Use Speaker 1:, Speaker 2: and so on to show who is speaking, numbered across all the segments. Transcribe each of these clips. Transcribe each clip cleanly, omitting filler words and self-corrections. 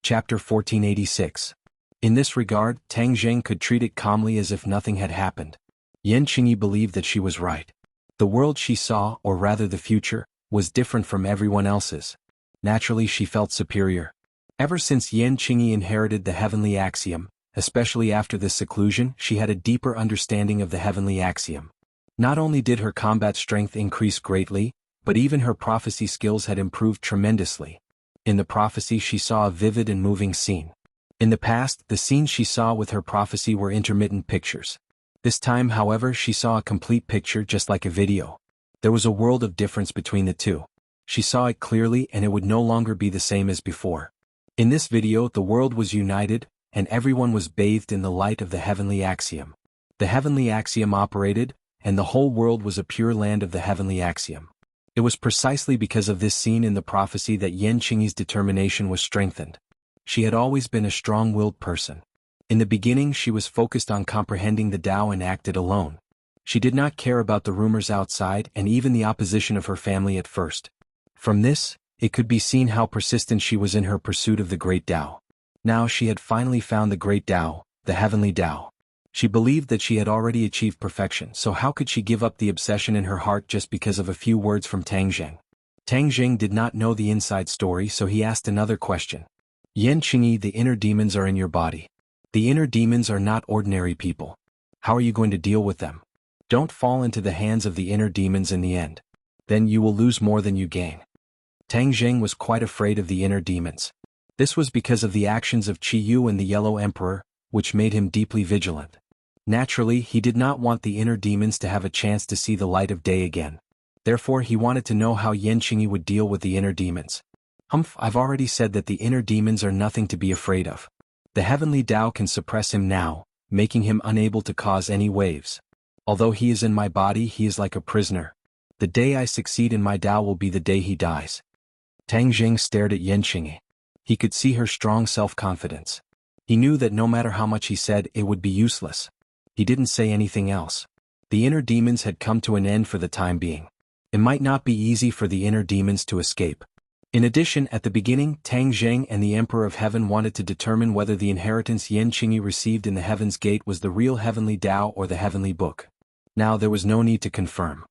Speaker 1: Chapter 1486. In this regard, Tang Zheng could treat it calmly as if nothing had happened. Yan Qingyi believed that she was right. The world she saw, or rather the future, was different from everyone else's. Naturally she felt superior. Ever since Yan Qingyi inherited the heavenly axiom, especially after this seclusion, she had a deeper understanding of the heavenly axiom. Not only did her combat strength increase greatly, but even her prophecy skills had improved tremendously. In the prophecy she saw a vivid and moving scene. In the past, the scenes she saw with her prophecy were intermittent pictures. This time, however, she saw a complete picture just like a video. There was a world of difference between the two. She saw it clearly and it would no longer be the same as before. In this video, the world was united, and everyone was bathed in the light of the heavenly axiom. The heavenly axiom operated, and the whole world was a pure land of the heavenly axiom. It was precisely because of this scene in the prophecy that Yan Qingyi's determination was strengthened. She had always been a strong-willed person. In the beginning she was focused on comprehending the Tao and acted alone. She did not care about the rumors outside and even the opposition of her family at first. From this, it could be seen how persistent she was in her pursuit of the great Tao. Now she had finally found the great Tao, the heavenly Tao. She believed that she had already achieved perfection, so how could she give up the obsession in her heart just because of a few words from Tang Zheng? Tang Zheng did not know the inside story, so he asked another question. Yan Qingyi, the inner demons are in your body. The inner demons are not ordinary people. How are you going to deal with them? Don't fall into the hands of the inner demons in the end. Then you will lose more than you gain. Tang Zheng was quite afraid of the inner demons. This was because of the actions of Qi Yu and the Yellow Emperor, which made him deeply vigilant. Naturally, he did not want the inner demons to have a chance to see the light of day again. Therefore he wanted to know how Yan Qingyi would deal with the inner demons. I've already said that the inner demons are nothing to be afraid of. The heavenly Tao can suppress him now, making him unable to cause any waves. Although he is in my body, he is like a prisoner. The day I succeed in my Tao will be the day he dies. Tang Zheng stared at Yan Qingyi. He could see her strong self-confidence. He knew that no matter how much he said, it would be useless. He didn't say anything else. The inner demons had come to an end for the time being. It might not be easy for the inner demons to escape. In addition, at the beginning, Tang Zheng and the Emperor of Heaven wanted to determine whether the inheritance Yan Qingyi received in the Heaven's Gate was the real heavenly Tao or the heavenly book. Now there was no need to confirm.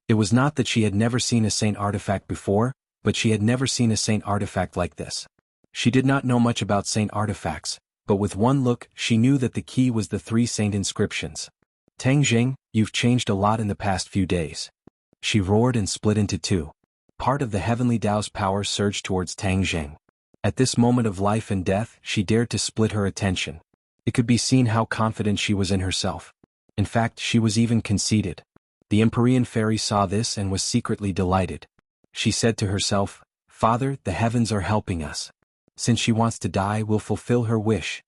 Speaker 1: It was not that she had never seen a saint artifact before, but she had never seen a saint artifact like this. She did not know much about saint artifacts, but with one look, she knew that the key was the 3 saint inscriptions. Tang Zheng, you've changed a lot in the past few days. She roared and split into 2. Part of the heavenly Tao's power surged towards Tang Zheng. At this moment of life and death, she dared to split her attention. It could be seen how confident she was in herself. In fact, she was even conceited. The Empyrean fairy saw this and was secretly delighted. She said to herself, "Father, the heavens are helping us. Since she wants to die, we'll fulfill her wish."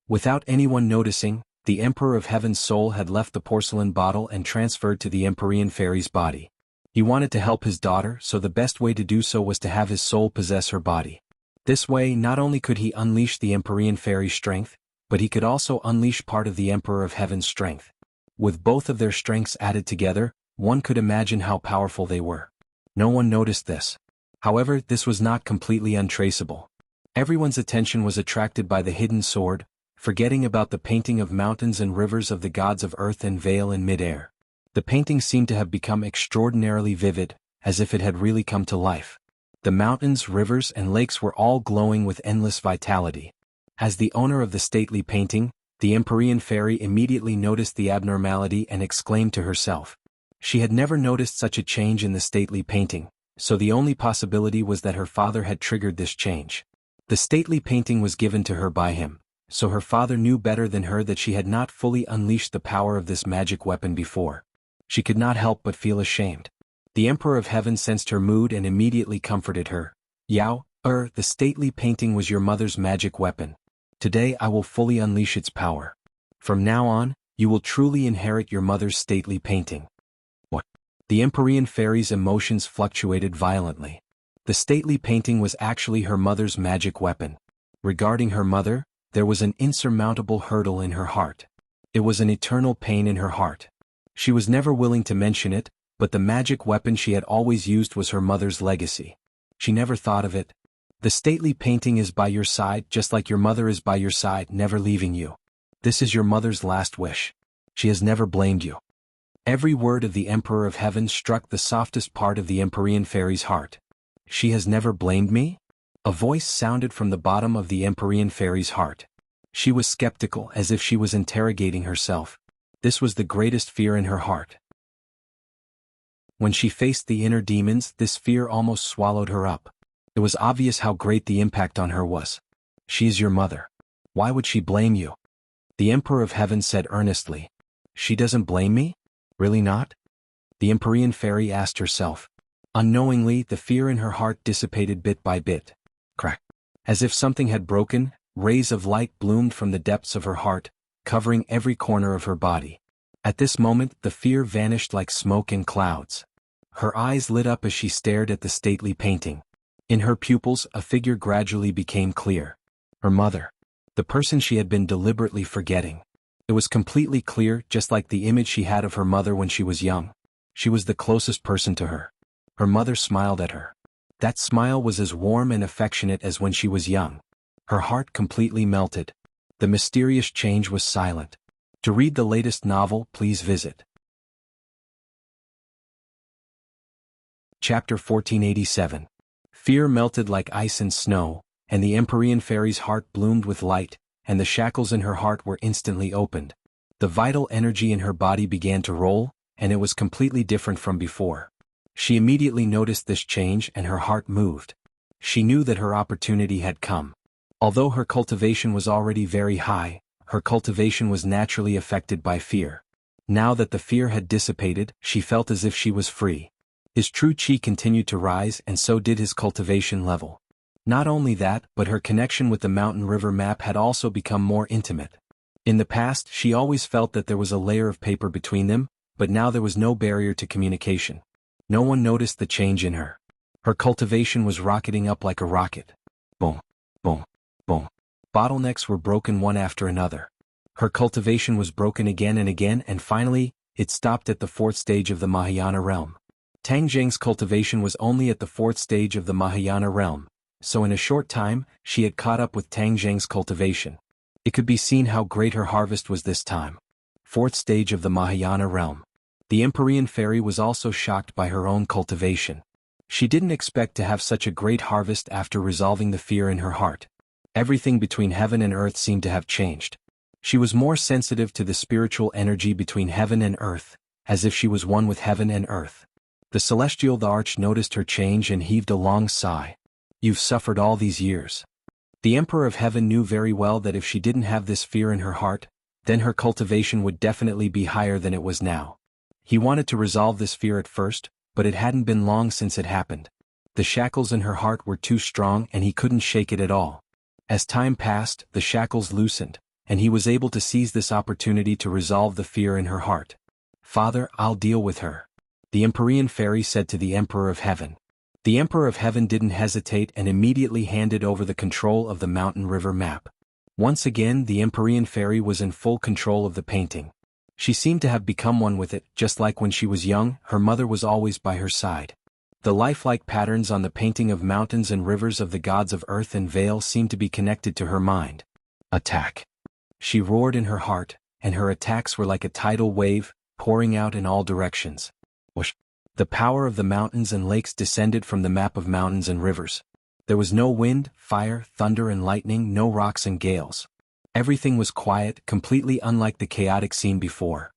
Speaker 1: Without anyone noticing, the Emperor of Heaven's soul had left the porcelain bottle and transferred to the Empyrean fairy's body. He wanted to help his daughter, so the best way to do so was to have his soul possess her body. This way, not only could he unleash the Empyrean fairy's strength, but he could also unleash part of the Emperor of Heaven's strength. With both of their strengths added together, one could imagine how powerful they were. No one noticed this. However, this was not completely untraceable. Everyone's attention was attracted by the hidden sword, forgetting about the painting of mountains and rivers of the gods of earth and veil in mid-air. The painting seemed to have become extraordinarily vivid, as if it had really come to life. The mountains, rivers, and lakes were all glowing with endless vitality. As the owner of the stately painting, the Empyrean fairy immediately noticed the abnormality and exclaimed to herself. She had never noticed such a change in the stately painting, so the only possibility was that her father had triggered this change. The stately painting was given to her by him, so her father knew better than her that she had not fully unleashed the power of this magic weapon before. She could not help but feel ashamed. The Emperor of Heaven sensed her mood and immediately comforted her. "Yao, the stately painting was your mother's magic weapon. Today I will fully unleash its power. From now on, you will truly inherit your mother's stately painting." What? The Empyrean fairy's emotions fluctuated violently. The stately painting was actually her mother's magic weapon. Regarding her mother, there was an insurmountable hurdle in her heart. It was an eternal pain in her heart. She was never willing to mention it, but the magic weapon she had always used was her mother's legacy. She never thought of it, The stately painting is by your side just like your mother is by your side, never leaving you. This is your mother's last wish. She has never blamed you. Every word of the Emperor of Heaven struck the softest part of the Empyrean fairy's heart. She has never blamed me? A voice sounded from the bottom of the Empyrean fairy's heart. She was skeptical, as if she was interrogating herself. This was the greatest fear in her heart. When she faced the inner demons, this fear almost swallowed her up. It was obvious how great the impact on her was. She is your mother. Why would she blame you? The Emperor of Heaven said earnestly. She doesn't blame me? Really not? The Empyrean fairy asked herself. Unknowingly, the fear in her heart dissipated bit by bit. Crack. As if something had broken, rays of light bloomed from the depths of her heart, covering every corner of her body. At this moment, the fear vanished like smoke in clouds. Her eyes lit up as she stared at the stately painting. In her pupils, a figure gradually became clear. Her mother. The person she had been deliberately forgetting. It was completely clear, just like the image she had of her mother when she was young. She was the closest person to her. Her mother smiled at her. That smile was as warm and affectionate as when she was young. Her heart completely melted. The mysterious change was silent. To read the latest novel, please visit Chapter 1487. Fear melted like ice and snow, and the Empyrean fairy's heart bloomed with light, and the shackles in her heart were instantly opened. The vital energy in her body began to roll, and it was completely different from before. She immediately noticed this change and her heart moved. She knew that her opportunity had come. Although her cultivation was already very high, her cultivation was naturally affected by fear. Now that the fear had dissipated, she felt as if she was free. His true chi continued to rise, and so did his cultivation level. Not only that, but her connection with the mountain river map had also become more intimate. In the past, she always felt that there was a layer of paper between them, but now there was no barrier to communication. No one noticed the change in her. Her cultivation was rocketing up like a rocket. Boom, boom, boom. Bottlenecks were broken one after another. Her cultivation was broken again and again, and finally, it stopped at the fourth stage of the Mahayana realm. Tang Zheng's cultivation was only at the fourth stage of the Mahayana realm, so in a short time, she had caught up with Tang Zheng's cultivation. It could be seen how great her harvest was this time. Fourth stage of the Mahayana realm. The Empyrean fairy was also shocked by her own cultivation. She didn't expect to have such a great harvest after resolving the fear in her heart. Everything between heaven and earth seemed to have changed. She was more sensitive to the spiritual energy between heaven and earth, as if she was one with heaven and earth. The celestial arch noticed her change and heaved a long sigh. You've suffered all these years. The Emperor of Heaven knew very well that if she didn't have this fear in her heart, then her cultivation would definitely be higher than it was now. He wanted to resolve this fear at first, but it hadn't been long since it happened. The shackles in her heart were too strong and he couldn't shake it at all. As time passed, the shackles loosened, and he was able to seize this opportunity to resolve the fear in her heart. Father, I'll deal with her. The Empyrean fairy said to the Emperor of Heaven. The Emperor of Heaven didn't hesitate and immediately handed over the control of the mountain river map. Once again, the Empyrean fairy was in full control of the painting. She seemed to have become one with it, just like when she was young, her mother was always by her side. The lifelike patterns on the painting of mountains and rivers of the gods of earth and vale seemed to be connected to her mind. Attack! She roared in her heart, and her attacks were like a tidal wave, pouring out in all directions. Whoosh! The power of the mountains and lakes descended from the map of mountains and rivers. There was no wind, fire, thunder and lightning, no rocks and gales. Everything was quiet, completely unlike the chaotic scene before.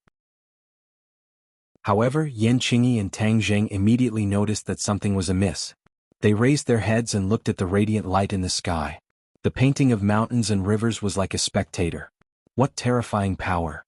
Speaker 1: However, Yan Qingyi and Tang Zheng immediately noticed that something was amiss. They raised their heads and looked at the radiant light in the sky. The painting of mountains and rivers was like a spectator. What terrifying power!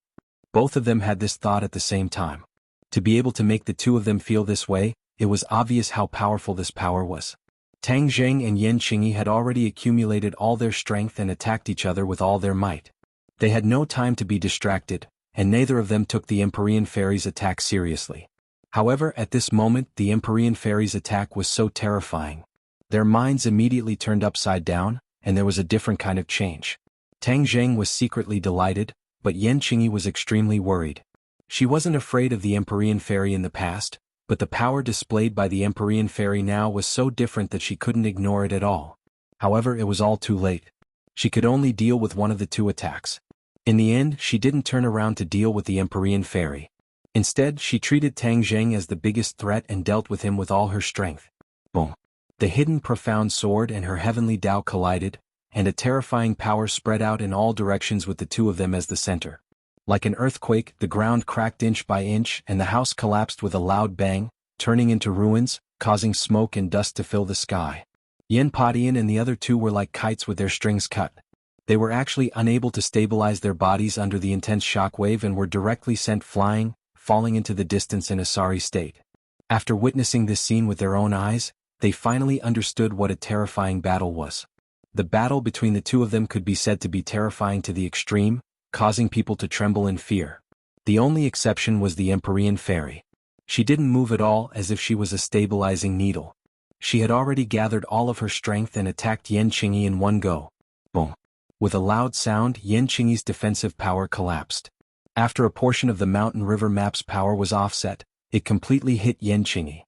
Speaker 1: Both of them had this thought at the same time. To be able to make the two of them feel this way, it was obvious how powerful this power was. Tang Zheng and Yan Qingyi had already accumulated all their strength and attacked each other with all their might. They had no time to be distracted, and neither of them took the Empyrean fairy's attack seriously. However, at this moment, the Empyrean fairy's attack was so terrifying. Their minds immediately turned upside down, and there was a different kind of change. Tang Zheng was secretly delighted, but Yan Qingyi was extremely worried. She wasn't afraid of the Empyrean fairy in the past, but the power displayed by the Empyrean fairy now was so different that she couldn't ignore it at all. However, it was all too late. She could only deal with one of the two attacks. In the end, she didn't turn around to deal with the Empyrean fairy. Instead, she treated Tang Zheng as the biggest threat and dealt with him with all her strength. Boom! The hidden profound sword and her heavenly Tao collided, and a terrifying power spread out in all directions with the two of them as the center. Like an earthquake, the ground cracked inch by inch and the house collapsed with a loud bang, turning into ruins, causing smoke and dust to fill the sky. Yen Padian and the other two were like kites with their strings cut. They were actually unable to stabilize their bodies under the intense shockwave and were directly sent flying, falling into the distance in a sorry state. After witnessing this scene with their own eyes, they finally understood what a terrifying battle was. The battle between the two of them could be said to be terrifying to the extreme, causing people to tremble in fear. The only exception was the Empyrean fairy. She didn't move at all, as if she was a stabilizing needle. She had already gathered all of her strength and attacked Yen Qingyi in one go. Boom! With a loud sound, Yen Qingyi's defensive power collapsed. After a portion of the mountain river map's power was offset, it completely hit Yen Qingyi.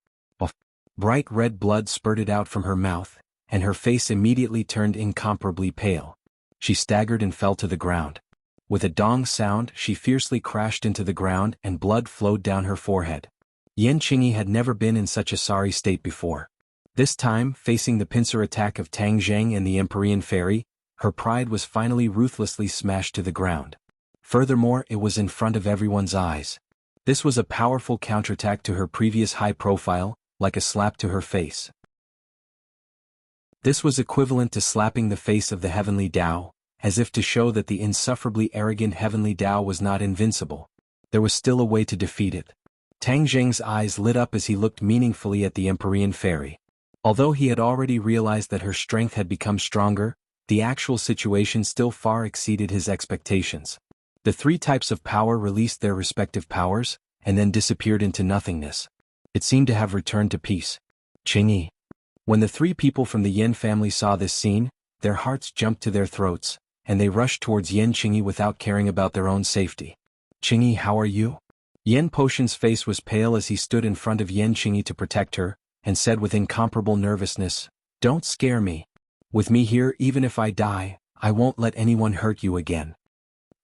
Speaker 1: Bright red blood spurted out from her mouth, and her face immediately turned incomparably pale. She staggered and fell to the ground. With a dong sound, she fiercely crashed into the ground and blood flowed down her forehead. Yen Qingyi had never been in such a sorry state before. This time, facing the pincer attack of Tang Zheng and the Empyrean fairy, her pride was finally ruthlessly smashed to the ground. Furthermore, it was in front of everyone's eyes. This was a powerful counterattack to her previous high profile, like a slap to her face. This was equivalent to slapping the face of the heavenly Tao, as if to show that the insufferably arrogant heavenly Tao was not invincible. There was still a way to defeat it. Tang Zheng's eyes lit up as he looked meaningfully at the Empyrean fairy. Although he had already realized that her strength had become stronger, the actual situation still far exceeded his expectations. The three types of power released their respective powers, and then disappeared into nothingness. It seemed to have returned to peace. Qingyi. When the three people from the Yen family saw this scene, their hearts jumped to their throats, and they rushed towards Yen Qingyi without caring about their own safety. Qingyi, how are you? Yen Potion's face was pale as he stood in front of Yen Qingyi to protect her, and said with incomparable nervousness, "Don't scare me. With me here, even if I die, I won't let anyone hurt you again."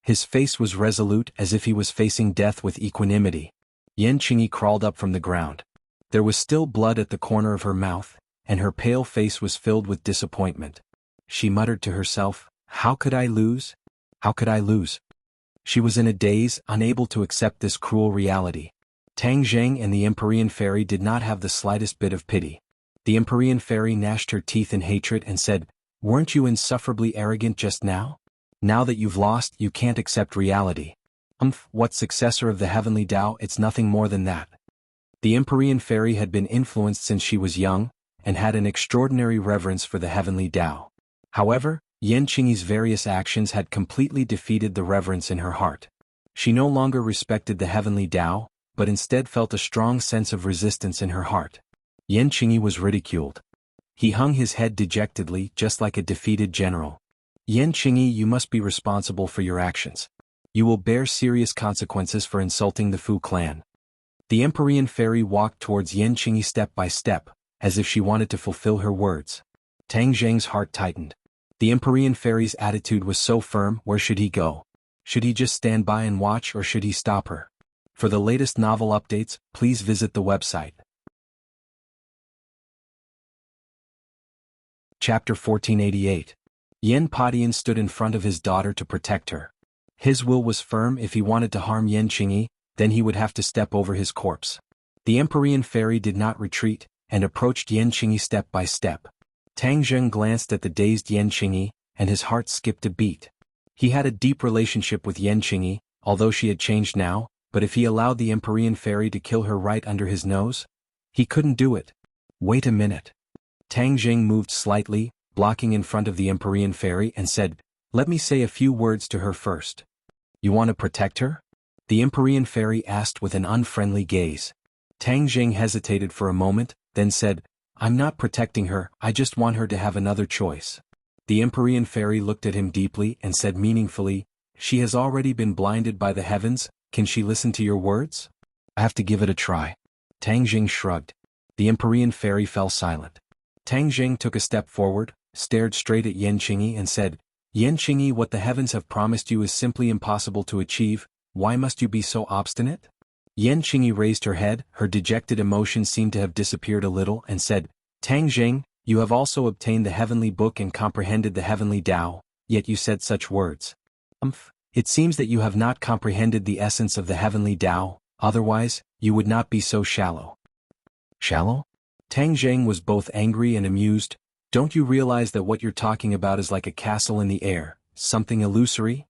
Speaker 1: His face was resolute as if he was facing death with equanimity. Yen Qingyi crawled up from the ground. There was still blood at the corner of her mouth, and her pale face was filled with disappointment. She muttered to herself, "How could I lose? How could I lose?" She was in a daze, unable to accept this cruel reality. Tang Zheng and the Empyrean fairy did not have the slightest bit of pity. The Empyrean fairy gnashed her teeth in hatred and said, "Weren't you insufferably arrogant just now? Now that you've lost, you can't accept reality. What successor of the heavenly Tao? It's nothing more than that." The Empyrean fairy had been influenced since she was young, and had an extraordinary reverence for the heavenly Tao. However, Yen Qingyi's various actions had completely defeated the reverence in her heart. She no longer respected the heavenly Tao, but instead felt a strong sense of resistance in her heart. Yen Qingyi was ridiculed. He hung his head dejectedly, just like a defeated general. "Yen Qingyi, you must be responsible for your actions. You will bear serious consequences for insulting the Fu clan." The Empyrean fairy walked towards Yen Qingyi step by step, as if she wanted to fulfill her words. Tang Zheng's heart tightened. The Empyrean fairy's attitude was so firm. Where should he go? Should he just stand by and watch, or should he stop her? For the latest novel updates, please visit the website. Chapter 1488. Yen Padian stood in front of his daughter to protect her. His will was firm. If he wanted to harm Yen Qingyi, then he would have to step over his corpse. The Empyrean fairy did not retreat, and approached Yen Qingyi step by step. Tang Zheng glanced at the dazed Yen Qingyi, and his heart skipped a beat. He had a deep relationship with Yen Qingyi, although she had changed now, but if he allowed the Empyrean fairy to kill her right under his nose, he couldn't do it. Wait a minute. Tang Zheng moved slightly, blocking in front of the Empyrean fairy, and said, "Let me say a few words to her first." "You want to protect her?" the Empyrean fairy asked with an unfriendly gaze. Tang Zheng hesitated for a moment, then said, "I'm not protecting her, I just want her to have another choice." The Empyrean fairy looked at him deeply and said meaningfully, "She has already been blinded by the heavens, can she listen to your words?" "I have to give it a try." Tang Zheng shrugged. The Empyrean fairy fell silent. Tang Zheng took a step forward, stared straight at Yan Qingyi and said, Yan Qingyi, what the heavens have promised you is simply impossible to achieve. Why must you be so obstinate? Yan Qingyi raised her head, her dejected emotion seemed to have disappeared a little, and said, Tang Zheng, you have also obtained the heavenly book and comprehended the heavenly Tao, yet you said such words. It seems that you have not comprehended the essence of the heavenly Tao, otherwise, you would not be so shallow. Shallow? Tang Zheng was both angry and amused. Don't you realize that what you're talking about is like a castle in the air, something illusory?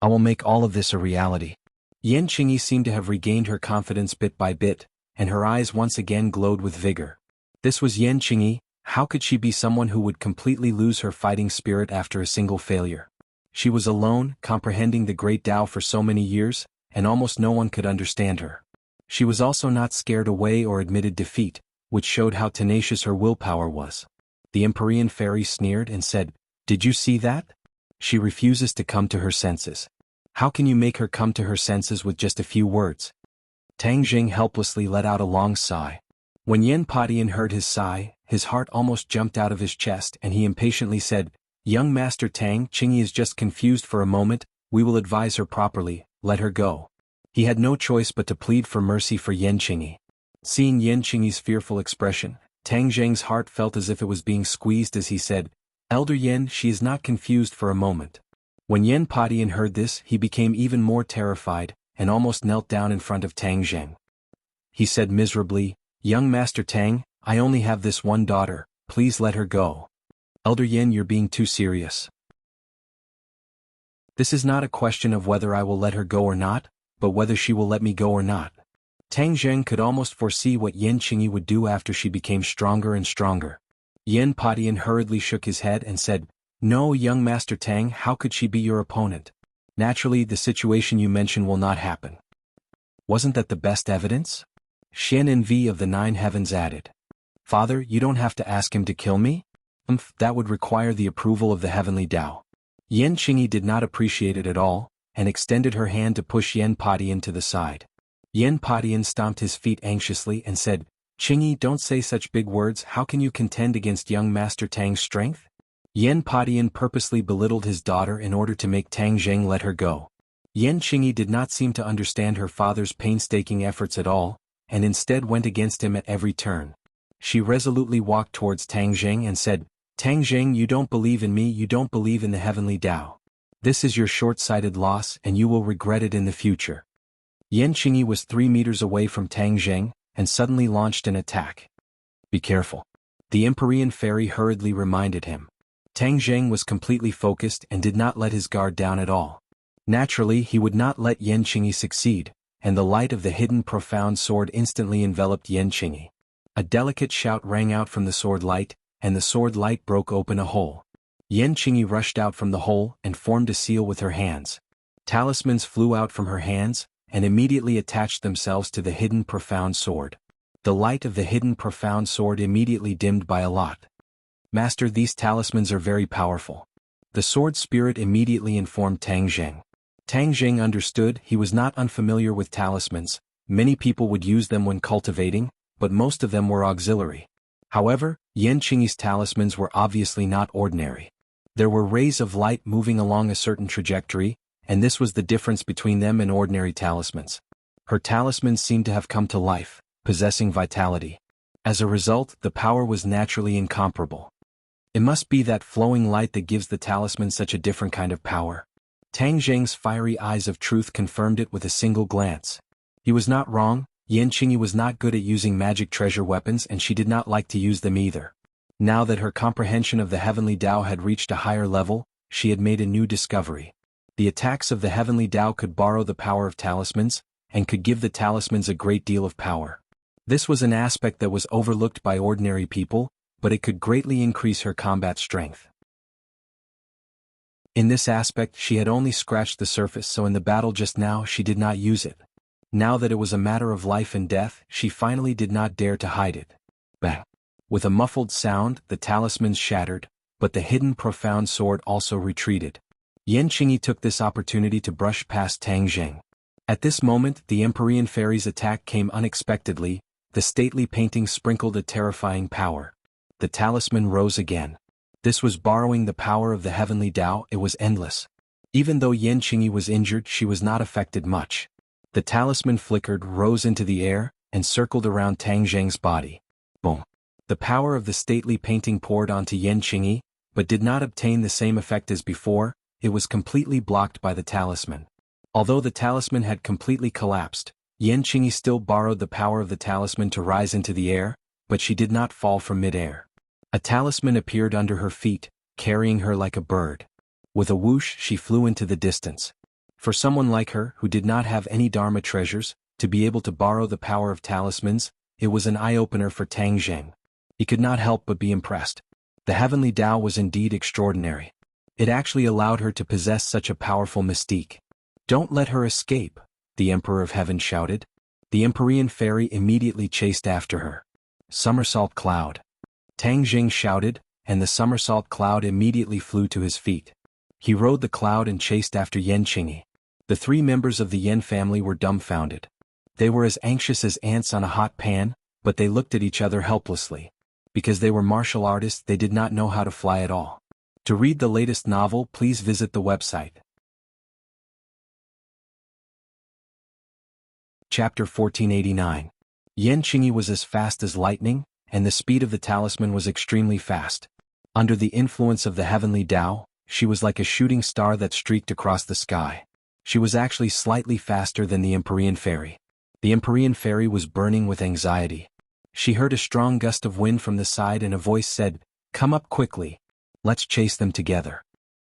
Speaker 1: I will make all of this a reality. Yan Qingyi seemed to have regained her confidence bit by bit, and her eyes once again glowed with vigor. This was Yan Qingyi. How could she be someone who would completely lose her fighting spirit after a single failure? She was alone, comprehending the great Tao for so many years, and almost no one could understand her. She was also not scared away or admitted defeat, which showed how tenacious her willpower was. The Empyrean fairy sneered and said, Did you see that? She refuses to come to her senses. How can you make her come to her senses with just a few words? Tang Zheng helplessly let out a long sigh. When Yan Padian heard his sigh, his heart almost jumped out of his chest and he impatiently said, Young Master Tang, Qingyi is just confused for a moment, we will advise her properly, let her go. He had no choice but to plead for mercy for Yan Qingyi. Seeing Yan Qingyi's fearful expression, Tang Zheng's heart felt as if it was being squeezed as he said, Elder Yan, she is not confused for a moment. When Yan Padian heard this, he became even more terrified, and almost knelt down in front of Tang Zheng. He said miserably, Young Master Tang, I only have this one daughter, please let her go. Elder Yan, you're being too serious. This is not a question of whether I will let her go or not, but whether she will let me go or not. Tang Zheng could almost foresee what Yan Qingyi would do after she became stronger and stronger. Yan Padian hurriedly shook his head and said, No, young Master Tang, how could she be your opponent? Naturally, the situation you mention will not happen. Wasn't that the best evidence? Xian Envy of the Nine Heavens added. Father, you don't have to ask him to kill me? That would require the approval of the heavenly Tao. Yan Qingyi did not appreciate it at all, and extended her hand to push Yan Padian to the side. Yan Padian stomped his feet anxiously and said, Qingyi, don't say such big words, how can you contend against young Master Tang's strength? Yan Padian purposely belittled his daughter in order to make Tang Zheng let her go. Yan Qingyi did not seem to understand her father's painstaking efforts at all, and instead went against him at every turn. She resolutely walked towards Tang Zheng and said, Tang Zheng, you don't believe in me, you don't believe in the heavenly Tao. This is your short-sighted loss and you will regret it in the future. Yan Qingyi was 3 meters away from Tang Zheng, and suddenly launched an attack. Be careful. The Empyrean fairy hurriedly reminded him. Tang Zheng was completely focused and did not let his guard down at all. Naturally, he would not let Yan Qingyi succeed, and the light of the hidden profound sword instantly enveloped Yan Qingyi. A delicate shout rang out from the sword light, and the sword light broke open a hole. Yan Qingyi rushed out from the hole and formed a seal with her hands. Talismans flew out from her hands, and immediately attached themselves to the hidden profound sword. The light of the hidden profound sword immediately dimmed by a lot. Master, these talismans are very powerful. The sword spirit immediately informed Tang Zheng. Tang Zheng understood. He was not unfamiliar with talismans. Many people would use them when cultivating, but most of them were auxiliary. However, Yan Qingyi's talismans were obviously not ordinary. There were rays of light moving along a certain trajectory, and this was the difference between them and ordinary talismans. Her talismans seemed to have come to life, possessing vitality. As a result, the power was naturally incomparable. It must be that flowing light that gives the talisman such a different kind of power. Tang Zheng's fiery eyes of truth confirmed it with a single glance. He was not wrong. Yan Qingyi was not good at using magic treasure weapons and she did not like to use them either. Now that her comprehension of the heavenly Tao had reached a higher level, she had made a new discovery. The attacks of the heavenly Tao could borrow the power of talismans, and could give the talismans a great deal of power. This was an aspect that was overlooked by ordinary people, but it could greatly increase her combat strength. In this aspect she had only scratched the surface, so in the battle just now she did not use it. Now that it was a matter of life and death, she finally did not dare to hide it. Bang! With a muffled sound, the talismans shattered, but the hidden profound sword also retreated. Yan Qingyi took this opportunity to brush past Tang Zheng. At this moment, the Empyrean fairy's attack came unexpectedly. The stately painting sprinkled a terrifying power. The talisman rose again. This was borrowing the power of the heavenly Tao. It was endless. Even though Yan Qingyi was injured, she was not affected much. The talisman flickered, rose into the air, and circled around Tang Zheng's body. Boom. The power of the stately painting poured onto Yan Qingyi, but did not obtain the same effect as before. It was completely blocked by the talisman. Although the talisman had completely collapsed, Yan Qingyi still borrowed the power of the talisman to rise into the air, but she did not fall from mid-air. A talisman appeared under her feet, carrying her like a bird. With a whoosh, she flew into the distance. For someone like her, who did not have any Dharma treasures, to be able to borrow the power of talismans, it was an eye-opener for Tang Zheng. He could not help but be impressed. The heavenly Tao was indeed extraordinary. It actually allowed her to possess such a powerful mystique. "Don't let her escape," the Emperor of Heaven shouted. The Empyrean fairy immediately chased after her. "Somersault cloud!" Tang Zheng shouted, and the somersault cloud immediately flew to his feet. He rode the cloud and chased after Yan Qingyi. The three members of the Yan family were dumbfounded. They were as anxious as ants on a hot pan, but they looked at each other helplessly. Because they were martial artists, they did not know how to fly at all. To read the latest novel, please visit the website. Chapter 1489. Yan Qingyi was as fast as lightning, and the speed of the talisman was extremely fast. Under the influence of the heavenly Tao, she was like a shooting star that streaked across the sky. She was actually slightly faster than the Empyrean fairy. The Empyrean fairy was burning with anxiety. She heard a strong gust of wind from the side and a voice said, "Come up quickly. Let's chase them together."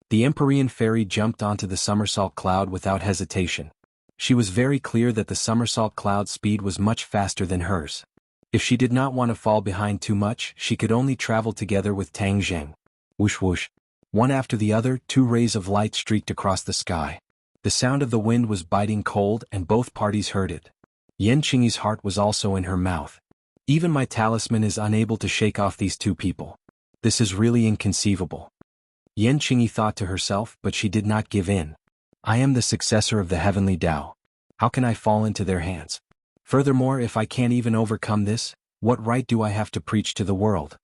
Speaker 1: The Empyrean fairy jumped onto the somersault cloud without hesitation. She was very clear that the somersault cloud's speed was much faster than hers. If she did not want to fall behind too much, she could only travel together with Tang Zheng. Whoosh whoosh. One after the other, two rays of light streaked across the sky. The sound of the wind was biting cold, and both parties heard it. Yan Qingyi's heart was also in her mouth. Even my talisman is unable to shake off these two people. This is really inconceivable. Yan Qingyi thought to herself, but she did not give in. I am the successor of the heavenly Tao. How can I fall into their hands? Furthermore, if I can't even overcome this, what right do I have to preach to the world?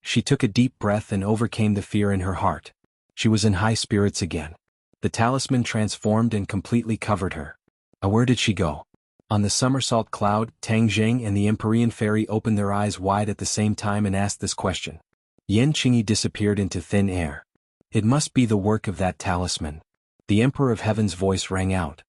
Speaker 1: She took a deep breath and overcame the fear in her heart. She was in high spirits again. The talisman transformed and completely covered her. Where did she go? On the somersault cloud, Tang Zheng and the Empyrean fairy opened their eyes wide at the same time and asked this question. Yan Qingyi disappeared into thin air. It must be the work of that talisman. The Emperor of Heaven's voice rang out.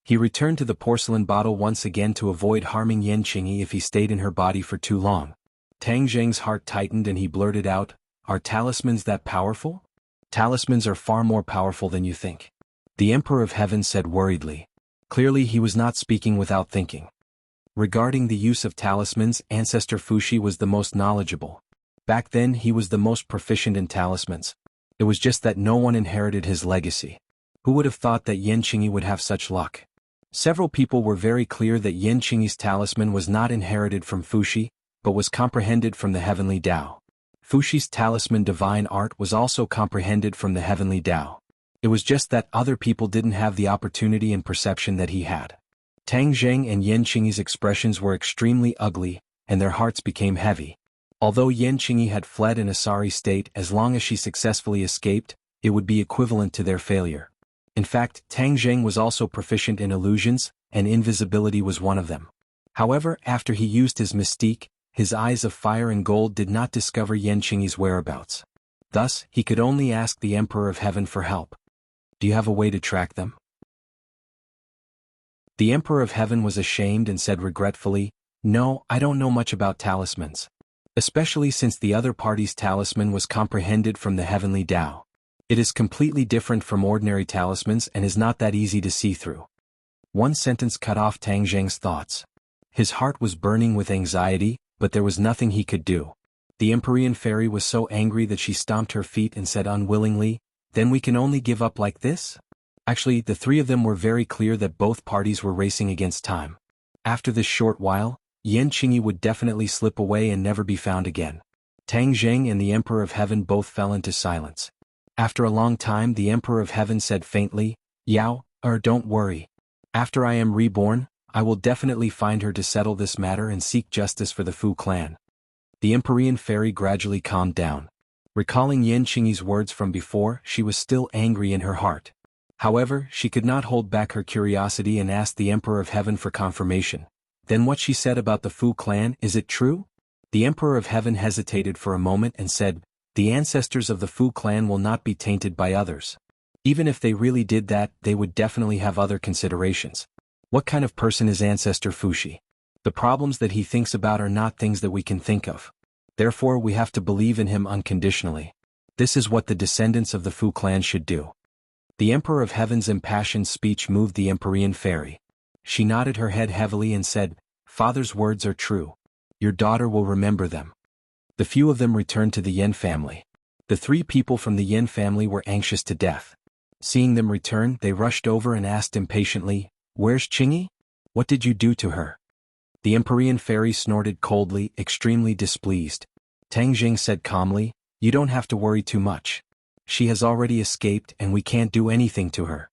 Speaker 1: He returned to the porcelain bottle once again to avoid harming Yan Qingyi if he stayed in her body for too long. Tang Zheng's heart tightened and he blurted out, "Are talismans that powerful?" "Talismans are far more powerful than you think," the Emperor of Heaven said worriedly. Clearly he was not speaking without thinking. Regarding the use of talismans, Ancestor Fuxi was the most knowledgeable. Back then he was the most proficient in talismans. It was just that no one inherited his legacy. Who would have thought that Yan Qingyi would have such luck? Several people were very clear that Yan Qingyi's talisman was not inherited from Fuxi, but was comprehended from the heavenly Tao. Fuxi's talisman divine art was also comprehended from the heavenly Tao. It was just that other people didn't have the opportunity and perception that he had. Tang Zheng and Yan Qingyi's expressions were extremely ugly, and their hearts became heavy. Although Yan Qingyi had fled in a sorry state, as long as she successfully escaped, it would be equivalent to their failure. In fact, Tang Zheng was also proficient in illusions, and invisibility was one of them. However, after he used his mystique, his eyes of fire and gold did not discover Yan Qingyi's whereabouts. Thus, he could only ask the Emperor of Heaven for help. Do you have a way to track them? The Emperor of Heaven was ashamed and said regretfully, No, I don't know much about talismans. Especially since the other party's talisman was comprehended from the heavenly Tao. It is completely different from ordinary talismans and is not that easy to see through. One sentence cut off Tang Zheng's thoughts. His heart was burning with anxiety, but there was nothing he could do. The Empyrean fairy was so angry that she stomped her feet and said unwillingly, Then we can only give up like this? Actually, the three of them were very clear that both parties were racing against time. After this short while, Yan Qingyi would definitely slip away and never be found again. Tang Zheng and the Emperor of Heaven both fell into silence. After a long time, the Emperor of Heaven said faintly, Don't worry. After I am reborn, I will definitely find her to settle this matter and seek justice for the Fu clan. The Empyrean fairy gradually calmed down. Recalling Yan Qingyi's words from before, she was still angry in her heart. However, she could not hold back her curiosity and asked the Emperor of Heaven for confirmation. Then what she said about the Fu clan, is it true? The Emperor of Heaven hesitated for a moment and said, the ancestors of the Fu clan will not be tainted by others. Even if they really did that, they would definitely have other considerations. What kind of person is Ancestor Fushi? The problems that he thinks about are not things that we can think of. Therefore we have to believe in him unconditionally. This is what the descendants of the Fu clan should do. The Emperor of Heaven's impassioned speech moved the Empyrean fairy. She nodded her head heavily and said, Father's words are true. Your daughter will remember them. The few of them returned to the Yen family. The 3 people from the Yen family were anxious to death. Seeing them return, they rushed over and asked impatiently, Where's Qingyi? What did you do to her? The Empyrean fairy snorted coldly, extremely displeased. Tang Jing said calmly, You don't have to worry too much. She has already escaped and we can't do anything to her.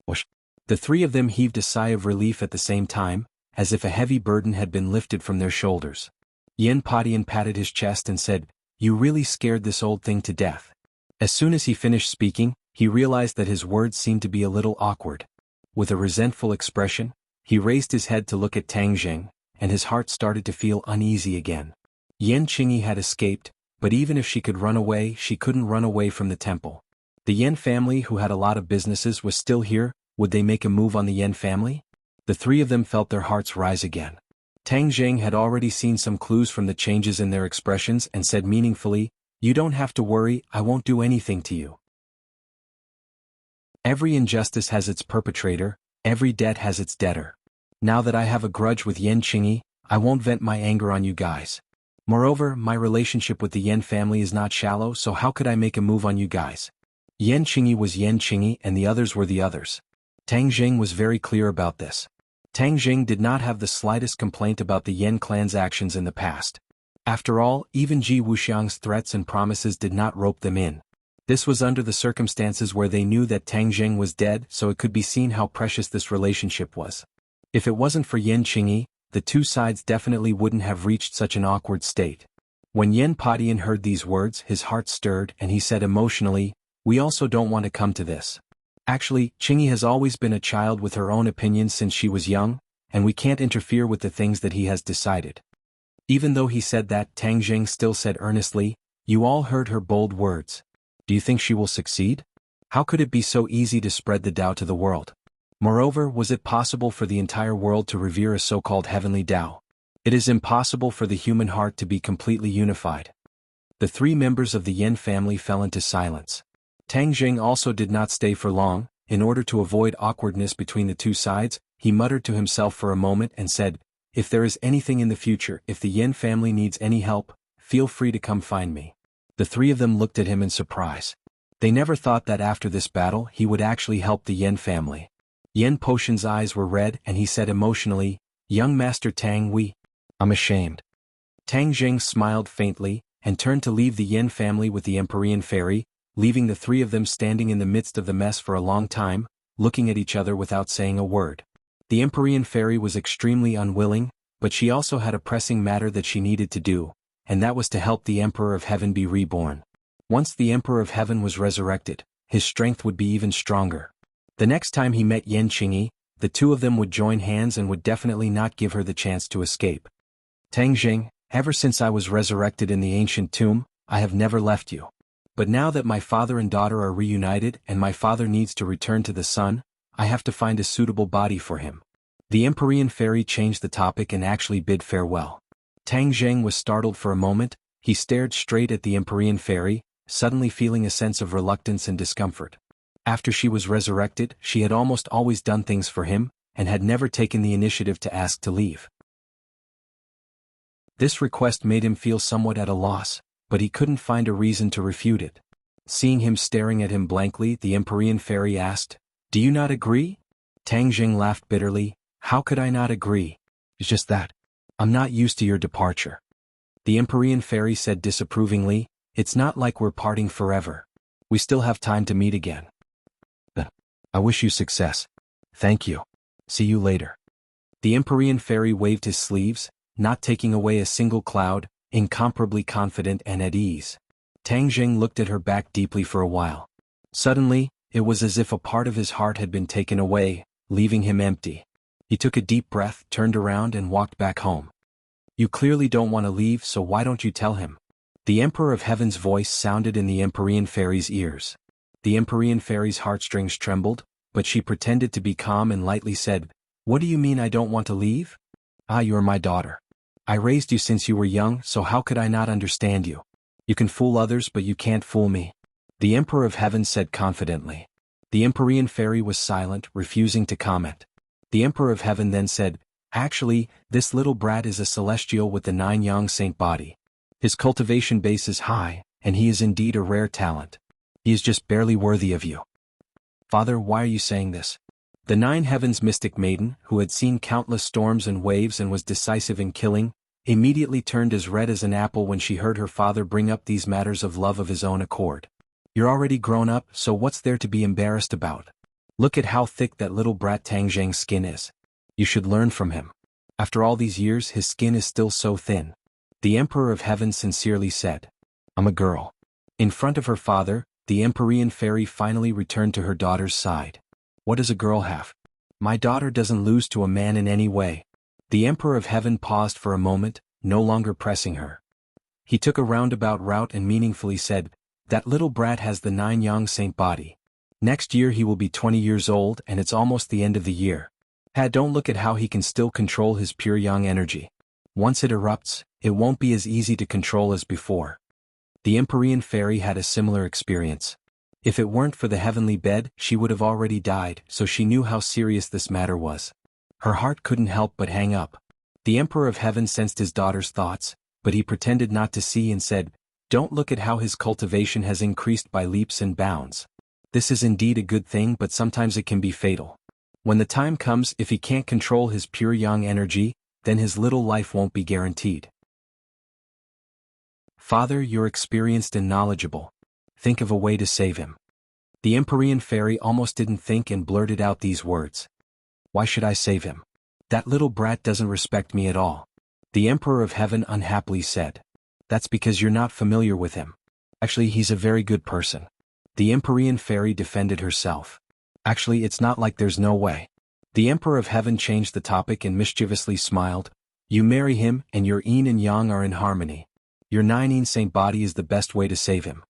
Speaker 1: Whoosh. The 3 of them heaved a sigh of relief at the same time, as if a heavy burden had been lifted from their shoulders. Yen Padian patted his chest and said, You really scared this old thing to death. As soon as he finished speaking, he realized that his words seemed to be a little awkward. With a resentful expression, he raised his head to look at Tang Jing, and his heart started to feel uneasy again. Yan Qingyi had escaped, but even if she could run away, she couldn't run away from the temple. The Yen family, who had a lot of businesses, was still here. Would they make a move on the Yen family? The 3 of them felt their hearts rise again. Tang Jing had already seen some clues from the changes in their expressions and said meaningfully, You don't have to worry, I won't do anything to you. Every injustice has its perpetrator, every debt has its debtor. Now that I have a grudge with Yan Qingyi, I won't vent my anger on you guys. Moreover, my relationship with the Yen family is not shallow, so how could I make a move on you guys? Yan Qingyi was Yan Qingyi and the others were the others. Tang Jing was very clear about this. Tang Jing did not have the slightest complaint about the Yen clan's actions in the past. After all, even Ji Wuxiang's threats and promises did not rope them in. This was under the circumstances where they knew that Tang Jing was dead, so it could be seen how precious this relationship was. If it wasn't for Yan Qingyi, the 2 sides definitely wouldn't have reached such an awkward state. When Yen Padian heard these words, his heart stirred and he said emotionally, We also don't want to come to this. Actually, Qingyi has always been a child with her own opinions since she was young, and we can't interfere with the things that he has decided. Even though he said that, Tang Jing still said earnestly, You all heard her bold words. Do you think she will succeed? How could it be so easy to spread the Tao to the world? Moreover, was it possible for the entire world to revere a so-called heavenly Tao? It is impossible for the human heart to be completely unified. The 3 members of the Yen family fell into silence. Tang Jing also did not stay for long. In order to avoid awkwardness between the 2 sides, he muttered to himself for a moment and said, If there is anything in the future, if the Yen family needs any help, feel free to come find me. The 3 of them looked at him in surprise. They never thought that after this battle he would actually help the Yen family. Yen Potion's eyes were red and he said emotionally, Young Master Tang, I'm ashamed. Tang Jing smiled faintly, and turned to leave the Yen family with the Empyrean fairy, leaving the 3 of them standing in the midst of the mess for a long time, looking at each other without saying a word. The Empyrean fairy was extremely unwilling, but she also had a pressing matter that she needed to do, and that was to help the Emperor of Heaven be reborn. Once the Emperor of Heaven was resurrected, his strength would be even stronger. The next time he met Yan Qingyi, the 2 of them would join hands and would definitely not give her the chance to escape. Tang Jing, ever since I was resurrected in the ancient tomb, I have never left you. But now that my father and daughter are reunited and my father needs to return to the sun, I have to find a suitable body for him. The Empyrean fairy changed the topic and actually bid farewell. Tang Jing was startled for a moment. He stared straight at the Empyrean fairy, suddenly feeling a sense of reluctance and discomfort. After she was resurrected, she had almost always done things for him, and had never taken the initiative to ask to leave. This request made him feel somewhat at a loss, but he couldn't find a reason to refute it. Seeing him staring at him blankly, the Empyrean fairy asked, Do you not agree? Tang Jing laughed bitterly, How could I not agree? It's just that I'm not used to your departure. The Empyrean fairy said disapprovingly, It's not like we're parting forever. We still have time to meet again. I wish you success. Thank you. See you later. The Empyrean fairy waved his sleeves, not taking away a single cloud, incomparably confident and at ease. Tang Jing looked at her back deeply for a while. Suddenly, it was as if a part of his heart had been taken away, leaving him empty. He took a deep breath, turned around and walked back home. You clearly don't want to leave, so why don't you tell him? The Emperor of Heaven's voice sounded in the Empyrean Fairy's ears. The Empyrean Fairy's heartstrings trembled, but she pretended to be calm and lightly said, "What do you mean I don't want to leave? Ah, you are my daughter. I raised you since you were young, so how could I not understand you? You can fool others, but you can't fool me," the Emperor of Heaven said confidently. The Empyrean Fairy was silent, refusing to comment. The Emperor of Heaven then said, "Actually, this little brat is a celestial with the 9 yang saint body. His cultivation base is high, and he is indeed a rare talent. He is just barely worthy of you." "Father, why are you saying this?" The 9 heavens mystic maiden, who had seen countless storms and waves and was decisive in killing, immediately turned as red as an apple when she heard her father bring up these matters of love of his own accord. "You're already grown up, so what's there to be embarrassed about? Look at how thick that little brat Tang Zhang's skin is. You should learn from him. After all these years his skin is still so thin." The Emperor of Heaven sincerely said, "I'm a girl." In front of her father, the Empyrean Fairy finally returned to her daughter's side. "What does a girl have? My daughter doesn't lose to a man in any way." The Emperor of Heaven paused for a moment, no longer pressing her. He took a roundabout route and meaningfully said, "That little brat has the 9 yang saint body. Next year he will be 20 years old and it's almost the end of the year. Don't look at how he can still control his pure yang energy. Once it erupts, it won't be as easy to control as before." The Empyrean Fairy had a similar experience. If it weren't for the heavenly bed, she would have already died, so she knew how serious this matter was. Her heart couldn't help but hang up. The Emperor of Heaven sensed his daughter's thoughts, but he pretended not to see and said, "Don't look at how his cultivation has increased by leaps and bounds. This is indeed a good thing, but sometimes it can be fatal. When the time comes, if he can't control his pure yang energy, then his little life won't be guaranteed. Father, you're experienced and knowledgeable. Think of a way to save him." The Empyrean Fairy almost didn't think and blurted out these words. "Why should I save him? That little brat doesn't respect me at all." The Emperor of Heaven unhappily said, "That's because you're not familiar with him. Actually, he's a very good person." The Empyrean Fairy defended herself. "Actually, it's not like there's no way." The Emperor of Heaven changed the topic and mischievously smiled. "You marry him and your yin and yang are in harmony. Your 9 saint body is the best way to save him."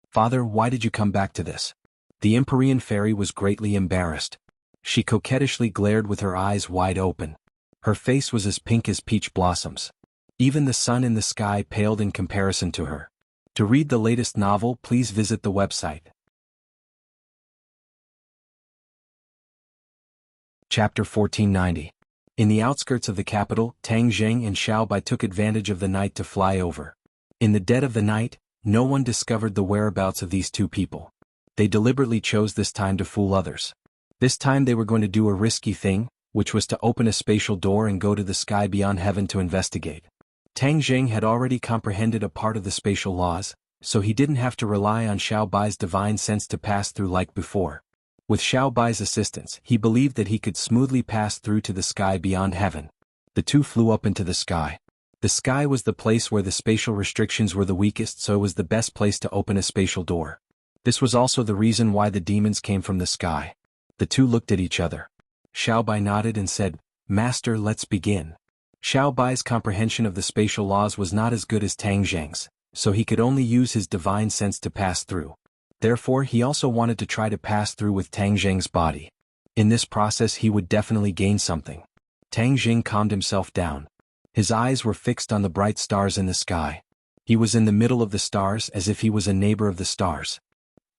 Speaker 1: "Father, why did you come back to this?" The Empyrean Fairy was greatly embarrassed. She coquettishly glared with her eyes wide open. Her face was as pink as peach blossoms. Even the sun in the sky paled in comparison to her. To read the latest novel, please visit the website. Chapter 1490. In the outskirts of the capital, Tang Zheng and Xiao Bai took advantage of the night to fly over. In the dead of the night, no one discovered the whereabouts of these two people. They deliberately chose this time to fool others. This time they were going to do a risky thing, which was to open a spatial door and go to the sky beyond heaven to investigate. Tang Zheng had already comprehended a part of the spatial laws, so he didn't have to rely on Xiao Bai's divine sense to pass through like before. With Xiao Bai's assistance, he believed that he could smoothly pass through to the sky beyond heaven. The two flew up into the sky. The sky was the place where the spatial restrictions were the weakest, so it was the best place to open a spatial door. This was also the reason why the demons came from the sky. The two looked at each other. Xiao Bai nodded and said, "Master, let's begin." Xiao Bai's comprehension of the spatial laws was not as good as Tang Zheng's, so he could only use his divine sense to pass through. Therefore, he also wanted to try to pass through with Tang Zheng's body. In this process he would definitely gain something. Tang Zheng calmed himself down. His eyes were fixed on the bright stars in the sky. He was in the middle of the stars as if he was a neighbor of the stars.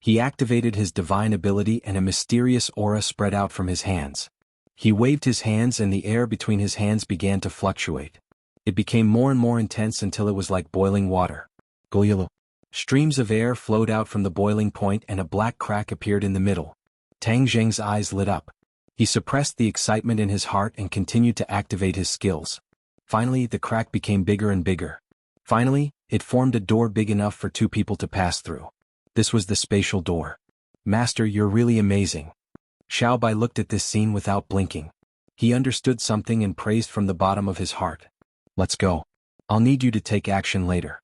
Speaker 1: He activated his divine ability and a mysterious aura spread out from his hands. He waved his hands and the air between his hands began to fluctuate. It became more and more intense until it was like boiling water. Gulyalu. Streams of air flowed out from the boiling point and a black crack appeared in the middle. Tang Zheng's eyes lit up. He suppressed the excitement in his heart and continued to activate his skills. Finally, the crack became bigger and bigger. Finally, it formed a door big enough for two people to pass through. This was the spatial door. "Master, you're really amazing." Xiao Bai looked at this scene without blinking. He understood something and praised from the bottom of his heart. "Let's go. I'll need you to take action later."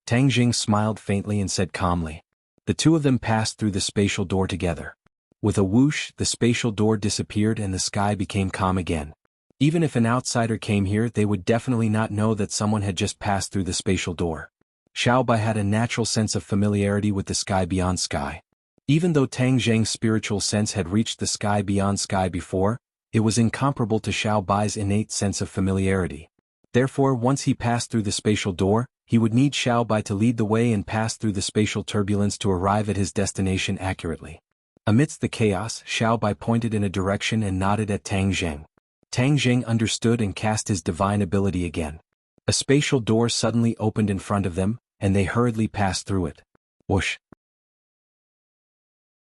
Speaker 1: Tang Jing smiled faintly and said calmly. The two of them passed through the spatial door together. With a whoosh, the spatial door disappeared and the sky became calm again. Even if an outsider came here, they would definitely not know that someone had just passed through the spatial door. Xiao Bai had a natural sense of familiarity with the sky beyond sky. Even though Tang Zheng's spiritual sense had reached the sky beyond sky before, it was incomparable to Xiao Bai's innate sense of familiarity. Therefore, once he passed through the spatial door, he would need Xiao Bai to lead the way and pass through the spatial turbulence to arrive at his destination accurately. Amidst the chaos, Xiao Bai pointed in a direction and nodded at Tang Zheng. Tang Zheng understood and cast his divine ability again. A spatial door suddenly opened in front of them, and they hurriedly passed through it. Whoosh!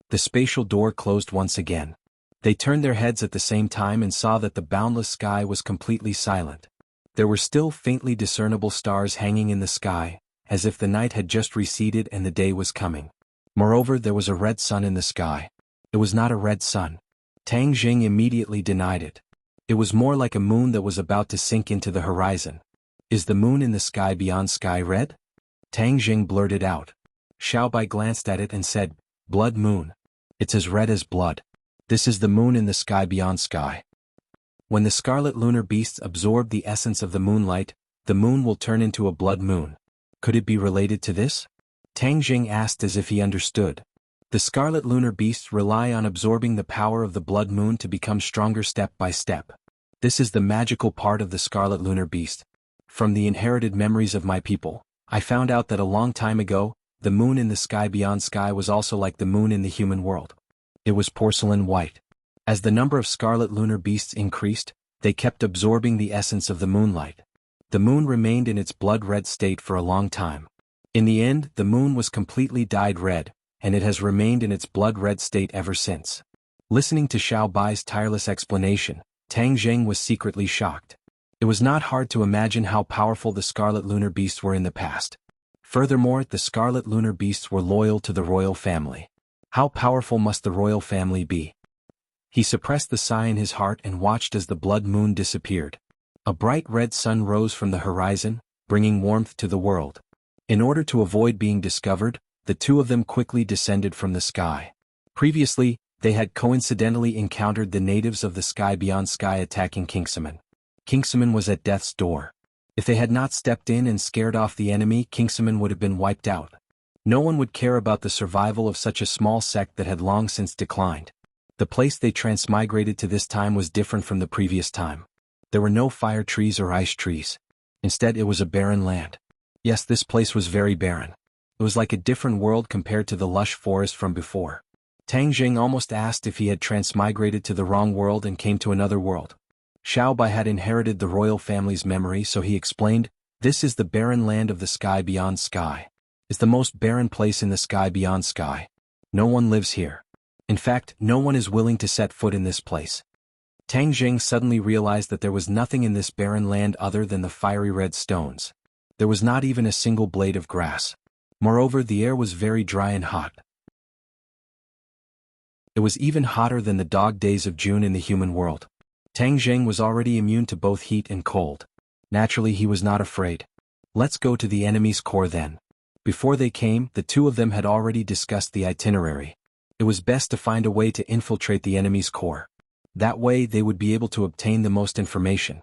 Speaker 1: The spatial door closed once again. They turned their heads at the same time and saw that the boundless sky was completely silent. There were still faintly discernible stars hanging in the sky, as if the night had just receded and the day was coming. Moreover, there was a red sun in the sky. It was not a red sun. Tang Jing immediately denied it. It was more like a moon that was about to sink into the horizon. Is the moon in the sky beyond sky red? Tang Jing blurted out. Xiao Bai glanced at it and said, Blood moon. It's as red as blood. This is the moon in the sky beyond sky. When the scarlet lunar beasts absorb the essence of the moonlight, the moon will turn into a blood moon. Could it be related to this? Tang Jing asked as if he understood. The scarlet lunar beasts rely on absorbing the power of the blood moon to become stronger step by step. This is the magical part of the scarlet lunar beast. From the inherited memories of my people, I found out that a long time ago, the moon in the sky beyond sky was also like the moon in the human world. It was porcelain white. As the number of scarlet lunar beasts increased, they kept absorbing the essence of the moonlight. The moon remained in its blood-red state for a long time. In the end, the moon was completely dyed red, and it has remained in its blood-red state ever since. Listening to Xiao Bai's tireless explanation, Tang Zheng was secretly shocked. It was not hard to imagine how powerful the scarlet lunar beasts were in the past. Furthermore, the scarlet lunar beasts were loyal to the royal family. How powerful must the royal family be? He suppressed the sigh in his heart and watched as the blood moon disappeared. A bright red sun rose from the horizon, bringing warmth to the world. In order to avoid being discovered, the two of them quickly descended from the sky. Previously, they had coincidentally encountered the natives of the sky beyond sky attacking Kingsaman. Kingsaman was at death's door. If they had not stepped in and scared off the enemy, Kingsaman would have been wiped out. No one would care about the survival of such a small sect that had long since declined. The place they transmigrated to this time was different from the previous time. There were no fire trees or ice trees. Instead, it was a barren land. Yes, this place was very barren. It was like a different world compared to the lush forest from before. Tang Jing almost asked if he had transmigrated to the wrong world and came to another world. Xiao Bai had inherited the royal family's memory, so he explained, This is the barren land of the sky beyond sky. It's the most barren place in the sky beyond sky. No one lives here. In fact, no one is willing to set foot in this place. Tang Jing suddenly realized that there was nothing in this barren land other than the fiery red stones. There was not even a single blade of grass. Moreover, the air was very dry and hot. It was even hotter than the dog days of June in the human world. Tang Jing was already immune to both heat and cold. Naturally, he was not afraid. Let's go to the enemy's core then. Before they came, the two of them had already discussed the itinerary. It was best to find a way to infiltrate the enemy's core. That way they would be able to obtain the most information.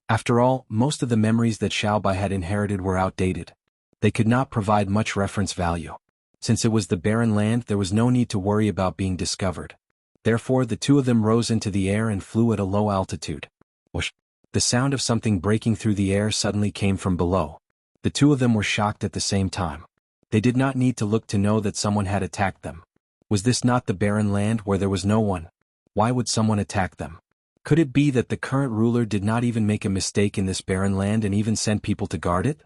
Speaker 1: After all, most of the memories that Xiao Bai had inherited were outdated. They could not provide much reference value. Since it was the barren land, there was no need to worry about being discovered. Therefore, the two of them rose into the air and flew at a low altitude. Whoosh! The sound of something breaking through the air suddenly came from below. The two of them were shocked at the same time. They did not need to look to know that someone had attacked them. Was this not the barren land where there was no one? Why would someone attack them? Could it be that the current ruler did not even make a mistake in this barren land and even sent people to guard it?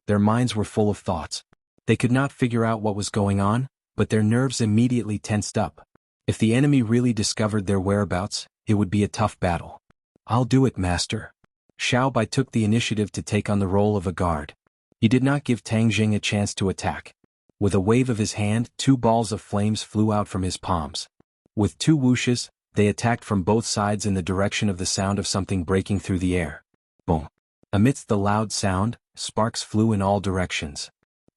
Speaker 1: Their minds were full of thoughts. They could not figure out what was going on, but their nerves immediately tensed up. If the enemy really discovered their whereabouts, it would be a tough battle. I'll do it, master. Xiao Bai took the initiative to take on the role of a guard. He did not give Tang Jing a chance to attack. With a wave of his hand, two balls of flames flew out from his palms. With two whooshes, they attacked from both sides in the direction of the sound of something breaking through the air. Boom! Amidst the loud sound, sparks flew in all directions.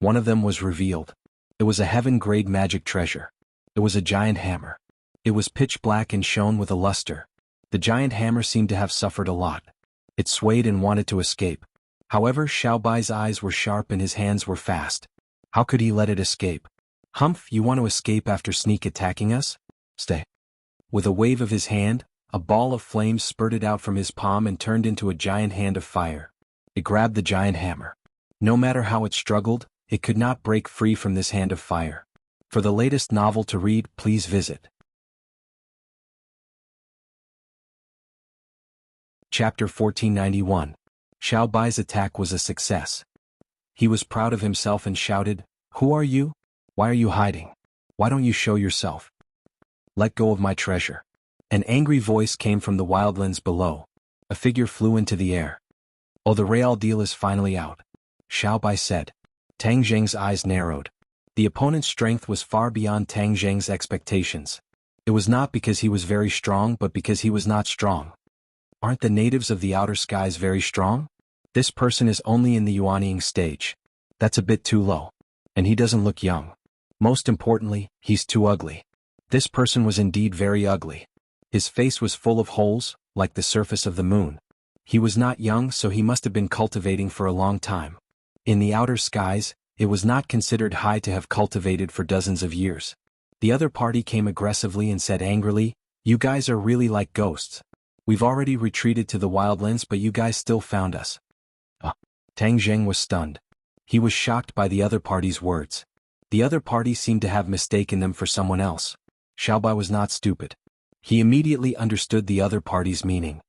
Speaker 1: One of them was revealed. It was a heaven-grade magic treasure. It was a giant hammer. It was pitch black and shone with a luster. The giant hammer seemed to have suffered a lot. It swayed and wanted to escape. However, Xiaobai's eyes were sharp and his hands were fast. How could he let it escape? Humph, you want to escape after sneak attacking us? Stay. With a wave of his hand, a ball of flames spurted out from his palm and turned into a giant hand of fire. It grabbed the giant hammer. No matter how it struggled, it could not break free from this hand of fire. For the latest novel to read, please visit Chapter 1491. Xiaobai's attack was a success. He was proud of himself and shouted, "Who are you? Why are you hiding? Why don't you show yourself? Let go of my treasure." An angry voice came from the wildlands below. A figure flew into the air. "Oh, the real deal is finally out," Xiaobai said. Tang Zheng's eyes narrowed. The opponent's strength was far beyond Tang Zheng's expectations. It was not because he was very strong but because he was not strong. Aren't the natives of the outer skies very strong? This person is only in the Yuanying stage. That's a bit too low. And he doesn't look young. Most importantly, he's too ugly. This person was indeed very ugly. His face was full of holes, like the surface of the moon. He was not young, so he must have been cultivating for a long time. In the outer skies, it was not considered high to have cultivated for dozens of years. The other party came aggressively and said angrily, "You guys are really like ghosts. We've already retreated to the wildlands but you guys still found us." Tang Zheng was stunned. He was shocked by the other party's words. The other party seemed to have mistaken them for someone else. Xiaobai was not stupid. He immediately understood the other party's meaning.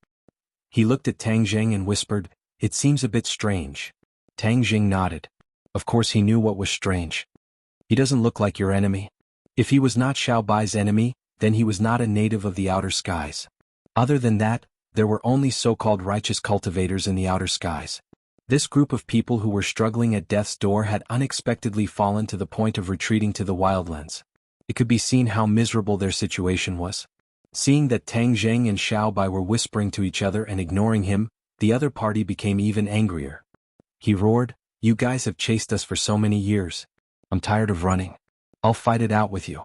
Speaker 1: He looked at Tang Zheng and whispered, "It seems a bit strange." Tang Zheng nodded. Of course he knew what was strange. He doesn't look like your enemy. If he was not Xiaobai's enemy, then he was not a native of the outer skies. Other than that, there were only so-called righteous cultivators in the outer skies. This group of people who were struggling at death's door had unexpectedly fallen to the point of retreating to the wildlands. It could be seen how miserable their situation was. Seeing that Tang Zheng and Xiaobai were whispering to each other and ignoring him, the other party became even angrier. He roared, "You guys have chased us for so many years. I'm tired of running. I'll fight it out with you."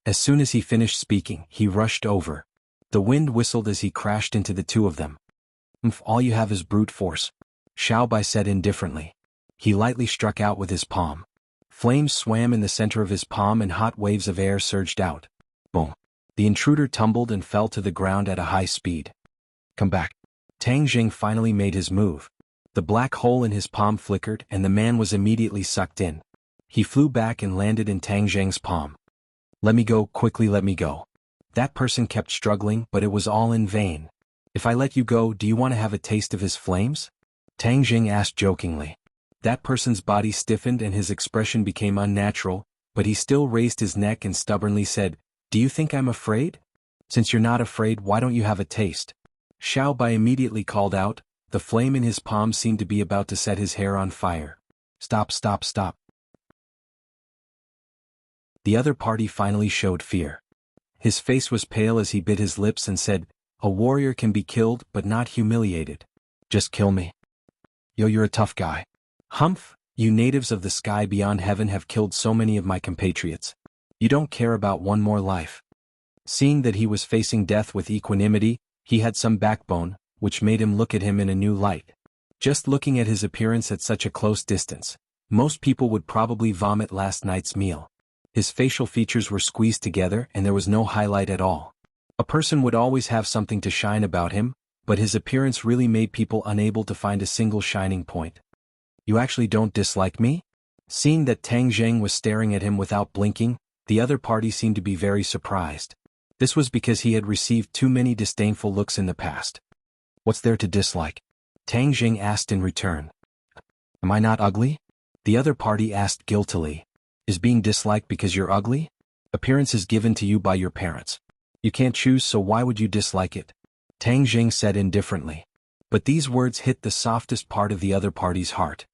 Speaker 1: As soon as he finished speaking, he rushed over. The wind whistled as he crashed into the two of them. All you have is brute force," Xiaobai said indifferently. He lightly struck out with his palm. Flames swam in the center of his palm and hot waves of air surged out. Boom. The intruder tumbled and fell to the ground at a high speed. "Come back." Tang Zheng finally made his move. The black hole in his palm flickered and the man was immediately sucked in. He flew back and landed in Tang Zheng's palm. "Let me go, quickly let me go." That person kept struggling, but it was all in vain. "If I let you go, do you want to have a taste of his flames?" Tang Zheng asked jokingly. That person's body stiffened and his expression became unnatural, but he still raised his neck and stubbornly said, "Do you think I'm afraid? Since you're not afraid, why don't you have a taste?" Xiaobai immediately called out. The flame in his palm seemed to be about to set his hair on fire. "Stop, stop, stop." The other party finally showed fear. His face was pale as he bit his lips and said, "A warrior can be killed but not humiliated. Just kill me." "Yo, you're a tough guy." "Humph, you natives of the sky beyond heaven have killed so many of my compatriots. You don't care about one more life." Seeing that he was facing death with equanimity, he had some backbone, which made him look at him in a new light. Just looking at his appearance at such a close distance, most people would probably vomit last night's meal. His facial features were squeezed together and there was no highlight at all. A person would always have something to shine about him, but his appearance really made people unable to find a single shining point. "You actually don't dislike me?" Seeing that Tang Zheng was staring at him without blinking, the other party seemed to be very surprised. This was because he had received too many disdainful looks in the past. "What's there to dislike?" Tang Zheng asked in return. "Am I not ugly?" The other party asked guiltily. "Is being disliked because you're ugly? Appearance is given to you by your parents. You can't choose, so why would you dislike it?" Tang Zheng said indifferently. But these words hit the softest part of the other party's heart.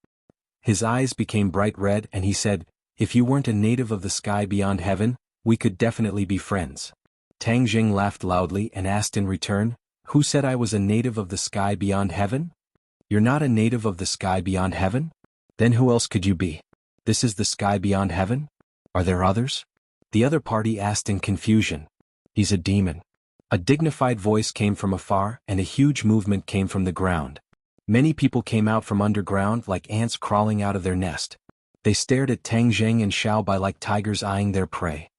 Speaker 1: His eyes became bright red and he said, "If you weren't a native of the sky beyond heaven, we could definitely be friends." Tang Zheng laughed loudly and asked in return, "Who said I was a native of the sky beyond heaven?" "You're not a native of the sky beyond heaven? Then who else could you be?" This is the sky beyond heaven? Are there others? The other party asked in confusion. He's a demon. A dignified voice came from afar, and a huge movement came from the ground. Many people came out from underground like ants crawling out of their nest. They stared at Tang Zheng and Xiaobai like tigers eyeing their prey.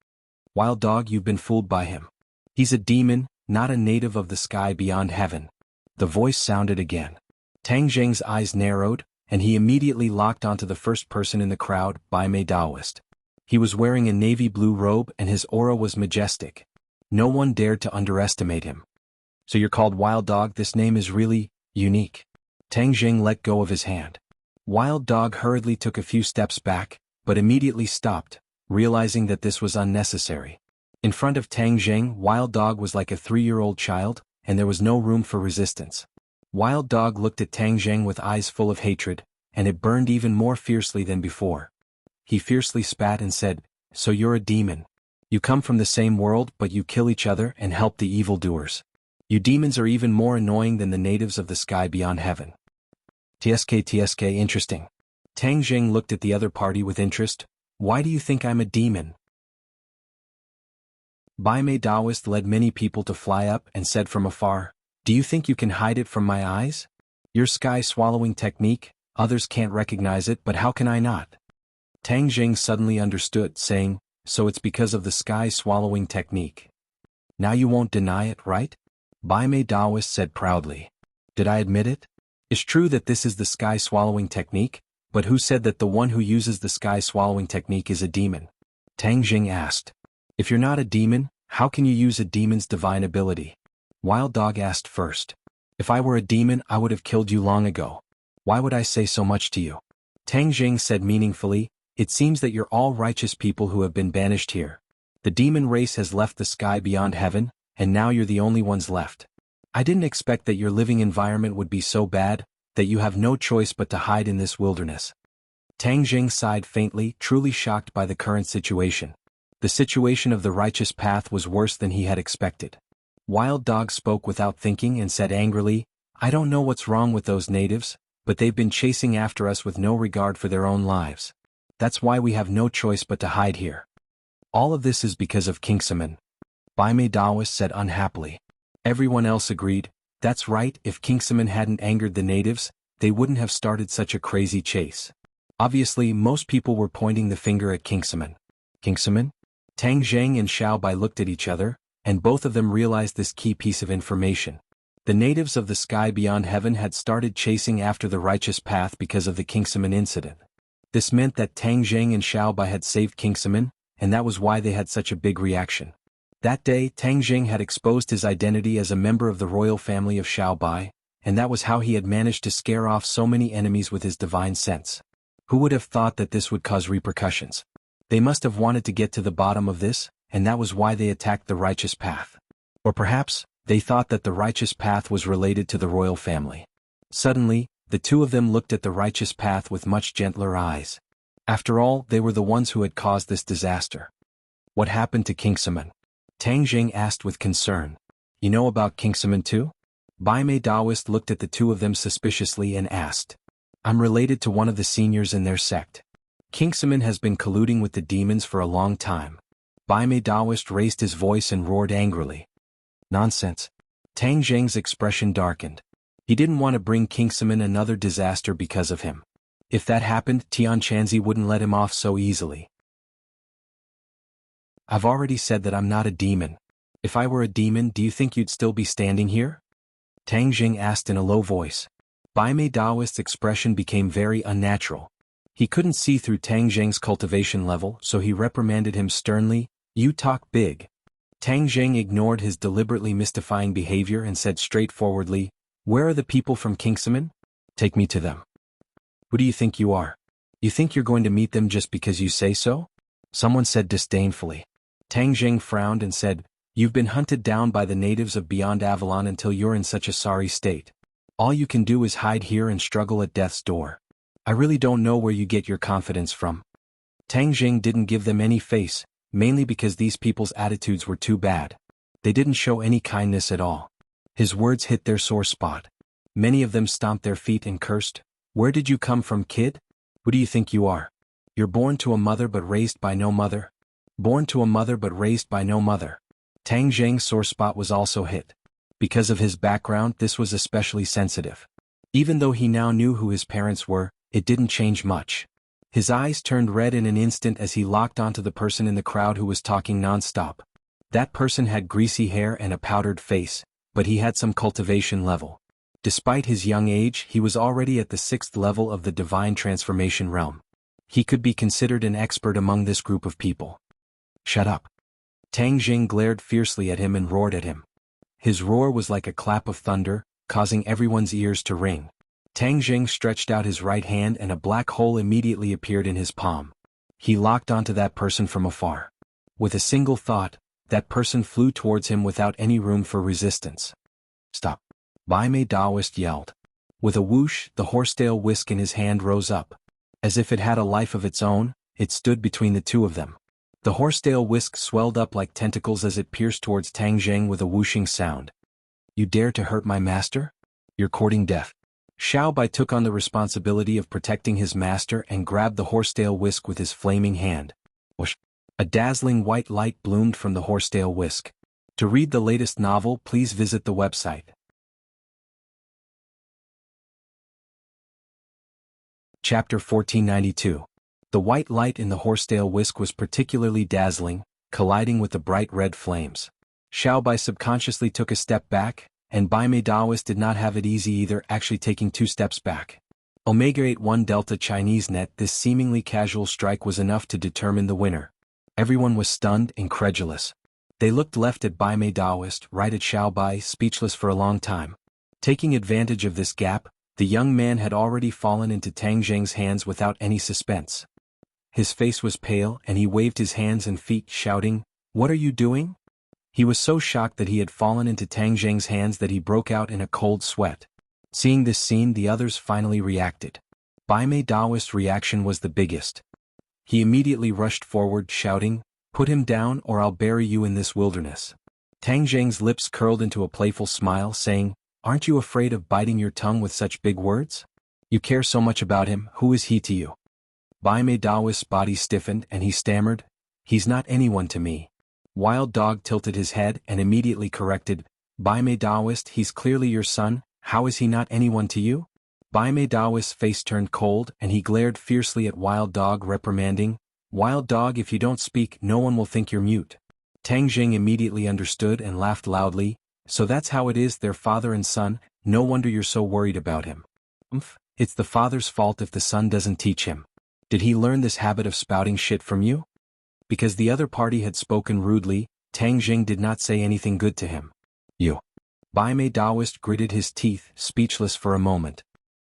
Speaker 1: Wild dog, you've been fooled by him. He's a demon, not a native of the sky beyond heaven. The voice sounded again. Tang Zheng's eyes narrowed, and he immediately locked onto the first person in the crowd, Bai Mei Daoist. He was wearing a navy blue robe and his aura was majestic. No one dared to underestimate him. So you're called Wild Dog? This name is really unique. Tang Zheng let go of his hand. Wild Dog hurriedly took a few steps back, but immediately stopped, realizing that this was unnecessary. In front of Tang Zheng, Wild Dog was like a 3-year-old child, and there was no room for resistance. Wild Dog looked at Tang Zheng with eyes full of hatred, and it burned even more fiercely than before. He fiercely spat and said, "So you're a demon. You come from the same world but you kill each other and help the evildoers. You demons are even more annoying than the natives of the sky beyond heaven." TSK, interesting. Tang Zheng looked at the other party with interest. Why do you think I'm a demon? Bai Mei Daoist led many people to fly up and said from afar, "Do you think you can hide it from my eyes? Your sky-swallowing technique, others can't recognize it, but how can I not?" Tang Zheng suddenly understood, saying, "So it's because of the sky-swallowing technique. Now you won't deny it, right?" Bai Mei Daoist said proudly. "Did I admit it? It's true that this is the sky-swallowing technique, but who said that the one who uses the sky-swallowing technique is a demon?" Tang Zheng asked. "If you're not a demon, how can you use a demon's divine ability?" Wild Dog asked first. "If I were a demon, I would have killed you long ago. Why would I say so much to you?" Tang Zheng said meaningfully, "It seems that you're all righteous people who have been banished here. The demon race has left the sky beyond heaven, and now you're the only ones left. I didn't expect that your living environment would be so bad, that you have no choice but to hide in this wilderness." Tang Zheng sighed faintly, truly shocked by the current situation. The situation of the righteous path was worse than he had expected. Wild Dog spoke without thinking and said angrily, "I don't know what's wrong with those natives, but they've been chasing after us with no regard for their own lives. That's why we have no choice but to hide here. All of this is because of Kingsaman," Bai Mei Daoist said unhappily. Everyone else agreed, "That's right, if Kingsaman hadn't angered the natives, they wouldn't have started such a crazy chase." Obviously, most people were pointing the finger at Kingsaman. Kingsaman? Tang Zheng and Xiaobai looked at each other, and both of them realized this key piece of information. The natives of the sky beyond heaven had started chasing after the righteous path because of the Kingsaman incident. This meant that Tang Zheng and Xiaobai had saved Kingsaman, and that was why they had such a big reaction. That day, Tang Zheng had exposed his identity as a member of the royal family of Xiaobai, and that was how he had managed to scare off so many enemies with his divine sense. Who would have thought that this would cause repercussions? They must have wanted to get to the bottom of this, and that was why they attacked the righteous path. Or perhaps, they thought that the righteous path was related to the royal family. Suddenly, the two of them looked at the righteous path with much gentler eyes. After all, they were the ones who had caused this disaster. What happened to Kingsaman? Tang Zheng asked with concern. You know about Kingsaman too? Bai Mei Daoist looked at the two of them suspiciously and asked. I'm related to one of the seniors in their sect. Kingsaman has been colluding with the demons for a long time. Bai Mei Daoist raised his voice and roared angrily. Nonsense. Tang Zheng's expression darkened. He didn't want to bring Kingsaman another disaster because of him. If that happened, Tian Chanzi wouldn't let him off so easily. I've already said that I'm not a demon. If I were a demon, do you think you'd still be standing here? Tang Zheng asked in a low voice. Bai Mei Daoist's expression became very unnatural. He couldn't see through Tang Zheng's cultivation level, so he reprimanded him sternly, You talk big. Tang Zheng ignored his deliberately mystifying behavior and said straightforwardly, Where are the people from Kingsaman? Take me to them. Who do you think you are? You think you're going to meet them just because you say so? Someone said disdainfully. Tang Zheng frowned and said, You've been hunted down by the natives of Beyond Avalon until you're in such a sorry state. All you can do is hide here and struggle at death's door. I really don't know where you get your confidence from. Tang Zheng didn't give them any face, mainly because these people's attitudes were too bad. They didn't show any kindness at all. His words hit their sore spot. Many of them stomped their feet and cursed. Where did you come from, kid? Who do you think you are? You're born to a mother but raised by no mother. Born to a mother but raised by no mother. Tang Zheng's sore spot was also hit. Because of his background, this was especially sensitive. Even though he now knew who his parents were, it didn't change much. His eyes turned red in an instant as he locked onto the person in the crowd who was talking non-stop. That person had greasy hair and a powdered face, but he had some cultivation level. Despite his young age, he was already at the 6th level of the divine transformation realm. He could be considered an expert among this group of people. Shut up. Tang Jing glared fiercely at him and roared at him. His roar was like a clap of thunder, causing everyone's ears to ring. Tang Jing stretched out his right hand and a black hole immediately appeared in his palm. He locked onto that person from afar. With a single thought, that person flew towards him without any room for resistance. Stop. Bai Mei Daoist yelled. With a whoosh, the horsetail whisk in his hand rose up. As if it had a life of its own, it stood between the two of them. The horsetail whisk swelled up like tentacles as it pierced towards Tang Zheng with a whooshing sound. You dare to hurt my master? You're courting death. Xiao Bai took on the responsibility of protecting his master and grabbed the horsetail whisk with his flaming hand. Whoosh! A dazzling white light bloomed from the horsetail whisk. To read the latest novel, please visit the website. Chapter 1492. The white light in the horsetail whisk was particularly dazzling, colliding with the bright red flames. Xiao Bai subconsciously took a step back, and Bai Mei Daoist did not have it easy either, actually taking 2 steps back. Omega 81 Delta Chinese Net. This seemingly casual strike was enough to determine the winner. Everyone was stunned, incredulous. They looked left at Bai Mei Daoist, right at Xiao Bai, speechless for a long time. Taking advantage of this gap, the young man had already fallen into Tang Zheng's hands without any suspense. His face was pale and he waved his hands and feet, shouting, "What are you doing?" He was so shocked that he had fallen into Tang Zheng's hands that he broke out in a cold sweat. Seeing this scene, the others finally reacted. Bai Mei Daoist's reaction was the biggest. He immediately rushed forward, shouting, "Put him down or I'll bury you in this wilderness." Tang Zheng's lips curled into a playful smile, saying, "Aren't you afraid of biting your tongue with such big words? You care so much about him, who is he to you?" Bai Mei Daoist's body stiffened and he stammered, "He's not anyone to me." Wild Dog tilted his head and immediately corrected, "Bai Mei Daoist, he's clearly your son, how is he not anyone to you?" Bai Mei Daoist's face turned cold and he glared fiercely at Wild Dog, reprimanding, "Wild Dog, if you don't speak, no one will think you're mute." Tang Jing immediately understood and laughed loudly, "So that's how it is, they're father and son, no wonder you're so worried about him." It's the father's fault if the son doesn't teach him. Did he learn this habit of spouting shit from you? Because the other party had spoken rudely, Tang Jing did not say anything good to him. You. Bai Mei Daoist gritted his teeth, speechless for a moment.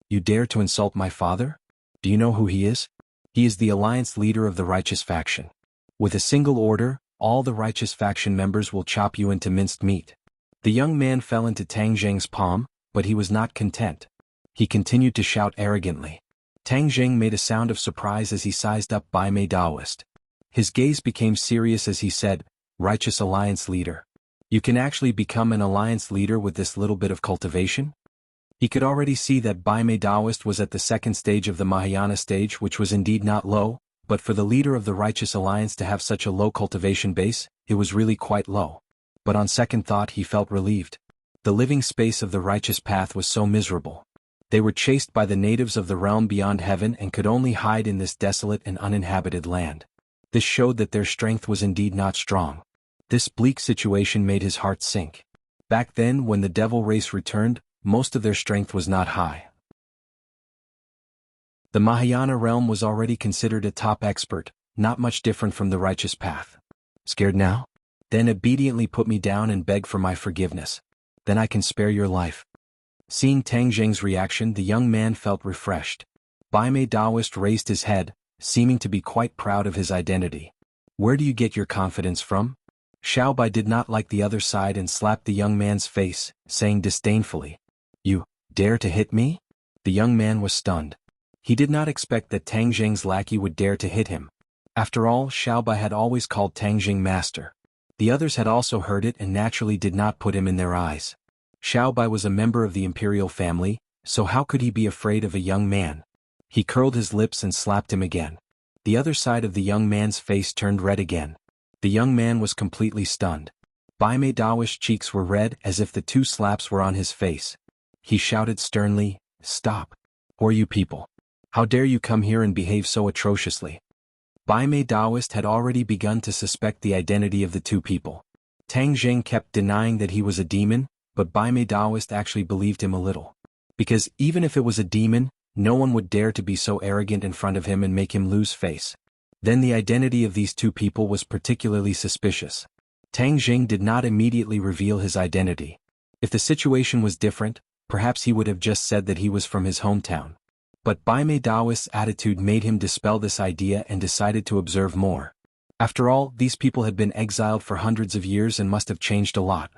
Speaker 1: You dare to insult my father? Do you know who he is? He is the alliance leader of the righteous faction. With a single order, all the righteous faction members will chop you into minced meat. The young man fell into Tang Zheng's palm, but he was not content. He continued to shout arrogantly. Tang Zheng made a sound of surprise as he sized up Bai Mei Daoist. His gaze became serious as he said, "Righteous alliance leader. You can actually become an alliance leader with this little bit of cultivation?" He could already see that Bai Mei Daoist was at the 2nd stage of the Mahayana stage, which was indeed not low, but for the leader of the righteous alliance to have such a low cultivation base, it was really quite low. But on second thought he felt relieved. The living space of the righteous path was so miserable. They were chased by the natives of the realm beyond heaven and could only hide in this desolate and uninhabited land. This showed that their strength was indeed not strong. This bleak situation made his heart sink. Back then, when the devil race returned, most of their strength was not high. The Mahayana realm was already considered a top expert, not much different from the righteous path. Scared now? Then obediently put me down and beg for my forgiveness. Then I can spare your life. Seeing Tang Zheng's reaction, the young man felt refreshed. Bai Mei Daoist raised his head, seeming to be quite proud of his identity. Where do you get your confidence from? Xiao Bai did not like the other side and slapped the young man's face, saying disdainfully, "You dare to hit me?" The young man was stunned. He did not expect that Tang Zheng's lackey would dare to hit him. After all, Xiao Bai had always called Tang Zheng master. The others had also heard it and naturally did not put him in their eyes. Xiao Bai was a member of the imperial family, so how could he be afraid of a young man? He curled his lips and slapped him again. The other side of the young man's face turned red again. The young man was completely stunned. Bai Mei Dao's cheeks were red as if the 2 slaps were on his face. He shouted sternly, "Stop! Who are you people? How dare you come here and behave so atrociously?" Bai Mei Daoist had already begun to suspect the identity of the 2 people. Tang Jing kept denying that he was a demon, but Bai Mei Daoist actually believed him a little. Because even if it was a demon, no one would dare to be so arrogant in front of him and make him lose face. Then the identity of these 2 people was particularly suspicious. Tang Jing did not immediately reveal his identity. If the situation was different, perhaps he would have just said that he was from his hometown. But Bai Mei Daoist's attitude made him dispel this idea and decided to observe more. After all, these people had been exiled for hundreds of years and must have changed a lot.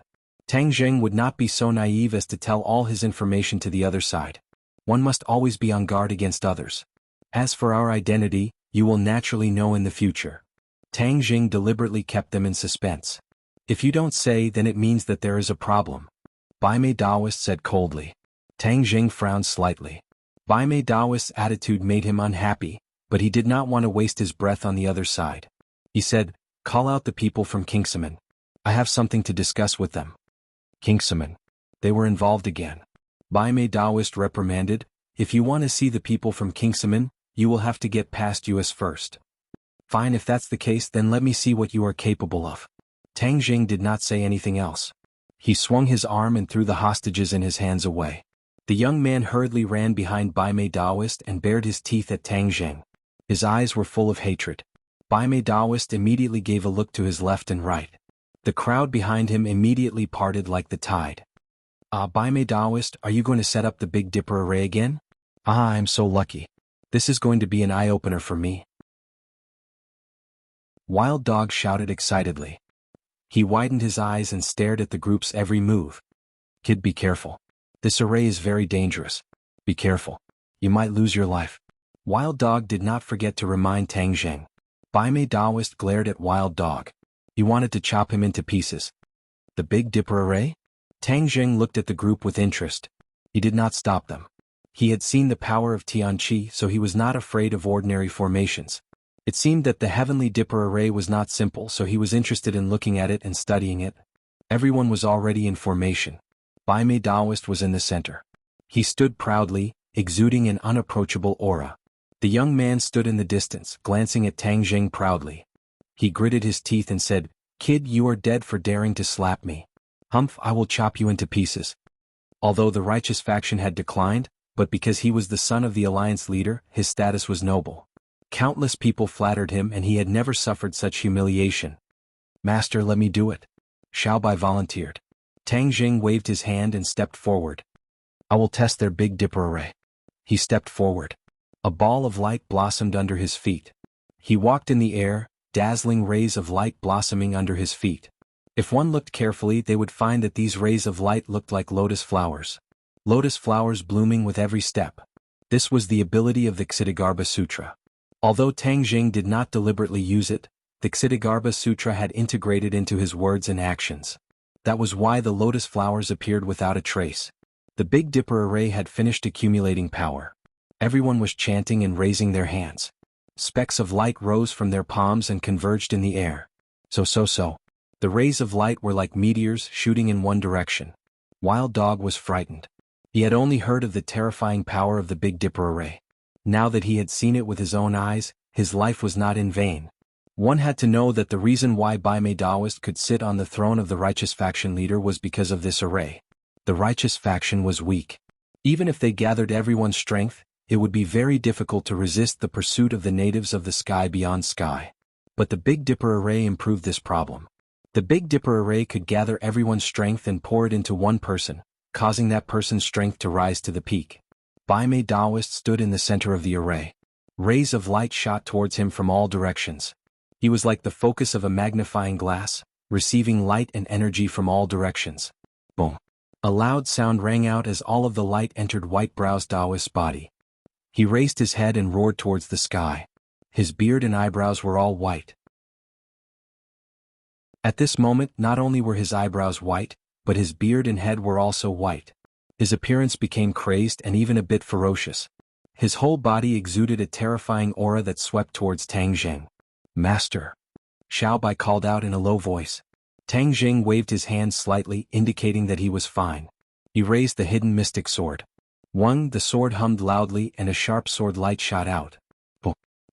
Speaker 1: Tang Jing would not be so naive as to tell all his information to the other side. One must always be on guard against others. As for our identity, you will naturally know in the future. Tang Jing deliberately kept them in suspense. If you don't say, then it means that there is a problem. Bai Mei Daoist said coldly. Tang Jing frowned slightly. Bai Mei Daoist's attitude made him unhappy, but he did not want to waste his breath on the other side. He said, "Call out the people from Kingsaman. I have something to discuss with them." Kingsaman. They were involved again. Bai Mei Daoist reprimanded, "If you want to see the people from Kingsaman, you will have to get past us first." "Fine, if that's the case, then let me see what you are capable of." Tang Jing did not say anything else. He swung his arm and threw the hostages in his hands away. The young man hurriedly ran behind Bai Mei Daoist and bared his teeth at Tang Jing. His eyes were full of hatred. Bai Mei Daoist immediately gave a look to his left and right. The crowd behind him immediately parted like the tide. Bai Mei Daoist, are you going to set up the Big Dipper array again?" "I am so lucky. This is going to be an eye-opener for me." Wild Dog shouted excitedly. He widened his eyes and stared at the group's every move. "Kid, be careful. This array is very dangerous. Be careful. You might lose your life." Wild Dog did not forget to remind Tang Jing. Bai Mei Daoist glared at Wild Dog. He wanted to chop him into pieces. "The Big Dipper array?" Tang Jing looked at the group with interest. He did not stop them. He had seen the power of Tianqi, so he was not afraid of ordinary formations. It seemed that the Heavenly Dipper array was not simple, so he was interested in looking at it and studying it. Everyone was already in formation. Bai Mei Daoist was in the center. He stood proudly, exuding an unapproachable aura. The young man stood in the distance, glancing at Tang Jing proudly. He gritted his teeth and said, "Kid, you are dead for daring to slap me. Humph, I will chop you into pieces." Although the righteous faction had declined, but because he was the son of the alliance leader, his status was noble. Countless people flattered him and he had never suffered such humiliation. "Master, let me do it." Xiao Bai volunteered. Tang Jing waved his hand and stepped forward. "I will test their Big Dipper array." He stepped forward. A ball of light blossomed under his feet. He walked in the air, dazzling rays of light blossoming under his feet. If one looked carefully, they would find that these rays of light looked like lotus flowers. Lotus flowers blooming with every step. This was the ability of the Ksitigarbha Sutra. Although Tang Jing did not deliberately use it, the Ksitigarbha Sutra had integrated into his words and actions. That was why the lotus flowers appeared without a trace. The Big Dipper array had finished accumulating power. Everyone was chanting and raising their hands. Specks of light rose from their palms and converged in the air. So. The rays of light were like meteors shooting in one direction. Wild Dog was frightened. He had only heard of the terrifying power of the Big Dipper array. Now that he had seen it with his own eyes, his life was not in vain. One had to know that the reason why Bai Mei Daoist could sit on the throne of the righteous faction leader was because of this array. The righteous faction was weak. Even if they gathered everyone's strength, it would be very difficult to resist the pursuit of the natives of the sky beyond sky. But the Big Dipper array improved this problem. The Big Dipper array could gather everyone's strength and pour it into one person, causing that person's strength to rise to the peak. Bai Mei Daoist stood in the center of the array. Rays of light shot towards him from all directions. He was like the focus of a magnifying glass, receiving light and energy from all directions. Boom! A loud sound rang out as all of the light entered White Brow's Daoist's body. He raised his head and roared towards the sky. His beard and eyebrows were all white. At this moment, not only were his eyebrows white, but his beard and head were also white. His appearance became crazed and even a bit ferocious. His whole body exuded a terrifying aura that swept towards Tang Zheng. "Master!" Xiao Bai called out in a low voice. Tang Zheng waved his hand slightly, indicating that he was fine. He raised the hidden mystic sword. The sword hummed loudly and a sharp sword light shot out.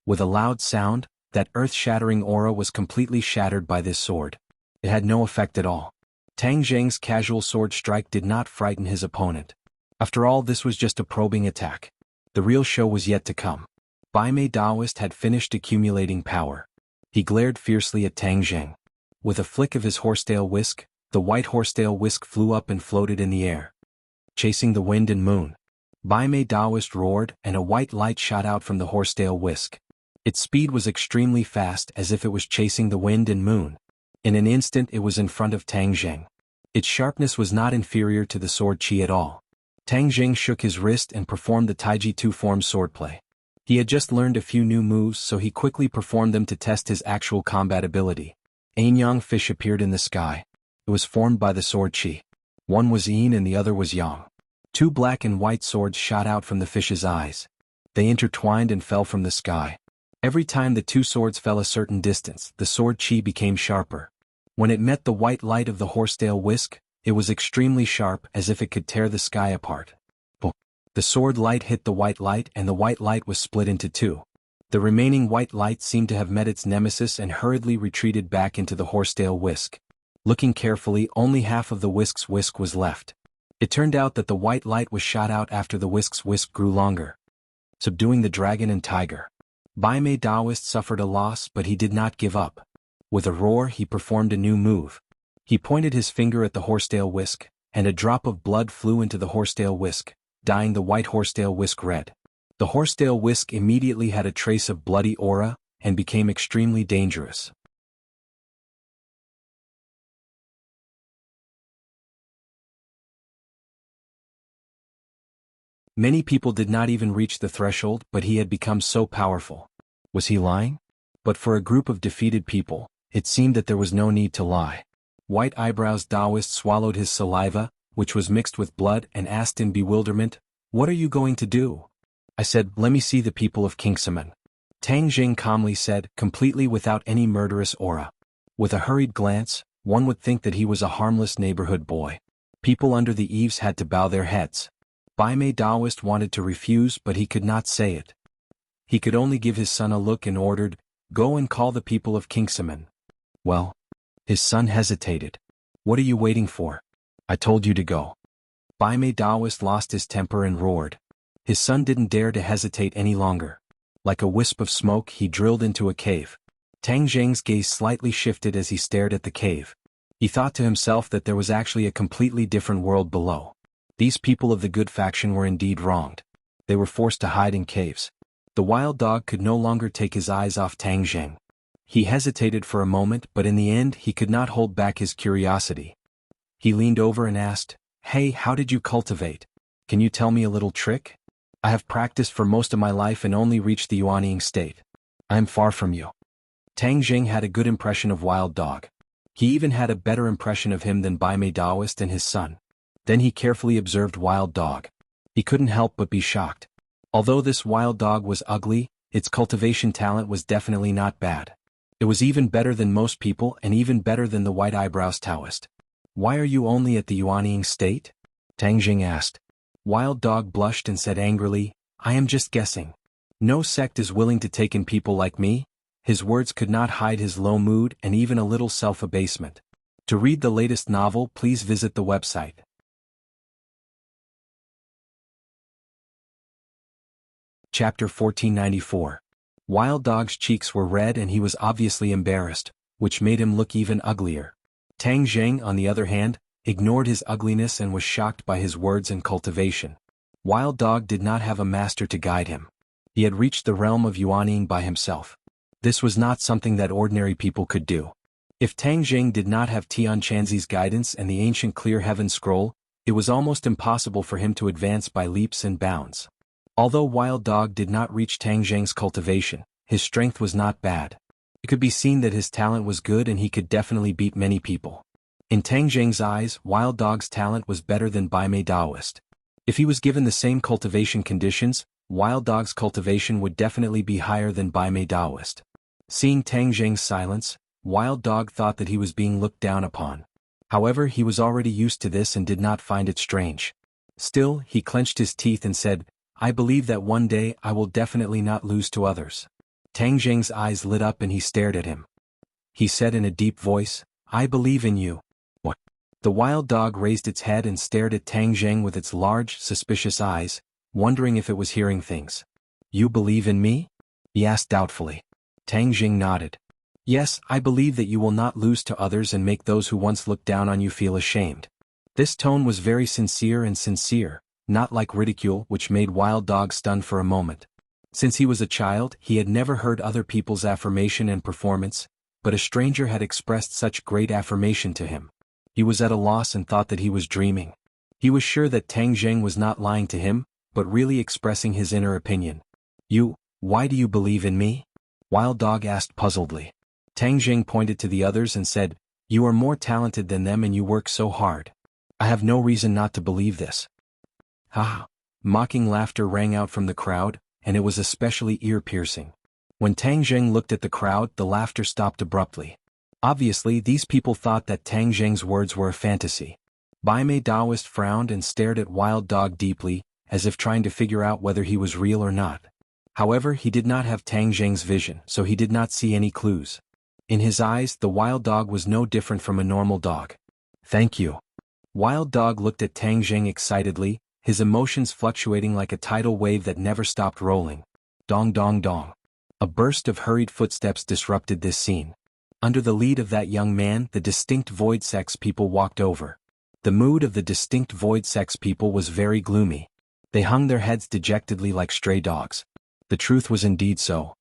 Speaker 1: With a loud sound, that earth-shattering aura was completely shattered by this sword. It had no effect at all. Tang Zheng's casual sword strike did not frighten his opponent. After all, this was just a probing attack. The real show was yet to come. Bai Mei Daoist had finished accumulating power. He glared fiercely at Tang Zheng. With a flick of his horsetail whisk, the white horsetail whisk flew up and floated in the air, chasing the wind and moon. Bai Mei Daoist roared, and a white light shot out from the horsetail whisk. Its speed was extremely fast, as if it was chasing the wind and moon. In an instant it was in front of Tang Zheng. Its sharpness was not inferior to the sword chi at all. Tang Zheng shook his wrist and performed the Taiji two-form swordplay. He had just learned a few new moves, so he quickly performed them to test his actual combat ability. A yang fish appeared in the sky. It was formed by the sword chi. One was yin and the other was yang. Two black and white swords shot out from the fish's eyes. They intertwined and fell from the sky. Every time the two swords fell a certain distance, the sword chi became sharper. When it met the white light of the horsetail whisk, it was extremely sharp, as if it could tear the sky apart. The sword light hit the white light and the white light was split into two. The remaining white light seemed to have met its nemesis and hurriedly retreated back into the horsetail whisk. Looking carefully, only half of the whisk's whisk was left. It turned out that the white light was shot out after the whisk's whisk grew longer, subduing the dragon and tiger. Bai Mei Daoist suffered a loss, but he did not give up. With a roar, he performed a new move. He pointed his finger at the horsetail whisk, and a drop of blood flew into the horsetail whisk, dyeing the white horsetail whisk red. The horsetail whisk immediately had a trace of bloody aura, and became extremely dangerous. Many people did not even reach the threshold, but he had become so powerful. Was he lying? But for a group of defeated people, it seemed that there was no need to lie. White Eyebrows Daoist swallowed his saliva, which was mixed with blood, and asked in bewilderment, "What are you going to do?" I said, "Let me see the people of Kingsaman." Tang Zheng calmly said, completely without any murderous aura. With a hurried glance, one would think that he was a harmless neighborhood boy. People under the eaves had to bow their heads. Bai Mei Daoist wanted to refuse, but he could not say it. He could only give his son a look and ordered, "Go and call the people of Kingsaman." Well, his son hesitated. "What are you waiting for? I told you to go." Bai Mei Daoist lost his temper and roared. His son didn't dare to hesitate any longer. Like a wisp of smoke, he drilled into a cave. Tang Zheng's gaze slightly shifted as he stared at the cave. He thought to himself that there was actually a completely different world below. These people of the good faction were indeed wronged. They were forced to hide in caves. The wild dog could no longer take his eyes off Tang Zheng. He hesitated for a moment, but in the end he could not hold back his curiosity. He leaned over and asked, "Hey, how did you cultivate? Can you tell me a little trick? I have practiced for most of my life and only reached the Yuanying state. I am far from you." Tang Zheng had a good impression of Wild Dog. He even had a better impression of him than Bai Mei Daoist and his son. Then he carefully observed Wild Dog. He couldn't help but be shocked. Although this Wild Dog was ugly, its cultivation talent was definitely not bad. It was even better than most people and even better than the White Eyebrows Taoist. "Why are you only at the Yuanying state?" Tang Zheng asked. Wild Dog blushed and said angrily, "I am just guessing. No sect is willing to take in people like me." His words could not hide his low mood and even a little self-abasement. To read the latest novel, please visit the website. Chapter 1494. Wild Dog's cheeks were red and he was obviously embarrassed, which made him look even uglier. Tang Zheng, on the other hand, ignored his ugliness and was shocked by his words and cultivation. Wild Dog did not have a master to guide him. He had reached the realm of Yuanying by himself. This was not something that ordinary people could do. If Tang Zheng did not have Tian Chanzi's guidance and the ancient Clear Heaven Scroll, it was almost impossible for him to advance by leaps and bounds. Although Wild Dog did not reach Tang Zheng's cultivation, his strength was not bad. It could be seen that his talent was good and he could definitely beat many people. In Tang Zheng's eyes, Wild Dog's talent was better than Bai Mei Daoist. If he was given the same cultivation conditions, Wild Dog's cultivation would definitely be higher than Bai Mei Daoist. Seeing Tang Zheng's silence, Wild Dog thought that he was being looked down upon. However, he was already used to this and did not find it strange. Still, he clenched his teeth and said, I believe that one day I will definitely not lose to others. Tang Zheng's eyes lit up and he stared at him. He said in a deep voice, I believe in you. What? The Wild Dog raised its head and stared at Tang Zheng with its large, suspicious eyes, wondering if it was hearing things. You believe in me? He asked doubtfully. Tang Zheng nodded. Yes, I believe that you will not lose to others and make those who once looked down on you feel ashamed. This tone was very sincere, not like ridicule, which made Wild Dog stun for a moment. Since he was a child, he had never heard other people's affirmation and performance, but a stranger had expressed such great affirmation to him. He was at a loss and thought that he was dreaming. He was sure that Tang Zheng was not lying to him, but really expressing his inner opinion. Why do you believe in me? Wild Dog asked puzzledly. Tang Zheng pointed to the others and said, You are more talented than them and you work so hard. I have no reason not to believe this. Ha! Mocking laughter rang out from the crowd, and it was especially ear-piercing. When Tang Zheng looked at the crowd, the laughter stopped abruptly. Obviously, these people thought that Tang Zheng's words were a fantasy. Bai Mei Daoist frowned and stared at Wild Dog deeply, as if trying to figure out whether he was real or not. However, he did not have Tang Zheng's vision, so he did not see any clues. In his eyes, the Wild Dog was no different from a normal dog. Thank you. Wild Dog looked at Tang Zheng excitedly, his emotions fluctuating like a tidal wave that never stopped rolling. Dong dong dong. A burst of hurried footsteps disrupted this scene. Under the lead of that young man, the distinct void sex people walked over. The mood of the distinct void sex people was very gloomy. They hung their heads dejectedly like stray dogs. The truth was indeed so.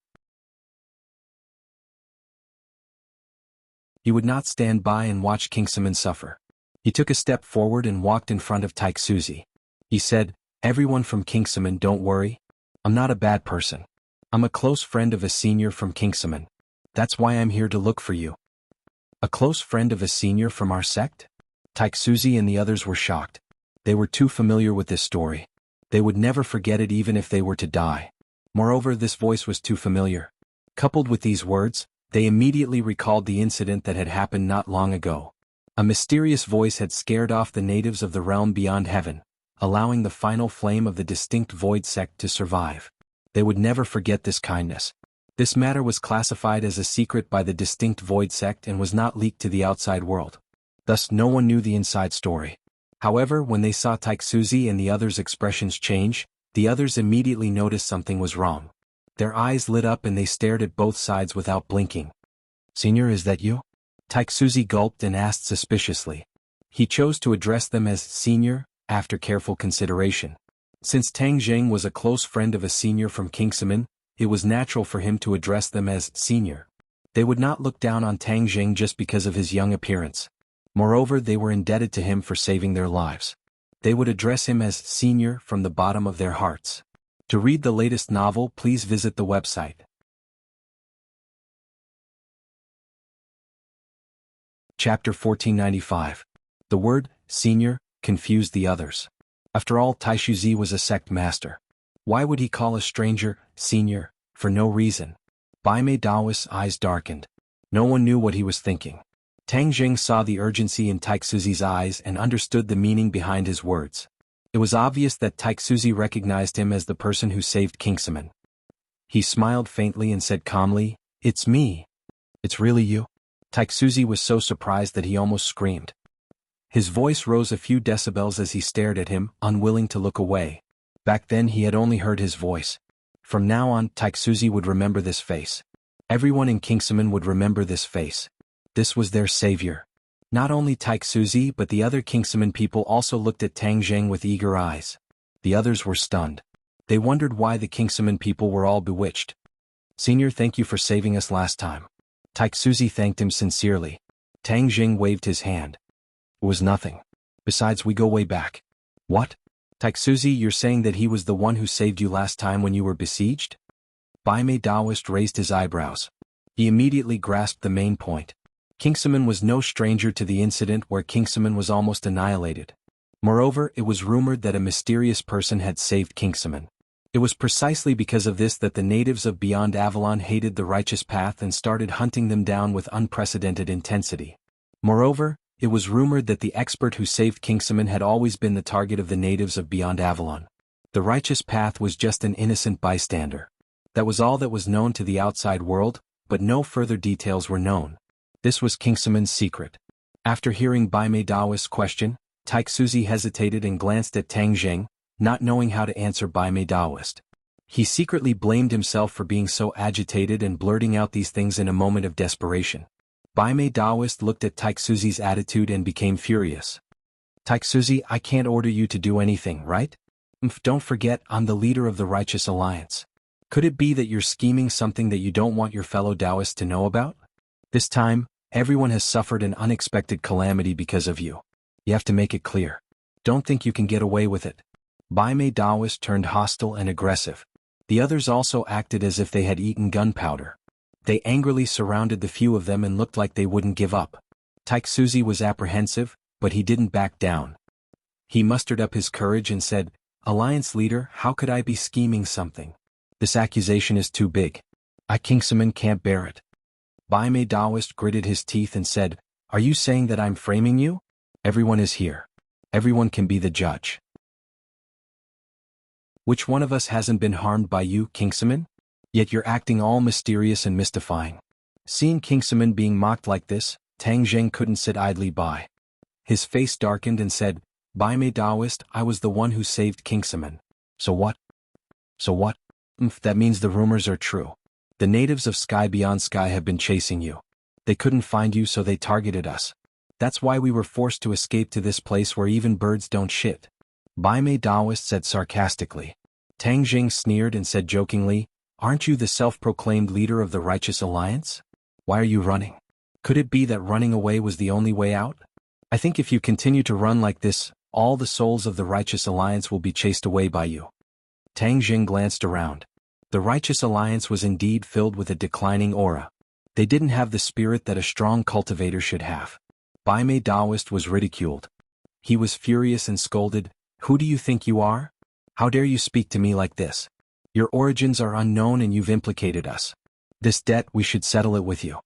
Speaker 1: He would not stand by and watch Kingsaman suffer. He took a step forward and walked in front of Taik Suzy. He said, Everyone from Kingsaman, don't worry. I'm not a bad person. I'm a close friend of a senior from Kingsaman. That's why I'm here to look for you. A close friend of a senior from our sect? Taik Suzy and the others were shocked. They were too familiar with this story. They would never forget it even if they were to die. Moreover, this voice was too familiar. Coupled with these words, they immediately recalled the incident that had happened not long ago. A mysterious voice had scared off the natives of the realm beyond heaven, allowing the final flame of the distinct void sect to survive. They would never forget this kindness. This matter was classified as a secret by the distinct void sect and was not leaked to the outside world. Thus no one knew the inside story. However, when they saw Taik Suzy and the others' expressions change, the others immediately noticed something was wrong. Their eyes lit up and they stared at both sides without blinking. Senior, is that you? Taik Suzy gulped and asked suspiciously. He chose to address them as senior, after careful consideration. Since Tang Zheng was a close friend of a senior from Kingsaman, it was natural for him to address them as senior. They would not look down on Tang Zheng just because of his young appearance. Moreover, they were indebted to him for saving their lives. They would address him as senior from the bottom of their hearts. To read the latest novel, please visit the website. Chapter 1495. The word, senior, confused the others. After all, Taishuzi was a sect master. Why would he call a stranger, senior, for no reason? Bai Mei Daoist's eyes darkened. No one knew what he was thinking. Tang Zheng saw the urgency in Taik Suzy's eyes and understood the meaning behind his words. It was obvious that Taik Suzy recognized him as the person who saved Kingsaman. He smiled faintly and said calmly, It's me. It's really you? Taik Suzy was so surprised that he almost screamed. His voice rose a few decibels as he stared at him, unwilling to look away. Back then he had only heard his voice. From now on, Taik Suzy would remember this face. Everyone in Kingsaman would remember this face. This was their savior. Not only Taik Suzy but the other Kingsaman people also looked at Tang Zheng with eager eyes. The others were stunned. They wondered why the Kingsaman people were all bewitched. Senior, thank you for saving us last time. Taik Suzy thanked him sincerely. Tang Zheng waved his hand. It was nothing. Besides, we go way back. What? Taik Suzy, you're saying that he was the one who saved you last time when you were besieged? Bai Mei Daoist raised his eyebrows. He immediately grasped the main point. Kingsaman was no stranger to the incident where Kingsaman was almost annihilated. Moreover, it was rumored that a mysterious person had saved Kingsaman. It was precisely because of this that the natives of Beyond Avalon hated the righteous path and started hunting them down with unprecedented intensity. Moreover, it was rumored that the expert who saved Kingsaman had always been the target of the natives of Beyond Avalon. The righteous path was just an innocent bystander. That was all that was known to the outside world, but no further details were known. This was Kingsaman's secret. After hearing Bai Mei Daoist's question, Taixuzi hesitated and glanced at Tang Zheng, not knowing how to answer Bai Mei Daoist. He secretly blamed himself for being so agitated and blurting out these things in a moment of desperation. Bai Mei Daoist looked at Taixuzi's attitude and became furious. Taixuzi, I can't order you to do anything, right? Don't forget, I'm the leader of the Righteous Alliance. Could it be that you're scheming something that you don't want your fellow Taoists to know about? This time, everyone has suffered an unexpected calamity because of you. You have to make it clear. Don't think you can get away with it. Bai Mei Daoist turned hostile and aggressive. The others also acted as if they had eaten gunpowder. They angrily surrounded the few of them and looked like they wouldn't give up. Taixuzi was apprehensive, but he didn't back down. He mustered up his courage and said, Alliance leader, how could I be scheming something? This accusation is too big. Kingsaman can't bear it. Bai Mei Daoist gritted his teeth and said, Are you saying that I'm framing you? Everyone is here. Everyone can be the judge. Which one of us hasn't been harmed by you, Kingsaman? Yet you're acting all mysterious and mystifying. Seeing Kingsaman being mocked like this, Tang Zheng couldn't sit idly by. His face darkened and said, Bai Mei Daoist, I was the one who saved Kingsaman. So what? So what? That means the rumors are true. The natives of Sky Beyond Sky have been chasing you. They couldn't find you, so they targeted us. That's why we were forced to escape to this place where even birds don't shit. Bai Mei Daoist said sarcastically. Tang Zheng sneered and said jokingly, Aren't you the self-proclaimed leader of the Righteous Alliance? Why are you running? Could it be that running away was the only way out? I think if you continue to run like this, all the souls of the Righteous Alliance will be chased away by you. Tang Zheng glanced around. The Righteous Alliance was indeed filled with a declining aura. They didn't have the spirit that a strong cultivator should have. Bai Mei Daoist was ridiculed. He was furious and scolded, Who do you think you are? How dare you speak to me like this? Your origins are unknown and you've implicated us. This debt, we should settle it with you.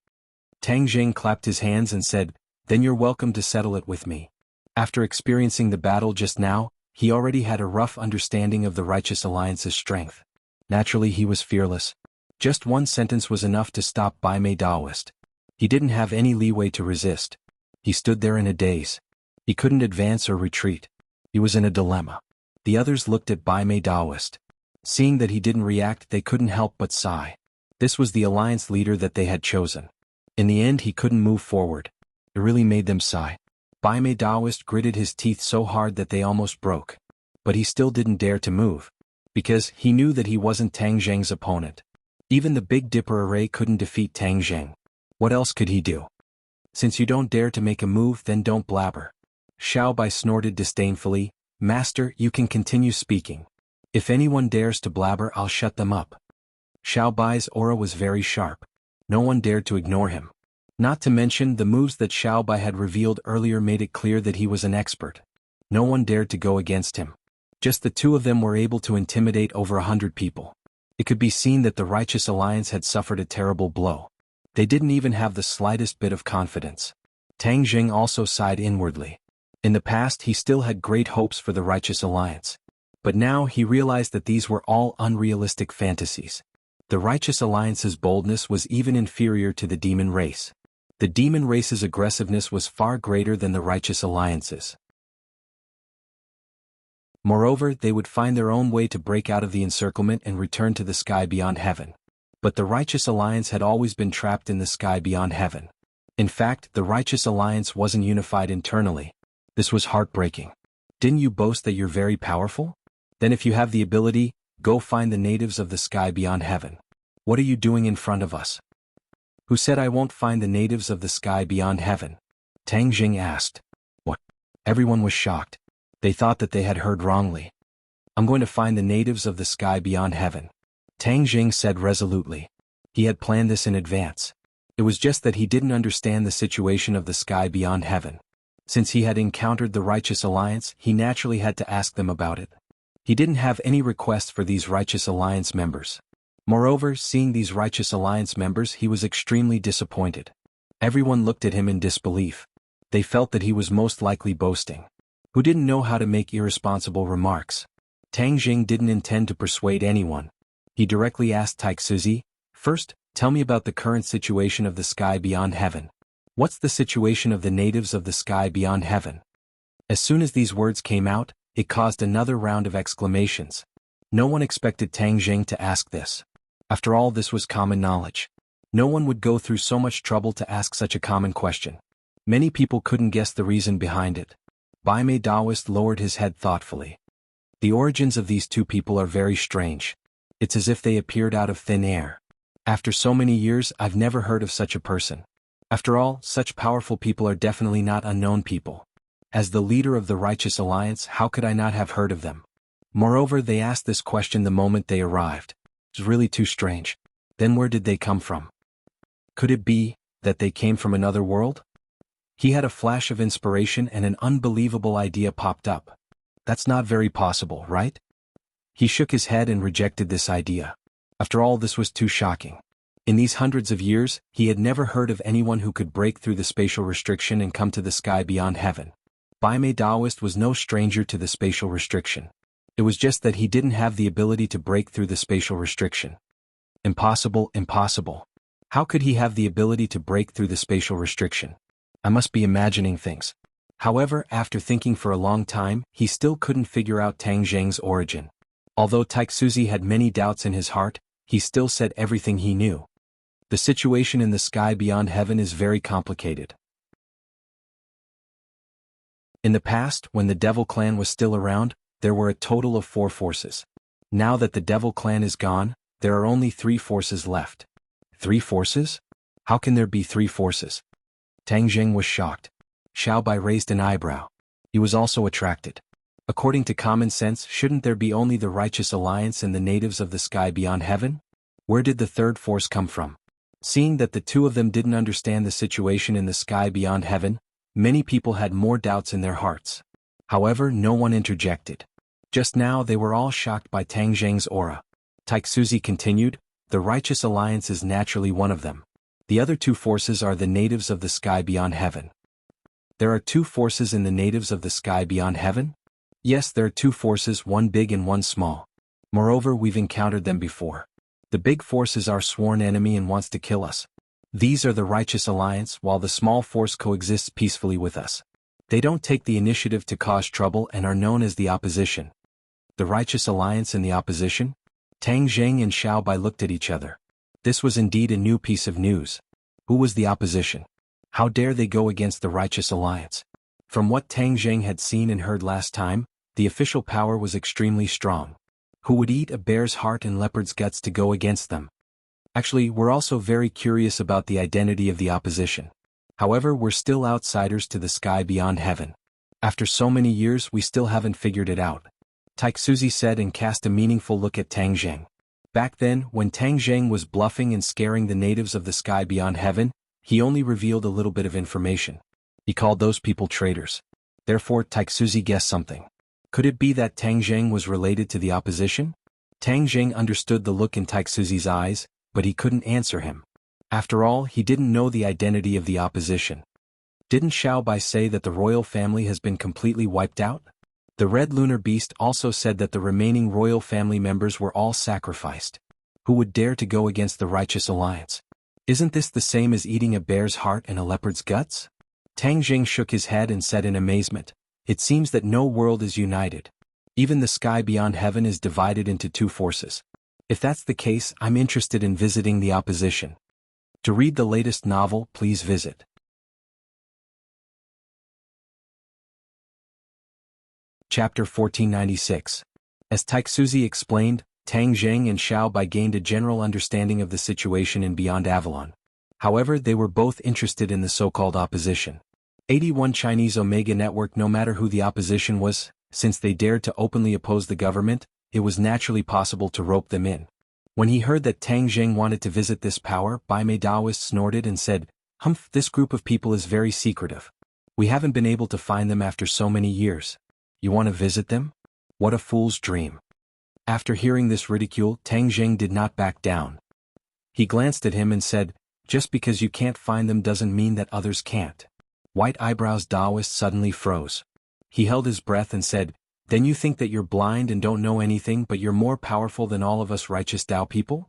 Speaker 1: Tang Zheng clapped his hands and said, Then you're welcome to settle it with me. After experiencing the battle just now, he already had a rough understanding of the Righteous Alliance's strength. Naturally he was fearless. Just one sentence was enough to stop Bai Mei Daoist. He didn't have any leeway to resist. He stood there in a daze. He couldn't advance or retreat. He was in a dilemma. The others looked at Bai Mei Daoist. Seeing that he didn't react, they couldn't help but sigh. This was the alliance leader that they had chosen. In the end he couldn't move forward. It really made them sigh. Bai Mei Daoist gritted his teeth so hard that they almost broke. But he still didn't dare to move. Because he knew that he wasn't Tang Zheng's opponent. Even the Big Dipper array couldn't defeat Tang Zheng. What else could he do? Since you don't dare to make a move, then don't blabber. Xiao Bai snorted disdainfully, Master, you can continue speaking. If anyone dares to blabber, I'll shut them up. Xiao Bai's aura was very sharp. No one dared to ignore him. Not to mention, the moves that Xiao Bai had revealed earlier made it clear that he was an expert. No one dared to go against him. Just the two of them were able to intimidate over 100 people. It could be seen that the Righteous Alliance had suffered a terrible blow. They didn't even have the slightest bit of confidence. Tang Zheng also sighed inwardly. In the past he still had great hopes for the Righteous Alliance. But now he realized that these were all unrealistic fantasies. The Righteous Alliance's boldness was even inferior to the demon race. The demon race's aggressiveness was far greater than the Righteous Alliance's. Moreover, they would find their own way to break out of the encirclement and return to the sky beyond heaven. But the Righteous Alliance had always been trapped in the sky beyond heaven. In fact, the Righteous Alliance wasn't unified internally. This was heartbreaking. Didn't you boast that you're very powerful? Then if you have the ability, go find the natives of the sky beyond heaven. What are you doing in front of us? Who said I won't find the natives of the sky beyond heaven? Tang Zheng asked. What? Everyone was shocked. They thought that they had heard wrongly. I'm going to find the natives of the sky beyond heaven. Tang Zheng said resolutely. He had planned this in advance. It was just that he didn't understand the situation of the sky beyond heaven. Since he had encountered the Righteous Alliance, he naturally had to ask them about it. He didn't have any requests for these Righteous Alliance members. Moreover, seeing these Righteous Alliance members, he was extremely disappointed. Everyone looked at him in disbelief. They felt that he was most likely boasting. Who didn't know how to make irresponsible remarks? Tang Jing didn't intend to persuade anyone. He directly asked Taixuzi, "First, tell me about the current situation of the sky beyond heaven. What's the situation of the natives of the sky beyond heaven?" As soon as these words came out, it caused another round of exclamations. No one expected Tang Jing to ask this. After all, this was common knowledge. No one would go through so much trouble to ask such a common question. Many people couldn't guess the reason behind it. Bai Mei Daoist lowered his head thoughtfully. The origins of these two people are very strange. It's as if they appeared out of thin air. After so many years, I've never heard of such a person. After all, such powerful people are definitely not unknown people. As the leader of the Righteous Alliance, how could I not have heard of them? Moreover, they asked this question the moment they arrived. It's really too strange. Then where did they come from? Could it be that they came from another world? He had a flash of inspiration and an unbelievable idea popped up. That's not very possible, right? He shook his head and rejected this idea. After all, this was too shocking. In these hundreds of years, he had never heard of anyone who could break through the spatial restriction and come to the sky beyond heaven. Bai Mei Daoist was no stranger to the spatial restriction. It was just that he didn't have the ability to break through the spatial restriction. Impossible, impossible. How could he have the ability to break through the spatial restriction? I must be imagining things. However, after thinking for a long time, he still couldn't figure out Tang Jing's origin. Although Taixuzi had many doubts in his heart, he still said everything he knew. The situation in the sky beyond heaven is very complicated. In the past, when the Devil Clan was still around, there were a total of 4 forces. Now that the Devil Clan is gone, there are only 3 forces left. 3 forces? How can there be 3 forces? Tang Jing was shocked. Xiao Bai raised an eyebrow. He was also attracted. According to common sense, shouldn't there be only the Righteous Alliance and the natives of the sky beyond heaven? Where did the 3rd force come from? Seeing that the two of them didn't understand the situation in the sky beyond heaven, many people had more doubts in their hearts. However, no one interjected. Just now they were all shocked by Tang Jing's aura. Taixuzi continued, "The Righteous Alliance is naturally one of them. The other 2 forces are the natives of the sky beyond heaven." There are 2 forces in the natives of the sky beyond heaven? Yes, there are 2 forces, one big and one small. Moreover, we've encountered them before. The big force is our sworn enemy and wants to kill us. These are the Righteous Alliance, while the small force coexists peacefully with us. They don't take the initiative to cause trouble and are known as the opposition. The Righteous Alliance and the opposition? Tang Jing and Xiao Bai looked at each other. This was indeed a new piece of news. Who was the opposition? How dare they go against the Righteous Alliance? From what Tang Jing had seen and heard last time, the official power was extremely strong. Who would eat a bear's heart and leopard's guts to go against them? Actually, we're also very curious about the identity of the opposition. However, we're still outsiders to the sky beyond heaven. After so many years, we still haven't figured it out. Taixuzi said and cast a meaningful look at Tang Jing. Back then, when Tang Jing was bluffing and scaring the natives of the sky beyond heaven, he only revealed a little bit of information. He called those people traitors. Therefore, Taixuzi guessed something. Could it be that Tang Jing was related to the opposition? Tang Jing understood the look in Taixuzi's eyes, but he couldn't answer him. After all, he didn't know the identity of the opposition. Didn't Xiao Bai say that the royal family has been completely wiped out? The red lunar beast also said that the remaining royal family members were all sacrificed. Who would dare to go against the Righteous Alliance? Isn't this the same as eating a bear's heart and a leopard's guts? Tang Jing shook his head and said in amazement, "It seems that no world is united. Even the sky beyond heaven is divided into 2 forces. If that's the case, I'm interested in visiting the opposition." To read the latest novel, please visit Chapter 1496. As Taixuzi explained, Tang Jing and Xiao Bai gained a general understanding of the situation in Beyond Avalon. However, they were both interested in the so-called opposition. 81 Chinese Omega Network. No matter who the opposition was, since they dared to openly oppose the government, it was naturally possible to rope them in. When he heard that Tang Jing wanted to visit this power, Bai Mei Daoist snorted and said, "Humph, this group of people is very secretive. We haven't been able to find them after so many years. You want to visit them? What a fool's dream. After hearing this ridicule, Tang Jing did not back down. He glanced at him and said, "Just because you can't find them doesn't mean that others can't." White Eyebrows Taoist suddenly froze. He held his breath and said, "Then you think that you're blind and don't know anything, but you're more powerful than all of us righteous Tao people?"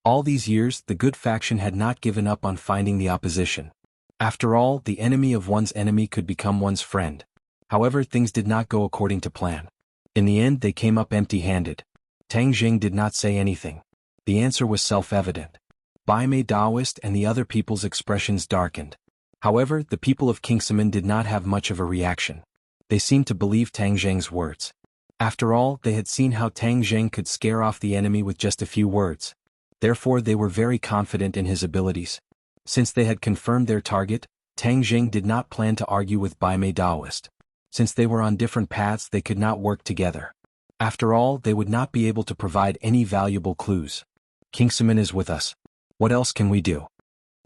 Speaker 1: All these years, the good faction had not given up on finding the opposition. After all, the enemy of one's enemy could become one's friend. However, things did not go according to plan. In the end, they came up empty-handed. Tang Jing did not say anything. The answer was self-evident. Bai Mei Taoist and the other people's expressions darkened. However, the people of Kingsaman did not have much of a reaction. They seemed to believe Tang Jing's words. After all, they had seen how Tang Jing could scare off the enemy with just a few words. Therefore, they were very confident in his abilities. Since they had confirmed their target, Tang Jing did not plan to argue with Bai Mei Taoist. Since they were on different paths, they could not work together. After all, they would not be able to provide any valuable clues. "Kingsaman is with us. What else can we do?"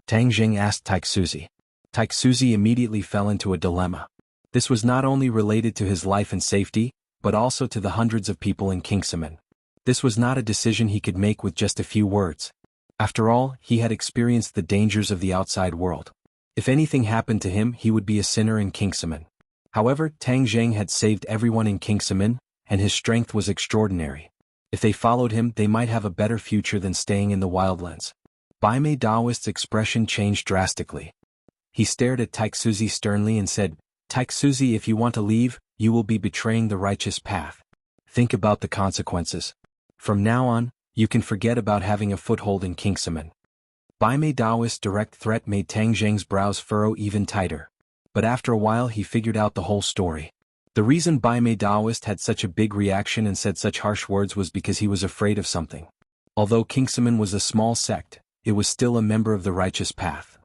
Speaker 1: Tang Jing asked Taixuzi. Taixuzi immediately fell into a dilemma. This was not only related to his life and safety, but also to the hundreds of people in Kingsaman. This was not a decision he could make with just a few words. After all, he had experienced the dangers of the outside world. If anything happened to him, he would be a sinner in Kingsaman. However, Tang Jing had saved everyone in Kingsaman, and his strength was extraordinary. If they followed him, they might have a better future than staying in the wildlands. Bai Mei Taoist's expression changed drastically. He stared at Taixuzi sternly and said, "Taixuzi, if you want to leave, you will be betraying the righteous path. Think about the consequences. From now on, you can forget about having a foothold in Kingsaman." Bai Mei Taoist's direct threat made Tang Jing's brows furrow even tighter. But after a while he figured out the whole story. The reason Bai Mei Taoist had such a big reaction and said such harsh words was because he was afraid of something. Although Kingsaman was a small sect, it was still a member of the righteous path.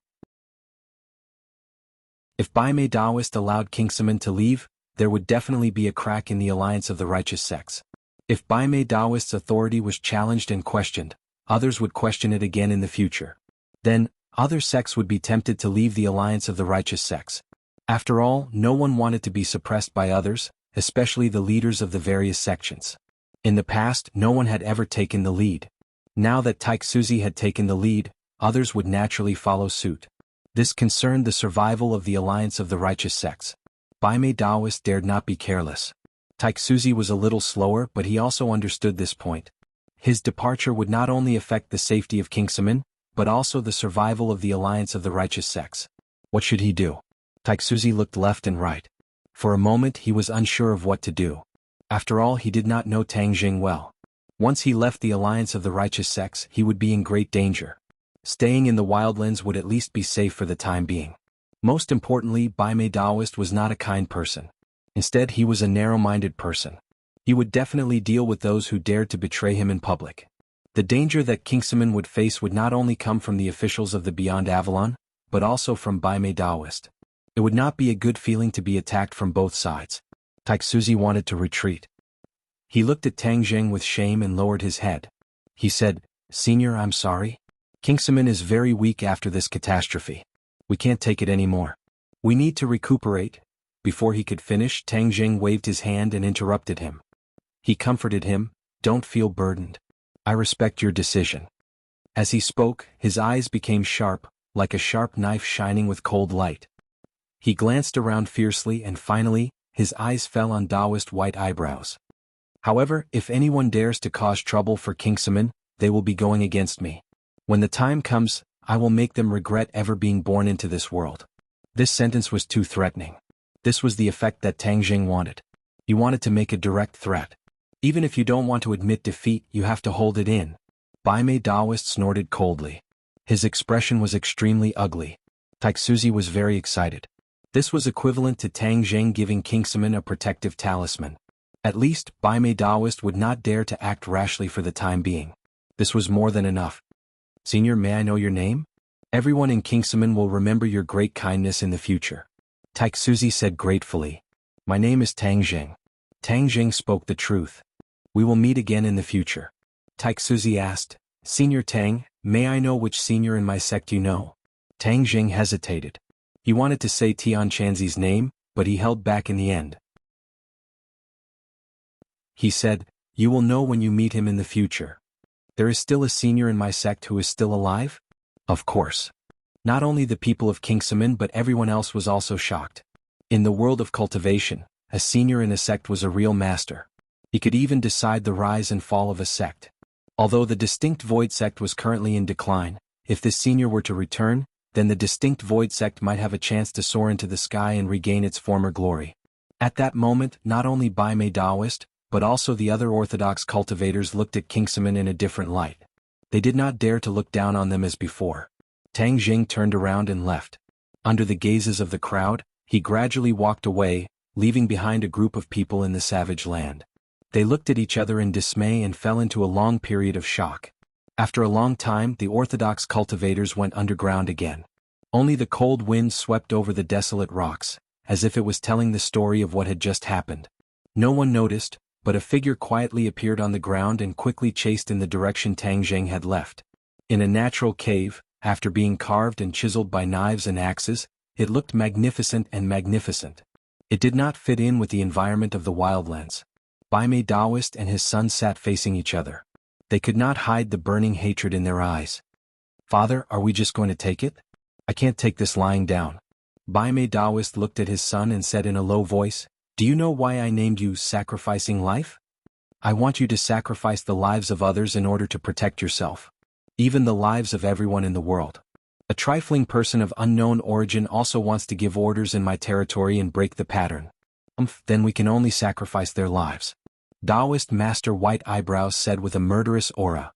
Speaker 1: If Bai Mei Taoist allowed Kingsaman to leave, there would definitely be a crack in the alliance of the righteous sects. If Bai Mei Taoist's authority was challenged and questioned, others would question it again in the future. Then, other sects would be tempted to leave the alliance of the righteous sects. After all, no one wanted to be suppressed by others, especially the leaders of the various sections. In the past, no one had ever taken the lead. Now that Taixuzi had taken the lead, others would naturally follow suit. This concerned the survival of the alliance of the righteous sects. Bai Mei Taoist dared not be careless. Taixuzi was a little slower, but he also understood this point. His departure would not only affect the safety of Kingsaman, but also the survival of the alliance of the righteous sects. What should he do? Taixuzi looked left and right. For a moment he was unsure of what to do. After all, he did not know Tang Jing well. Once he left the alliance of the righteous sects, he would be in great danger. Staying in the wildlands would at least be safe for the time being. Most importantly, Bai Mei Taoist was not a kind person. Instead, he was a narrow-minded person. He would definitely deal with those who dared to betray him in public. The danger that Kingsaman would face would not only come from the officials of the Beyond Avalon, but also from Bai Mei Taoist. It would not be a good feeling to be attacked from both sides. Taixuzi wanted to retreat. He looked at Tang Jing with shame and lowered his head. He said, "Senior, I'm sorry. Kingsaman is very weak after this catastrophe. We can't take it anymore. We need to recuperate." Before he could finish, Tang Jing waved his hand and interrupted him. He comforted him, "Don't feel burdened. I respect your decision." As he spoke, his eyes became sharp, like a sharp knife shining with cold light. He glanced around fiercely and finally, his eyes fell on Taoist White Eyebrows. "However, if anyone dares to cause trouble for Kingsaman, they will be going against me. When the time comes, I will make them regret ever being born into this world." This sentence was too threatening. This was the effect that Tang Jing wanted. He wanted to make a direct threat. Even if you don't want to admit defeat, you have to hold it in. Bai Mei Taoist snorted coldly. His expression was extremely ugly. Taixuzi was very excited. This was equivalent to Tang Jing giving Kingsaman a protective talisman. At least, Bai Mei Taoist would not dare to act rashly for the time being. This was more than enough. "Senior, may I know your name? Everyone in Kingsaman will remember your great kindness in the future." Taixuzi said gratefully, "My name is Tang Jing." Tang Jing spoke the truth. "We will meet again in the future." Taixuzi asked, "Senior Tang, may I know which senior in my sect you know?" Tang Jing hesitated. He wanted to say Tian Chanzi's name, but he held back in the end. He said, "You will know when you meet him in the future. There is still a senior in my sect who is still alive?" Of course. Not only the people of Kingsaman but everyone else was also shocked. In the world of cultivation, a senior in a sect was a real master. He could even decide the rise and fall of a sect. Although the distinct Void sect was currently in decline, if this senior were to return, then the distinct Void sect might have a chance to soar into the sky and regain its former glory. At that moment, not only Baimei Daoist, but also the other orthodox cultivators looked at Kingsaman in a different light. They did not dare to look down on them as before. Tang Jing turned around and left. Under the gazes of the crowd, he gradually walked away, leaving behind a group of people in the savage land. They looked at each other in dismay and fell into a long period of shock. After a long time, the orthodox cultivators went underground again. Only the cold wind swept over the desolate rocks, as if it was telling the story of what had just happened. No one noticed, but a figure quietly appeared on the ground and quickly chased in the direction Tang Jing had left. In a natural cave, after being carved and chiseled by knives and axes, it looked magnificent and magnificent. It did not fit in with the environment of the wildlands. Baimei Daoist and his son sat facing each other. They could not hide the burning hatred in their eyes. "Father, are we just going to take it? I can't take this lying down." Baimei Daoist looked at his son and said in a low voice, "Do you know why I named you Sacrificing Life? I want you to sacrifice the lives of others in order to protect yourself. Even the lives of everyone in the world. A trifling person of unknown origin also wants to give orders in my territory and break the pattern. Then we can only sacrifice their lives." Daoist Master White Eyebrows said with a murderous aura.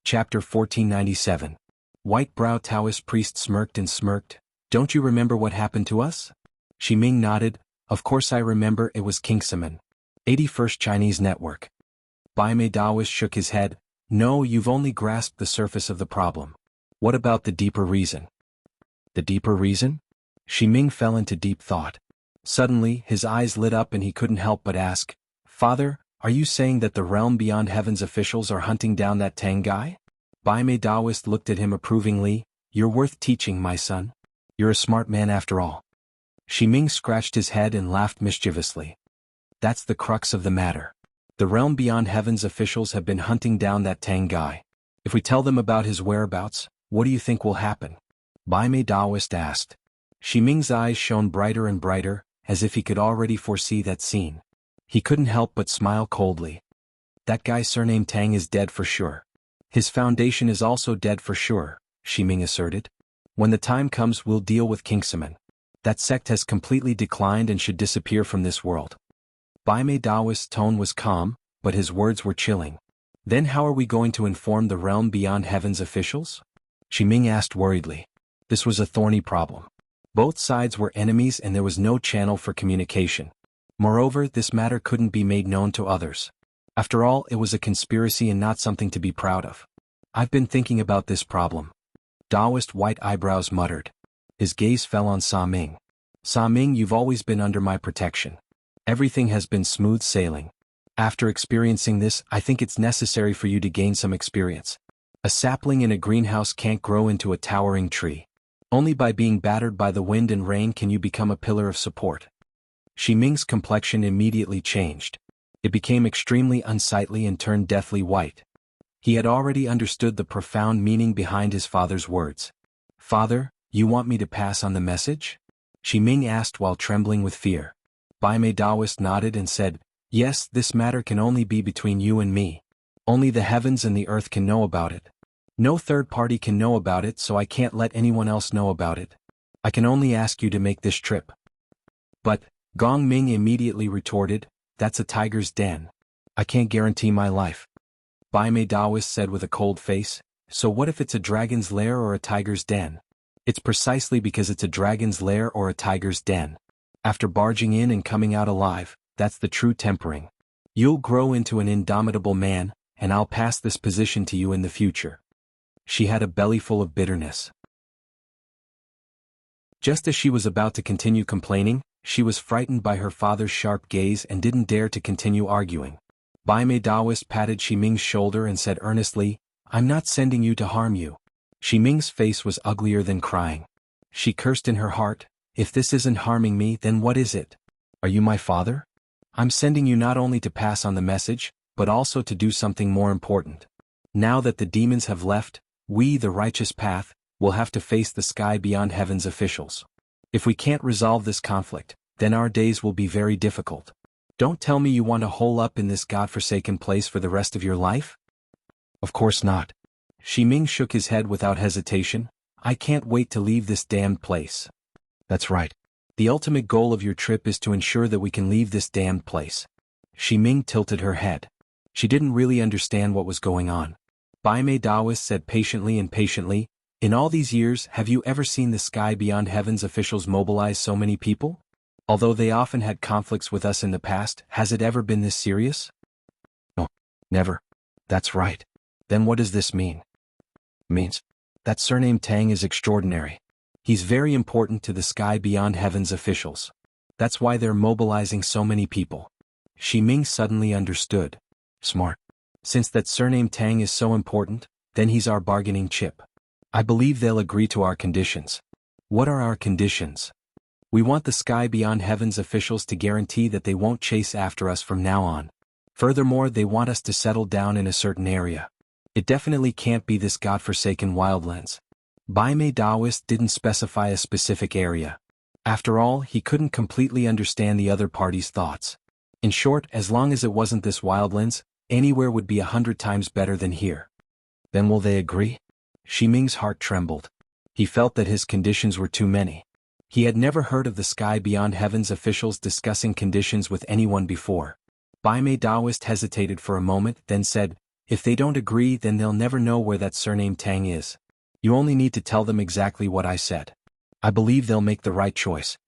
Speaker 1: Chapter 1497. White Brow Taoist Priest smirked and smirked. "Don't you remember what happened to us?" Shiming nodded. "Of course I remember, it was Kingsaman. 81st Chinese Network." Baimei Daoist shook his head. "No, you've only grasped the surface of the problem. What about the deeper reason?" "The deeper reason?" Shiming fell into deep thought. Suddenly, his eyes lit up and he couldn't help but ask, "Father, are you saying that the realm beyond heaven's officials are hunting down that Tang guy?" Baimei Daoist looked at him approvingly. "You're worth teaching, my son. You're a smart man after all." Shiming scratched his head and laughed mischievously. "That's the crux of the matter. The realm beyond heaven's officials have been hunting down that Tang guy. If we tell them about his whereabouts, what do you think will happen?" Baimei Daoist asked. Shiming's eyes shone brighter and brighter, as if he could already foresee that scene. He couldn't help but smile coldly. "That guy surnamed Tang is dead for sure. His foundation is also dead for sure," Shiming asserted. "When the time comes we'll deal with Kingsaman. That sect has completely declined and should disappear from this world." Baimei Daoist's tone was calm, but his words were chilling. "Then how are we going to inform the realm beyond heaven's officials?" Shiming asked worriedly. This was a thorny problem. Both sides were enemies and there was no channel for communication. Moreover, this matter couldn't be made known to others. After all, it was a conspiracy and not something to be proud of. "I've been thinking about this problem," Daoist White Eyebrows muttered. His gaze fell on Sa Ming. "Sa Ming, you've always been under my protection. Everything has been smooth sailing. After experiencing this, I think it's necessary for you to gain some experience. A sapling in a greenhouse can't grow into a towering tree. Only by being battered by the wind and rain can you become a pillar of support." Shiming's complexion immediately changed. It became extremely unsightly and turned deathly white. He had already understood the profound meaning behind his father's words. "Father, you want me to pass on the message?" Shiming asked while trembling with fear. Baimei Daoist nodded and said, "Yes, this matter can only be between you and me. Only the heavens and the earth can know about it. No third party can know about it, so I can't let anyone else know about it. I can only ask you to make this trip." "But," Gong Ming immediately retorted, "that's a tiger's den. I can't guarantee my life." Baimei Daoist said with a cold face, "So what if it's a dragon's lair or a tiger's den? It's precisely because it's a dragon's lair or a tiger's den. After barging in and coming out alive, that's the true tempering. You'll grow into an indomitable man, and I'll pass this position to you in the future." She had a bellyful of bitterness. Just as she was about to continue complaining, she was frightened by her father's sharp gaze and didn't dare to continue arguing. Baimei Daoist patted Shiming's shoulder and said earnestly, "I'm not sending you to harm you." Shiming's face was uglier than crying. She cursed in her heart, If this isn't harming me, then what is it? Are you my father? I'm sending you not only to pass on the message, but also to do something more important. Now that the demons have left, we, the righteous path, will have to face the sky beyond heaven's officials. If we can't resolve this conflict, then our days will be very difficult. Don't tell me you want to hole up in this godforsaken place for the rest of your life? Of course not. Shiming shook his head without hesitation. I can't wait to leave this damned place. That's right. The ultimate goal of your trip is to ensure that we can leave this damned place. Shiming tilted her head. She didn't really understand what was going on. Bai Mei Daoist said patiently, in all these years, have you ever seen the sky beyond heaven's officials mobilize so many people? Although they often had conflicts with us in the past, has it ever been this serious? No, never. That's right. Then what does this mean? Means that surname Tang is extraordinary. He's very important to the sky beyond heaven's officials. That's why they're mobilizing so many people. Shiming suddenly understood. Smart. Since that surname Tang is so important, then he's our bargaining chip. I believe they'll agree to our conditions. What are our conditions? We want the sky beyond heaven's officials to guarantee that they won't chase after us from now on. Furthermore, they want us to settle down in a certain area. It definitely can't be this godforsaken wildlands. Bai Mei Daoist didn't specify a specific area. After all, he couldn't completely understand the other party's thoughts. In short, as long as it wasn't this wildlands, anywhere would be 100 times better than here. Then will they agree? Shiming's heart trembled. He felt that his conditions were too many. He had never heard of the sky beyond heaven's officials discussing conditions with anyone before. Bai Mei Daoist hesitated for a moment, then said, if they don't agree, then they'll never know where that surname Tang is. You only need to tell them exactly what I said. I believe they'll make the right choice.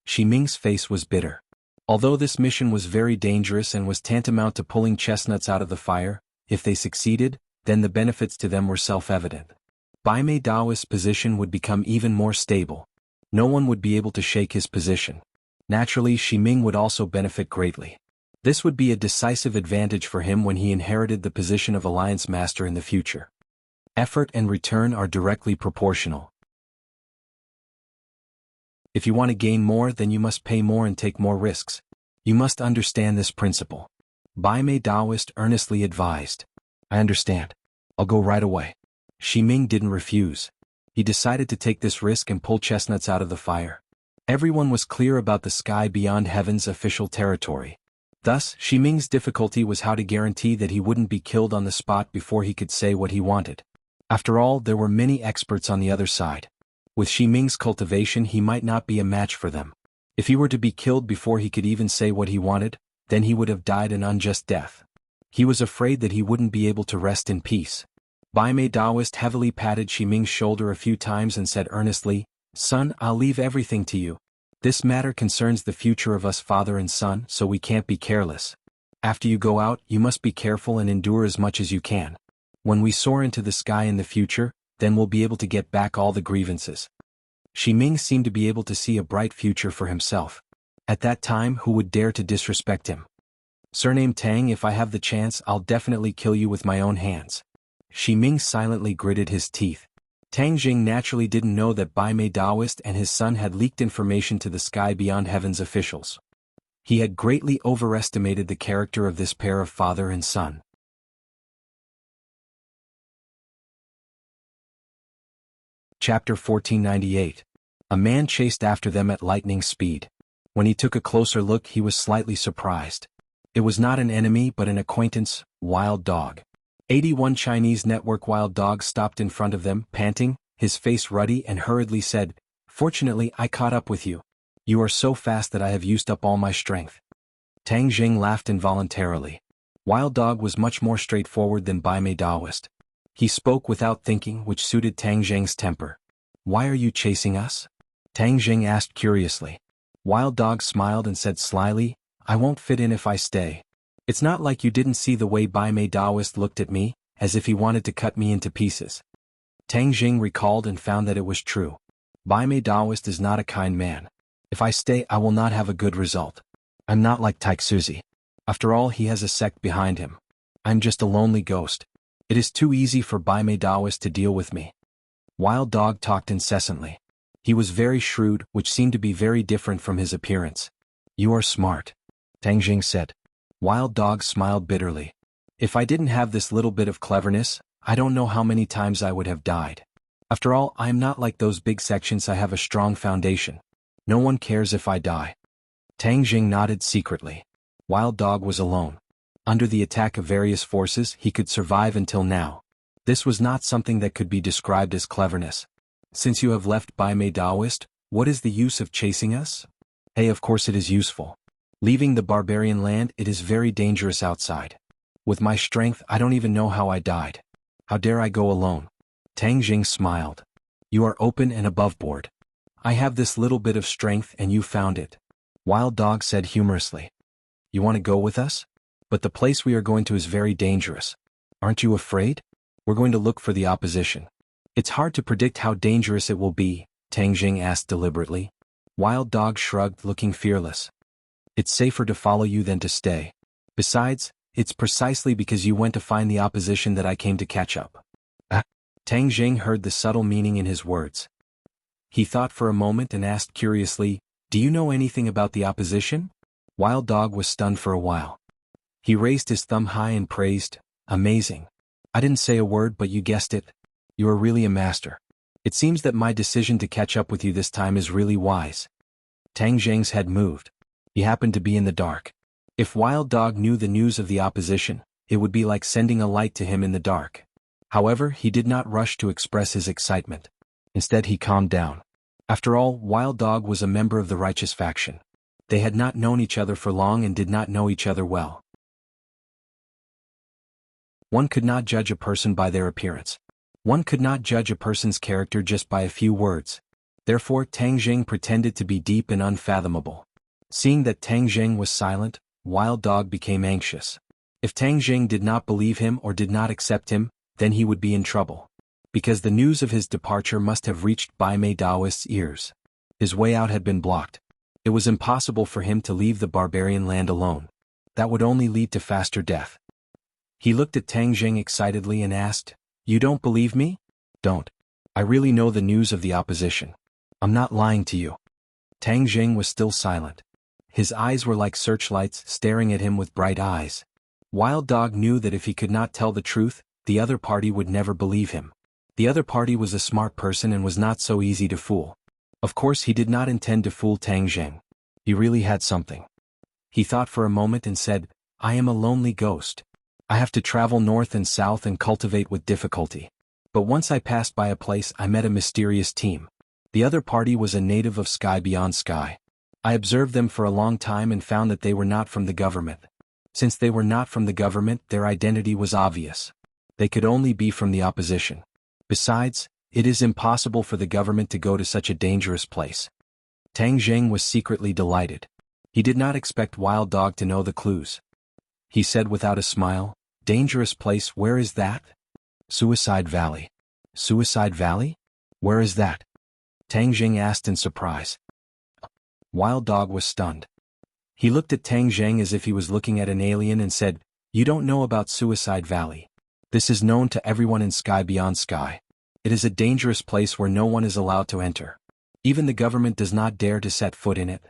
Speaker 1: Shiming's face was bitter. Although this mission was very dangerous and was tantamount to pulling chestnuts out of the fire, if they succeeded, then the benefits to them were self-evident. Bai Mei Daoist's position would become even more stable. No one would be able to shake his position. Naturally, Shiming would also benefit greatly. This would be a decisive advantage for him when he inherited the position of Alliance Master in the future. Effort and return are directly proportional. If you want to gain more, then you must pay more and take more risks. You must understand this principle. Bai Mei Daoist earnestly advised. I understand. I'll go right away. Shiming didn't refuse. He decided to take this risk and pull chestnuts out of the fire. Everyone was clear about the sky beyond heaven's official territory. Thus, Shiming's difficulty was how to guarantee that he wouldn't be killed on the spot before he could say what he wanted. After all, there were many experts on the other side. With Shiming's cultivation, he might not be a match for them. If he were to be killed before he could even say what he wanted, then he would have died an unjust death. He was afraid that he wouldn't be able to rest in peace. Bai Mei Daoist heavily patted Shiming's shoulder a few times and said earnestly, Son, I'll leave everything to you. This matter concerns the future of us father and son, so we can't be careless. After you go out, you must be careful and endure as much as you can. When we soar into the sky in the future, then we'll be able to get back all the grievances. Shiming seemed to be able to see a bright future for himself. At that time, who would dare to disrespect him? Surname Tang, if I have the chance, I'll definitely kill you with my own hands. Shiming silently gritted his teeth. Tang Jing naturally didn't know that Bai Mei Daoist and his son had leaked information to the sky beyond heaven's officials. He had greatly overestimated the character of this pair of father and son. Chapter 1498. A man chased after them at lightning speed. When he took a closer look, he was slightly surprised. It was not an enemy but an acquaintance, Wild Dog. 81 Chinese network Wild Dog stopped in front of them, panting, his face ruddy, and hurriedly said, Fortunately, I caught up with you. You are so fast that I have used up all my strength. Tang Jing laughed involuntarily. Wild Dog was much more straightforward than Bai Mei Daoist. He spoke without thinking, which suited Tang Jing's temper. Why are you chasing us? Tang Jing asked curiously. Wild Dog smiled and said slyly, I won't fit in if I stay. It's not like you didn't see the way Bai Mei Daoist looked at me, as if he wanted to cut me into pieces. Tang Jing recalled and found that it was true. Bai Mei Daoist is not a kind man. If I stay, I will not have a good result. I'm not like Taixuzi. After all, he has a sect behind him. I'm just a lonely ghost. It is too easy for Bai Mei Daoist to deal with me. Wild Dog talked incessantly. He was very shrewd, which seemed to be very different from his appearance. "You are smart," Tang Jing said. Wild Dog smiled bitterly. "If I didn't have this little bit of cleverness, I don't know how many times I would have died. After all, I am not like those big sections. I have a strong foundation. No one cares if I die." Tang Jing nodded secretly. Wild Dog was alone. Under the attack of various forces, he could survive until now. This was not something that could be described as cleverness. "Since you have left Bai Mei Daoist, what is the use of chasing us?" "Hey, of course it is useful. Leaving the barbarian land, it is very dangerous outside. With my strength, I don't even know how I died. How dare I go alone?" Tang Jing smiled. "You are open and aboveboard. I have this little bit of strength and you found it." Wild Dog said humorously. "You want to go with us? But the place we are going to is very dangerous. Aren't you afraid? We're going to look for the opposition." "It's hard to predict how dangerous it will be," Tang Jing asked deliberately. Wild Dog shrugged, looking fearless. "It's safer to follow you than to stay. Besides, it's precisely because you went to find the opposition that I came to catch up." Tang Jing heard the subtle meaning in his words. He thought for a moment and asked curiously, "Do you know anything about the opposition?" Wild Dog was stunned for a while. He raised his thumb high and praised, "Amazing. I didn't say a word, but you guessed it. You are really a master. It seems that my decision to catch up with you this time is really wise." Tang Jing's head moved. He happened to be in the dark. If Wild Dog knew the news of the opposition, it would be like sending a light to him in the dark. However, he did not rush to express his excitement. Instead, he calmed down. After all, Wild Dog was a member of the righteous faction. They had not known each other for long and did not know each other well. One could not judge a person by their appearance. One could not judge a person's character just by a few words. Therefore, Tang Jing pretended to be deep and unfathomable. Seeing that Tang Jing was silent, Wild Dog became anxious. If Tang Jing did not believe him or did not accept him, then he would be in trouble. Because the news of his departure must have reached Bai Mei Daoist's ears. His way out had been blocked. It was impossible for him to leave the barbarian land alone. That would only lead to faster death. He looked at Tang Jing excitedly and asked, "You don't believe me?" "Don't. I really know the news of the opposition. I'm not lying to you." Tang Jing was still silent. His eyes were like searchlights staring at him with bright eyes. Wild Dog knew that if he could not tell the truth, the other party would never believe him. The other party was a smart person and was not so easy to fool. Of course, he did not intend to fool Tang Jing. He really had something. He thought for a moment and said, "I am a lonely ghost. I have to travel north and south and cultivate with difficulty. But once I passed by a place, I met a mysterious team. The other party was a native of Sky Beyond Sky. I observed them for a long time and found that they were not from the government. Since they were not from the government, their identity was obvious. They could only be from the opposition. Besides, it is impossible for the government to go to such a dangerous place." Tang Jing was secretly delighted. He did not expect Wild Dog to know the clues. He said without a smile, "Dangerous place, where is that?" "Suicide Valley." "Suicide Valley? Where is that?" Tang Jing asked in surprise. Wild Dog was stunned. He looked at Tang Jing as if he was looking at an alien and said, "You don't know about Suicide Valley. This is known to everyone in Sky Beyond Sky. It is a dangerous place where no one is allowed to enter. Even the government does not dare to set foot in it."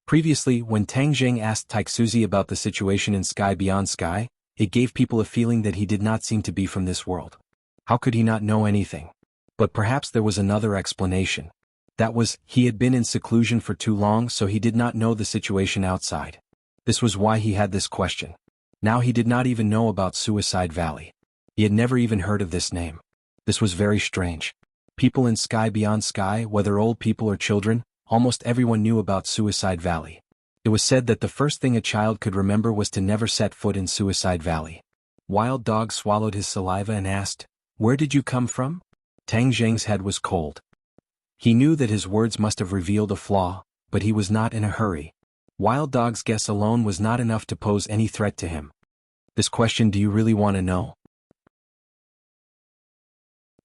Speaker 1: Previously, when Tang Jing asked Taixuzi about the situation in Sky Beyond Sky, it gave people a feeling that he did not seem to be from this world. How could he not know anything? But perhaps there was another explanation. That was, he had been in seclusion for too long, so he did not know the situation outside. This was why he had this question. Now he did not even know about Suicide Valley. He had never even heard of this name. This was very strange. People in Sky Beyond Sky, whether old people or children, almost everyone knew about Suicide Valley. It was said that the first thing a child could remember was to never set foot in Suicide Valley. Wild Dog swallowed his saliva and asked, "Where did you come from?" Tang Jing's head was cold. He knew that his words must have revealed a flaw, but he was not in a hurry. Wild Dog's guess alone was not enough to pose any threat to him. "This question, do you really want to know?"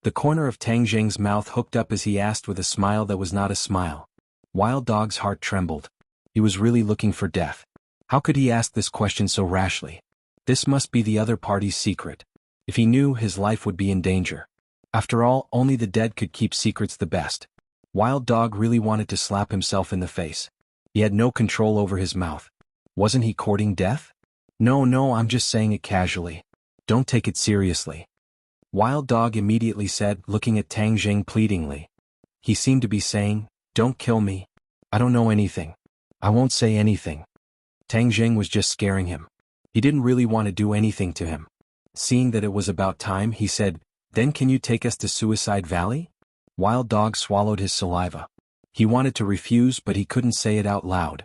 Speaker 1: The corner of Tang Jing's mouth hooked up as he asked with a smile that was not a smile. Wild Dog's heart trembled. He was really looking for death. How could he ask this question so rashly? This must be the other party's secret. If he knew, his life would be in danger. After all, only the dead could keep secrets the best. Wild Dog really wanted to slap himself in the face. He had no control over his mouth. Wasn't he courting death? No, I'm just saying it casually. Don't take it seriously. Wild Dog immediately said, looking at Tang Jing pleadingly. He seemed to be saying, "Don't kill me. I don't know anything. I won't say anything." Tang Jing was just scaring him. He didn't really want to do anything to him. Seeing that it was about time, he said, "Then can you take us to Suicide Valley?" Wild Dog swallowed his saliva. He wanted to refuse, but he couldn't say it out loud.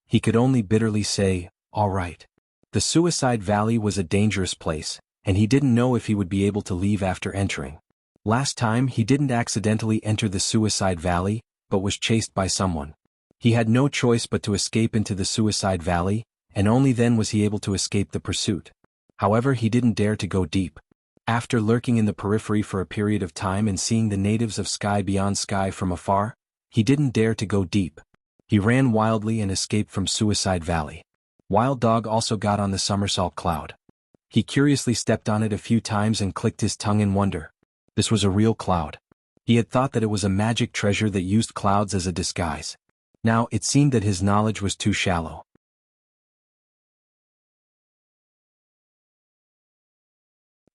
Speaker 1: He could only bitterly say, "All right." The Suicide Valley was a dangerous place, and he didn't know if he would be able to leave after entering. Last time he didn't accidentally enter the Suicide Valley, but was chased by someone. He had no choice but to escape into the Suicide Valley, and only then was he able to escape the pursuit. However, he didn't dare to go deep. After lurking in the periphery for a period of time and seeing the natives of Sky Beyond Sky from afar, he didn't dare to go deep. He ran wildly and escaped from Suicide Valley. Wild Dog also got on the somersault cloud. He curiously stepped on it a few times and clicked his tongue in wonder. This was a real cloud. He had thought that it was a magic treasure that used clouds as a disguise. Now it seemed that his knowledge was too shallow.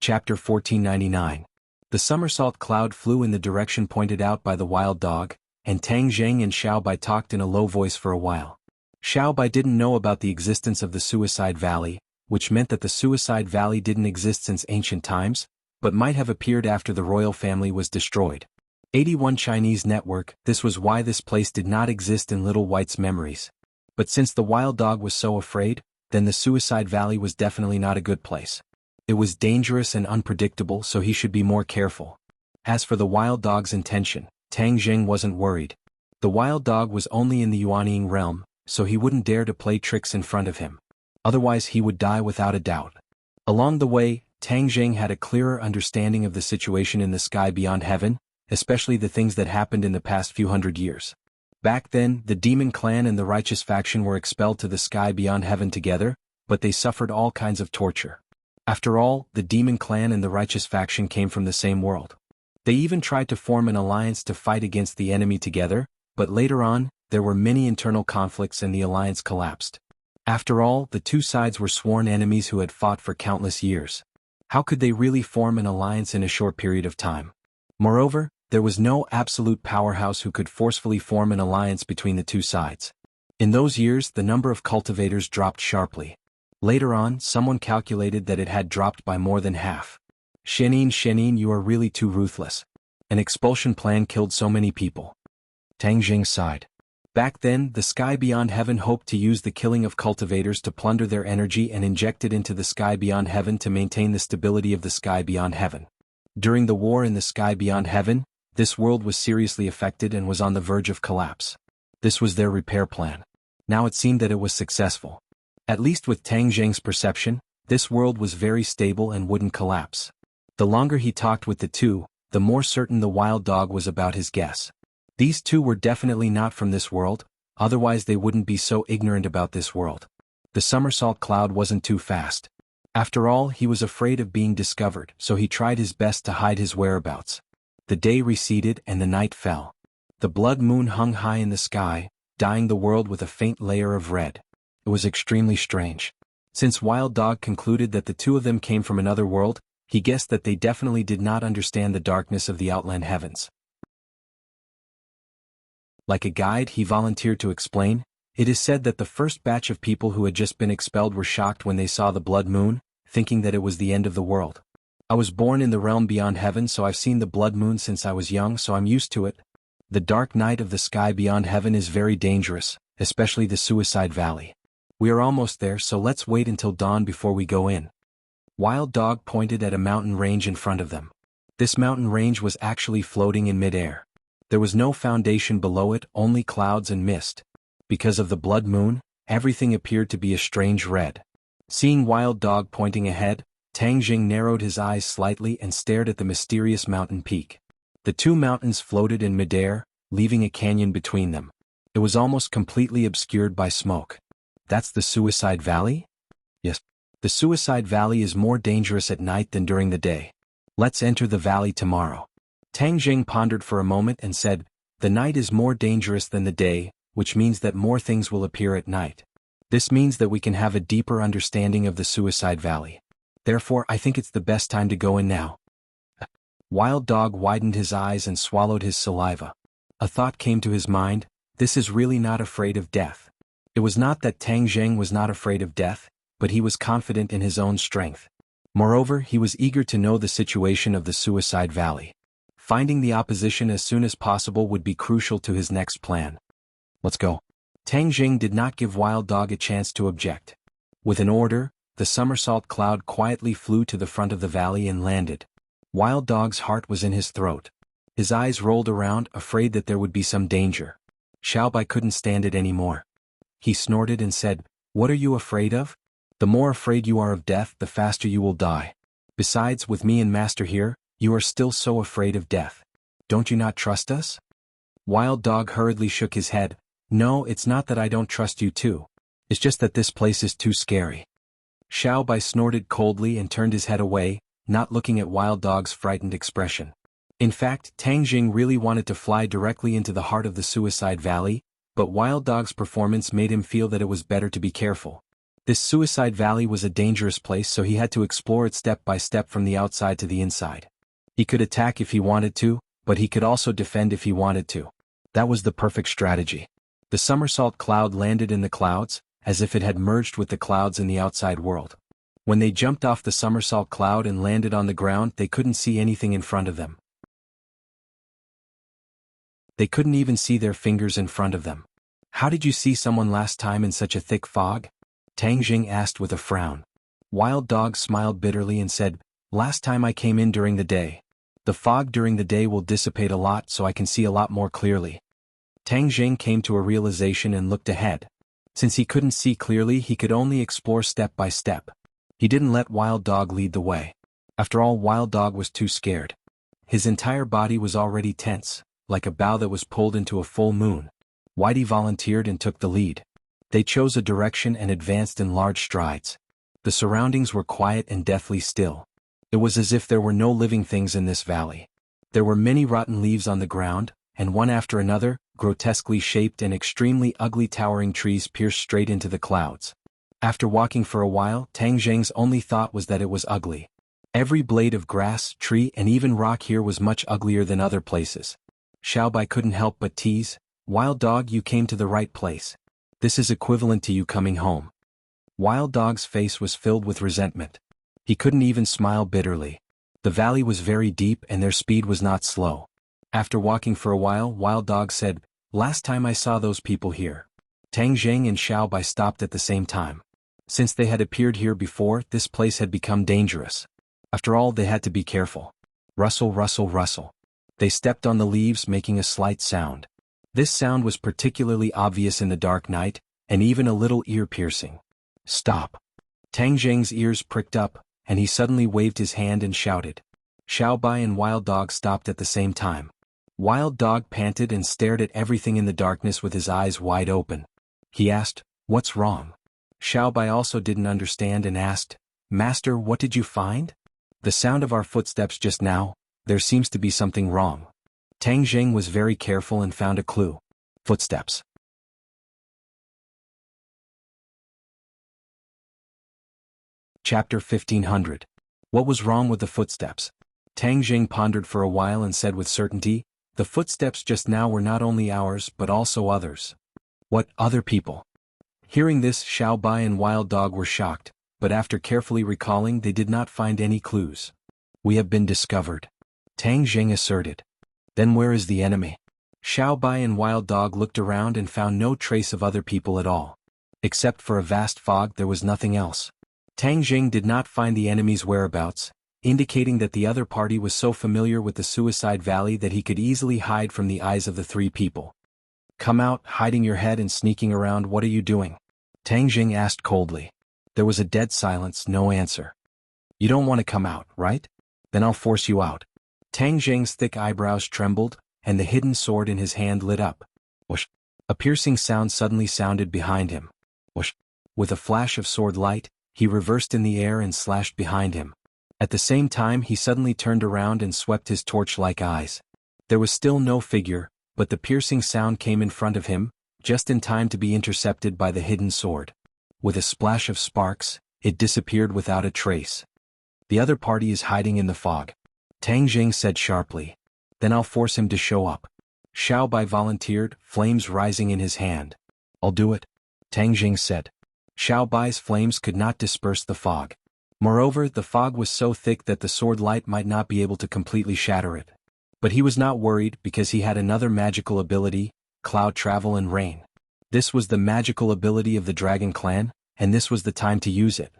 Speaker 1: Chapter 1499. The somersault cloud flew in the direction pointed out by the Wild Dog, and Tang Jing and Xiao Bai talked in a low voice for a while. Xiao Bai didn't know about the existence of the Suicide Valley, which meant that the Suicide Valley didn't exist since ancient times, but might have appeared after the royal family was destroyed. 81 Chinese network, this was why this place did not exist in Little White's memories. But since the Wild Dog was so afraid, then the Suicide Valley was definitely not a good place. It was dangerous and unpredictable, so he should be more careful. As for the Wild Dog's intention, Tang Jing wasn't worried. The Wild Dog was only in the Yuanying realm, so he wouldn't dare to play tricks in front of him. Otherwise he would die without a doubt. Along the way, Tang Jing had a clearer understanding of the situation in the sky beyond heaven, especially the things that happened in the past few hundred years. Back then, the demon clan and the righteous faction were expelled to the sky beyond heaven together, but they suffered all kinds of torture. After all, the demon clan and the righteous faction came from the same world. They even tried to form an alliance to fight against the enemy together, but later on, there were many internal conflicts and the alliance collapsed. After all, the two sides were sworn enemies who had fought for countless years. How could they really form an alliance in a short period of time? Moreover, there was no absolute powerhouse who could forcefully form an alliance between the two sides. In those years, the number of cultivators dropped sharply. Later on, someone calculated that it had dropped by more than half. Shenin, you are really too ruthless. An expulsion plan killed so many people. Tang Jing sighed. Back then, the sky beyond heaven hoped to use the killing of cultivators to plunder their energy and inject it into the sky beyond heaven to maintain the stability of the sky beyond heaven. During the war in the sky beyond heaven, this world was seriously affected and was on the verge of collapse. This was their repair plan. Now it seemed that it was successful. At least with Tang Jing's perception, this world was very stable and wouldn't collapse. The longer he talked with the two, the more certain the Wild Dog was about his guess. These two were definitely not from this world, otherwise they wouldn't be so ignorant about this world. The somersault cloud wasn't too fast. After all, he was afraid of being discovered, so he tried his best to hide his whereabouts. The day receded and the night fell. The blood moon hung high in the sky, dyeing the world with a faint layer of red. It was extremely strange. Since Wild Dog concluded that the two of them came from another world, he guessed that they definitely did not understand the darkness of the outland heavens. Like a guide, he volunteered to explain. It is said that the first batch of people who had just been expelled were shocked when they saw the blood moon, thinking that it was the end of the world. I was born in the realm beyond heaven, so I've seen the blood moon since I was young, so I'm used to it. The dark night of the sky beyond heaven is very dangerous, especially the Suicide Valley. We are almost there, so let's wait until dawn before we go in. Wild Dog pointed at a mountain range in front of them. This mountain range was actually floating in midair. There was no foundation below it, only clouds and mist. Because of the blood moon, everything appeared to be a strange red. Seeing Wild Dog pointing ahead, Tang Jing narrowed his eyes slightly and stared at the mysterious mountain peak. The two mountains floated in midair, leaving a canyon between them. It was almost completely obscured by smoke. That's the Suicide Valley? Yes. The Suicide Valley is more dangerous at night than during the day. Let's enter the valley tomorrow. Tang Jing pondered for a moment and said, The night is more dangerous than the day, which means that more things will appear at night. This means that we can have a deeper understanding of the Suicide Valley. Therefore, I think it's the best time to go in now. Wild Dog widened his eyes and swallowed his saliva. A thought came to his mind: this is really not afraid of death. It was not that Tang Zheng was not afraid of death, but he was confident in his own strength. Moreover, he was eager to know the situation of the Suicide Valley. Finding the opposition as soon as possible would be crucial to his next plan. Let's go. Tang Zheng did not give Wild Dog a chance to object. With an order, the somersault cloud quietly flew to the front of the valley and landed. Wild Dog's heart was in his throat. His eyes rolled around, afraid that there would be some danger. Xiaobai couldn't stand it anymore. He snorted and said, "What are you afraid of? The more afraid you are of death, the faster you will die. Besides, with me and Master here, you are still so afraid of death. Don't you not trust us?" Wild Dog hurriedly shook his head. "No, it's not that I don't trust you too. It's just that this place is too scary." Xiaobai snorted coldly and turned his head away, not looking at Wild Dog's frightened expression. In fact, Tang Jing really wanted to fly directly into the heart of the Suicide Valley, but Wild Dog's performance made him feel that it was better to be careful. This Suicide Valley was a dangerous place, so he had to explore it step by step from the outside to the inside. He could attack if he wanted to, but he could also defend if he wanted to. That was the perfect strategy. The somersault cloud landed in the clouds, as if it had merged with the clouds in the outside world. When they jumped off the somersault cloud and landed on the ground, they couldn't see anything in front of them. They couldn't even see their fingers in front of them. "How did you see someone last time in such a thick fog?" Tang Jing asked with a frown. Wild Dog smiled bitterly and said, "Last time I came in during the day. The fog during the day will dissipate a lot, so I can see a lot more clearly." Tang Jing came to a realization and looked ahead. Since he couldn't see clearly, he could only explore step by step. He didn't let Wild Dog lead the way. After all, Wild Dog was too scared. His entire body was already tense, like a bow that was pulled into a full moon. Whitey volunteered and took the lead. They chose a direction and advanced in large strides. The surroundings were quiet and deathly still. It was as if there were no living things in this valley. There were many rotten leaves on the ground, and one after another, grotesquely shaped and extremely ugly towering trees pierced straight into the clouds. After walking for a while, Tang Zheng's only thought was that it was ugly. Every blade of grass, tree, and even rock here was much uglier than other places. Xiaobai couldn't help but tease, "Wild Dog, you came to the right place. This is equivalent to you coming home." Wild Dog's face was filled with resentment. He couldn't even smile bitterly. The valley was very deep and their speed was not slow. After walking for a while, Wild Dog said, "Last time I saw those people here." Tang Zheng and Xiaobai stopped at the same time. Since they had appeared here before, this place had become dangerous. After all, they had to be careful. Rustle, rustle, rustle. They stepped on the leaves, making a slight sound. This sound was particularly obvious in the dark night, and even a little ear-piercing. "Stop." Tang Zheng's ears pricked up, and he suddenly waved his hand and shouted. Xiaobai and Wild Dog stopped at the same time. Wild Dog panted and stared at everything in the darkness with his eyes wide open. He asked, "What's wrong?" Xiaobai also didn't understand and asked, "Master, what did you find?" "The sound of our footsteps just now. There seems to be something wrong." Tang Zheng was very careful and found a clue. Footsteps. Chapter 1500. What was wrong with the footsteps? Tang Zheng pondered for a while and said with certainty, "The footsteps just now were not only ours but also others." "What other people?" Hearing this, Xiaobai and Wild Dog were shocked, but after carefully recalling, they did not find any clues. "We have been discovered," Tang Zheng asserted. "Then where is the enemy?" Xiaobai and Wild Dog looked around and found no trace of other people at all. Except for a vast fog, there was nothing else. Tang Zheng did not find the enemy's whereabouts, indicating that the other party was so familiar with the Suicide Valley that he could easily hide from the eyes of the three people. "Come out, hiding your head and sneaking around, what are you doing?" Tang Zheng asked coldly. There was a dead silence, no answer. "You don't want to come out, right? Then I'll force you out." Tang Zheng's thick eyebrows trembled, and the hidden sword in his hand lit up. Whoosh! A piercing sound suddenly sounded behind him. Whoosh! With a flash of sword light, he reversed in the air and slashed behind him. At the same time, he suddenly turned around and swept his torch-like eyes. There was still no figure, but the piercing sound came in front of him, just in time to be intercepted by the hidden sword. With a splash of sparks, it disappeared without a trace. The other party is hiding in the fog, Tang Jing said sharply. Then I'll force him to show up. Xiao Bai volunteered, flames rising in his hand. I'll do it, Tang Jing said. Xiao Bai's flames could not disperse the fog. Moreover, the fog was so thick that the sword light might not be able to completely shatter it. But he was not worried because he had another magical ability, cloud travel and rain. This was the magical ability of the Dragon Clan, and this was the time to use it.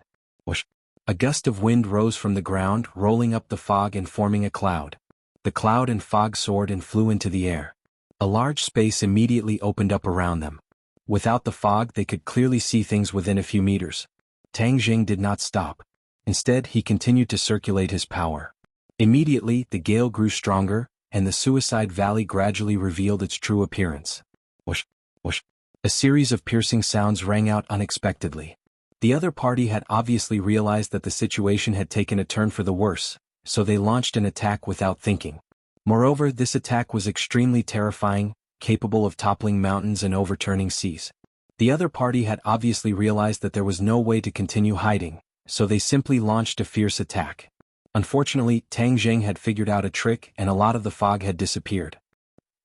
Speaker 1: Whoosh! A gust of wind rose from the ground, rolling up the fog and forming a cloud. The cloud and fog soared and flew into the air. A large space immediately opened up around them. Without the fog, they could clearly see things within a few meters. Tang Jing did not stop. Instead, he continued to circulate his power. Immediately, the gale grew stronger, and the Suicide Valley gradually revealed its true appearance. Whoosh! Whoosh! A series of piercing sounds rang out unexpectedly. The other party had obviously realized that the situation had taken a turn for the worse, so they launched an attack without thinking. Moreover, this attack was extremely terrifying, capable of toppling mountains and overturning seas. The other party had obviously realized that there was no way to continue hiding, so they simply launched a fierce attack. Unfortunately, Tang Jing had figured out a trick and a lot of the fog had disappeared.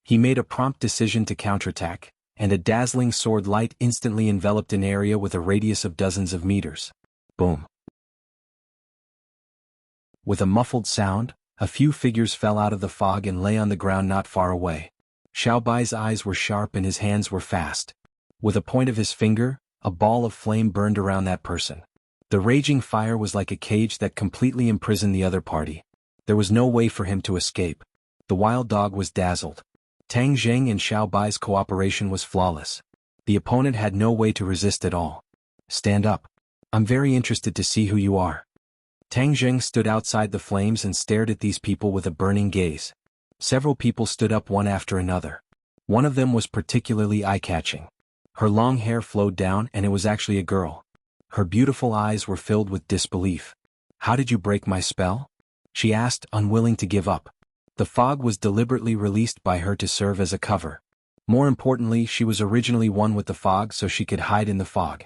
Speaker 1: He made a prompt decision to counterattack, and a dazzling sword light instantly enveloped an area with a radius of dozens of meters. Boom! With a muffled sound, a few figures fell out of the fog and lay on the ground not far away. Xiao Bai's eyes were sharp and his hands were fast. With a point of his finger, a ball of flame burned around that person. The raging fire was like a cage that completely imprisoned the other party. There was no way for him to escape. The wild dog was dazzled. Tang Jing and Xiao Bai's cooperation was flawless. The opponent had no way to resist at all. Stand up. I'm very interested to see who you are. Tang Jing stood outside the flames and stared at these people with a burning gaze. Several people stood up one after another. One of them was particularly eye-catching. Her long hair flowed down and it was actually a girl. Her beautiful eyes were filled with disbelief. How did you break my spell? She asked, unwilling to give up. The fog was deliberately released by her to serve as a cover. More importantly, she was originally one with the fog so she could hide in the fog.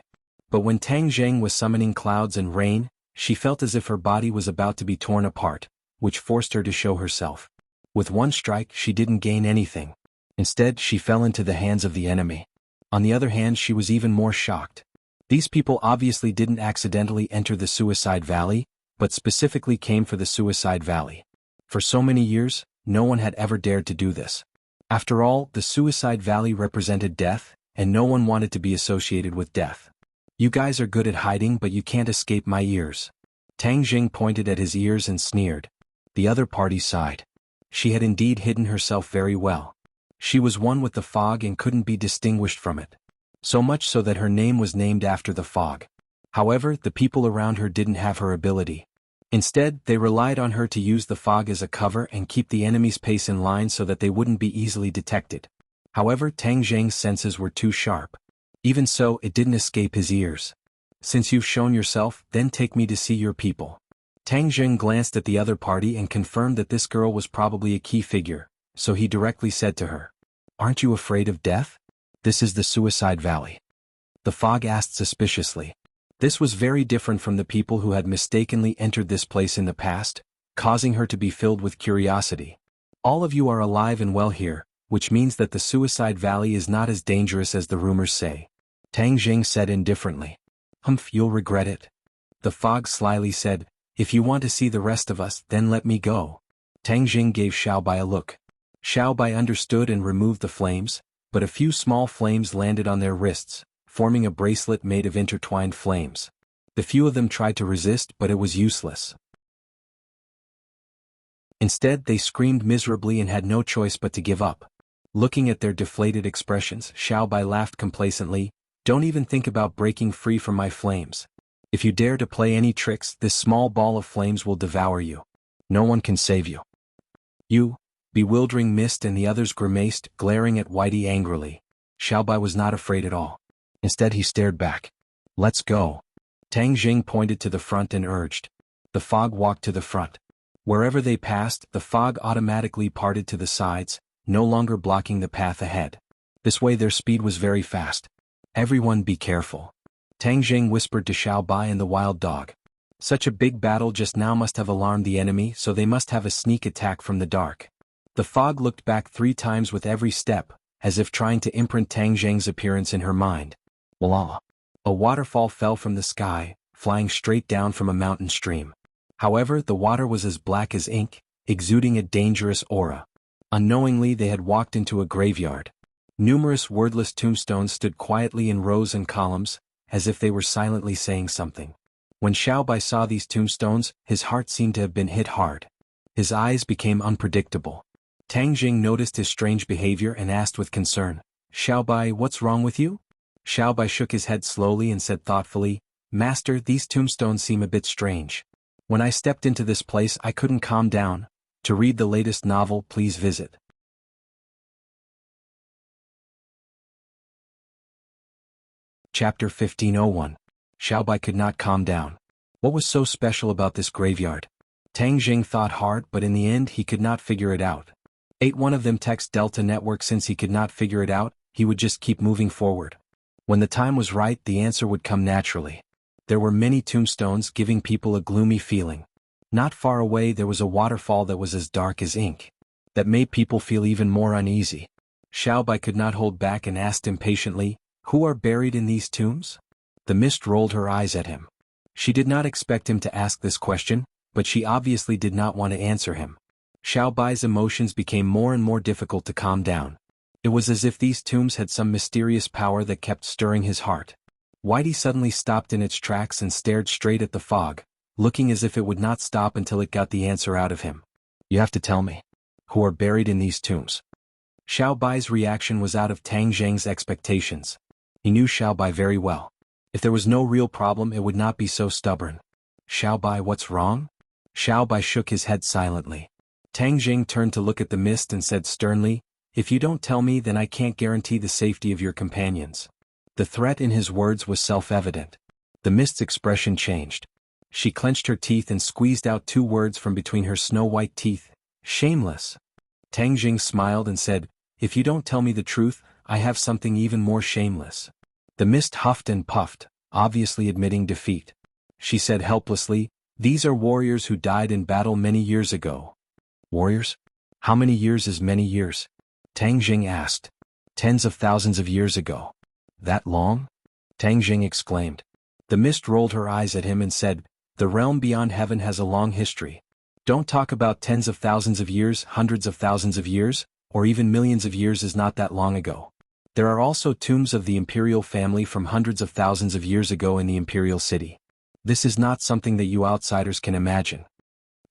Speaker 1: But when Tang Jing was summoning clouds and rain, she felt as if her body was about to be torn apart, which forced her to show herself. With one strike, she didn't gain anything. Instead, she fell into the hands of the enemy. On the other hand, she was even more shocked. These people obviously didn't accidentally enter the Suicide Valley, but specifically came for the Suicide Valley. For so many years, no one had ever dared to do this. After all, the Suicide Valley represented death, and no one wanted to be associated with death. You guys are good at hiding, but you can't escape my ears. Tang Jing pointed at his ears and sneered. The other party sighed. She had indeed hidden herself very well. She was one with the fog and couldn't be distinguished from it. So much so that her name was named after the fog. However, the people around her didn't have her ability. Instead, they relied on her to use the fog as a cover and keep the enemy's pace in line so that they wouldn't be easily detected. However, Tang Jing's senses were too sharp. Even so, it didn't escape his ears. Since you've shown yourself, then take me to see your people. Tang Jing glanced at the other party and confirmed that this girl was probably a key figure, so he directly said to her, Aren't you afraid of death? This is the Suicide Valley. The fog asked suspiciously. This was very different from the people who had mistakenly entered this place in the past, causing her to be filled with curiosity. All of you are alive and well here, which means that the Suicide Valley is not as dangerous as the rumors say. Tang Jing said indifferently. Humph, you'll regret it. The fog slyly said, If you want to see the rest of us, then let me go. Tang Jing gave Xiao Bai a look. Xiao Bai understood and removed the flames, but a few small flames landed on their wrists, forming a bracelet made of intertwined flames. The few of them tried to resist, but it was useless. Instead, they screamed miserably and had no choice but to give up. Looking at their deflated expressions, Xiao Bai laughed complacently. Don't even think about breaking free from my flames. If you dare to play any tricks, this small ball of flames will devour you. No one can save you. You, bewildering mist, and the others grimaced, glaring at Whitey angrily. Xiao Bai was not afraid at all. Instead, he stared back. Let's go. Tang Jing pointed to the front and urged. The fog walked to the front. Wherever they passed, the fog automatically parted to the sides, no longer blocking the path ahead. This way their speed was very fast. "Everyone be careful," Tang Jing whispered to Xiao Bai and the wild dog. "Such a big battle just now must have alarmed the enemy, so they must have a sneak attack from the dark." The fog looked back 3 times with every step, as if trying to imprint Tang Jing's appearance in her mind. Voila! A waterfall fell from the sky, flying straight down from a mountain stream. However, the water was as black as ink, exuding a dangerous aura. Unknowingly they had walked into a graveyard. Numerous wordless tombstones stood quietly in rows and columns, as if they were silently saying something. When Xiao Bai saw these tombstones, his heart seemed to have been hit hard. His eyes became unpredictable. Tang Jing noticed his strange behavior and asked with concern, "Xiao Bai, what's wrong with you?" Xiao Bai shook his head slowly and said thoughtfully, "Master, these tombstones seem a bit strange. When I stepped into this place I couldn't calm down. To read the latest novel, please visit." Chapter 1501. Xiao Bai could not calm down. What was so special about this graveyard? Tang Jing thought hard, but in the end he could not figure it out. Ate one of them text Delta Network. Since he could not figure it out, he would just keep moving forward. When the time was right, the answer would come naturally. There were many tombstones, giving people a gloomy feeling. Not far away there was a waterfall that was as dark as ink. That made people feel even more uneasy. Xiao Bai could not hold back and asked impatiently, "Who are buried in these tombs?" The mist rolled her eyes at him. She did not expect him to ask this question, but she obviously did not want to answer him. Xiao Bai's emotions became more and more difficult to calm down. It was as if these tombs had some mysterious power that kept stirring his heart. Whitey suddenly stopped in its tracks and stared straight at the fog, looking as if it would not stop until it got the answer out of him. "You have to tell me. Who are buried in these tombs?" Xiao Bai's reaction was out of Tang Jing's expectations. He knew Xiao Bai very well. If there was no real problem, it would not be so stubborn. "Xiao Bai, what's wrong?" Xiao Bai shook his head silently. Tang Jing turned to look at the mist and said sternly, "If you don't tell me, then I can't guarantee the safety of your companions." The threat in his words was self-evident. The mist's expression changed. She clenched her teeth and squeezed out 2 words from between her snow-white teeth. "Shameless." Tang Jing smiled and said, "If you don't tell me the truth, I have something even more shameless." The mist huffed and puffed, obviously admitting defeat. She said helplessly, "These are warriors who died in battle many years ago." "Warriors? How many years is many years?" Tang Jing asked. "Tens of thousands of years ago." "That long?" Tang Jing exclaimed. The mist rolled her eyes at him and said, "The realm beyond heaven has a long history. Don't talk about tens of thousands of years, hundreds of thousands of years, or even millions of years is not that long ago. There are also tombs of the imperial family from hundreds of thousands of years ago in the imperial city. This is not something that you outsiders can imagine."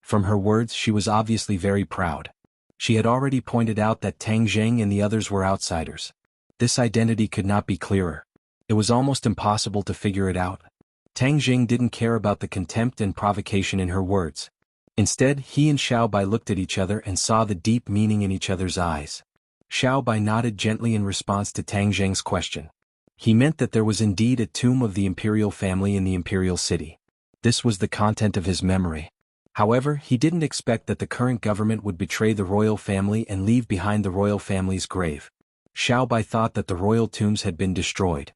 Speaker 1: From her words she was obviously very proud. She had already pointed out that Tang Jing and the others were outsiders. This identity could not be clearer. It was almost impossible to figure it out. Tang Jing didn't care about the contempt and provocation in her words. Instead, he and Xiao Bai looked at each other and saw the deep meaning in each other's eyes. Xiao Bai nodded gently in response to Tang Jing's question. He meant that there was indeed a tomb of the imperial family in the imperial city. This was the content of his memory. However, he didn't expect that the current government would betray the royal family and leave behind the royal family's grave. Xiao Bai thought that the royal tombs had been destroyed.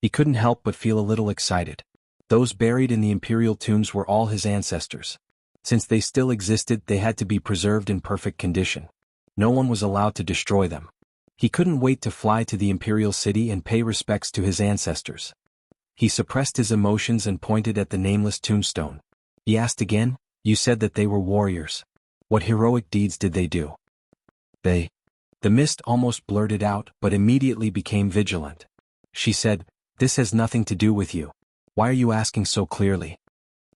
Speaker 1: He couldn't help but feel a little excited. Those buried in the imperial tombs were all his ancestors. Since they still existed, they had to be preserved in perfect condition. No one was allowed to destroy them. He couldn't wait to fly to the imperial city and pay respects to his ancestors. He suppressed his emotions and pointed at the nameless tombstone. He asked again, "You said that they were warriors. What heroic deeds did they do?" "They..." The mist almost blurted out, but immediately became vigilant. She said, "This has nothing to do with you. Why are you asking so clearly?"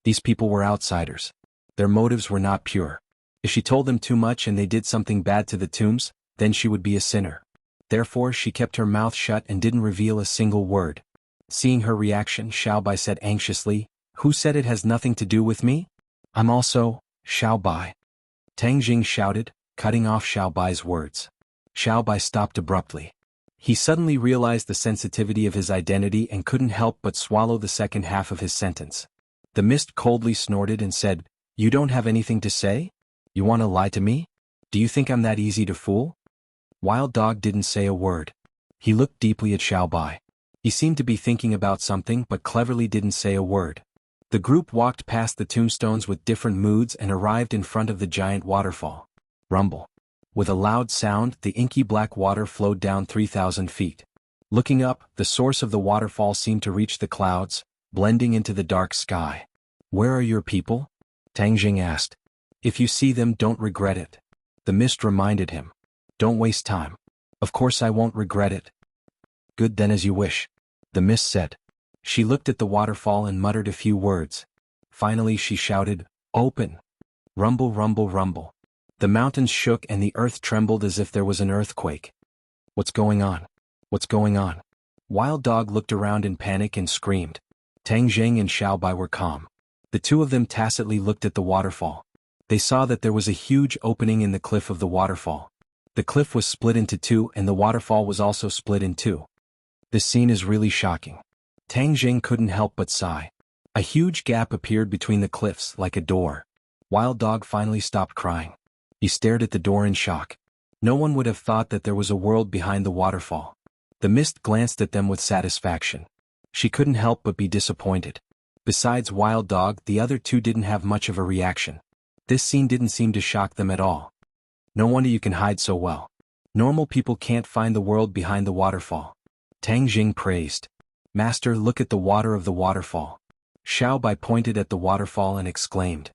Speaker 1: These people were outsiders. Their motives were not pure. If she told them too much and they did something bad to the tombs, then she would be a sinner. Therefore she kept her mouth shut and didn't reveal a single word. Seeing her reaction, Xiao Bai said anxiously, "Who said it has nothing to do with me? I'm also Xiao Bai." Tang Jing shouted, cutting off Xiao Bai's words. Xiao Bai stopped abruptly. He suddenly realized the sensitivity of his identity and couldn't help but swallow the second half of his sentence. The mist coldly snorted and said, "You don't have anything to say? You want to lie to me?" Do you think I'm that easy to fool? Wild Dog didn't say a word. He looked deeply at Xiaobai. He seemed to be thinking about something but cleverly didn't say a word. The group walked past the tombstones with different moods and arrived in front of the giant waterfall. Rumble. With a loud sound, the inky black water flowed down 3,000 feet. Looking up, the source of the waterfall seemed to reach the clouds, blending into the dark sky. Where are your people? Tang Jing asked. If you see them, don't regret it. The mist reminded him. Don't waste time. Of course I won't regret it. Good, then, as you wish. The mist said. She looked at the waterfall and muttered a few words. Finally she shouted, Open! Rumble, rumble, rumble. The mountains shook and the earth trembled as if there was an earthquake. What's going on? What's going on? Wild Dog looked around in panic and screamed. Tang Jing and Xiaobai were calm. The two of them tacitly looked at the waterfall. They saw that there was a huge opening in the cliff of the waterfall. The cliff was split into two and the waterfall was also split in two. This scene is really shocking. Tang Jing couldn't help but sigh. A huge gap appeared between the cliffs like a door. Wild Dog finally stopped crying. He stared at the door in shock. No one would have thought that there was a world behind the waterfall. The mist glanced at them with satisfaction. She couldn't help but be disappointed. Besides Wild Dog, the other two didn't have much of a reaction. This scene didn't seem to shock them at all. No wonder you can hide so well. Normal people can't find the world behind the waterfall. Tang Jing praised. Master, look at the water of the waterfall. Xiaobai pointed at the waterfall and exclaimed.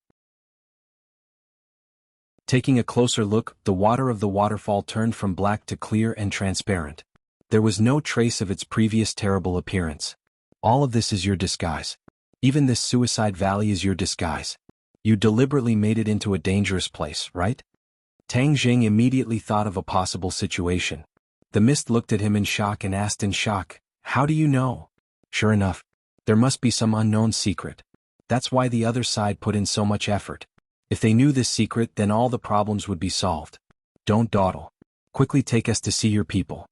Speaker 1: Taking a closer look, the water of the waterfall turned from black to clear and transparent. There was no trace of its previous terrible appearance. All of this is your disguise. Even this suicide valley is your disguise. You deliberately made it into a dangerous place, right? Tang Jing immediately thought of a possible situation. The mist looked at him in shock and asked in shock, How do you know? Sure enough, there must be some unknown secret. That's why the other side put in so much effort. If they knew this secret, then all the problems would be solved. Don't dawdle. Quickly take us to see your people.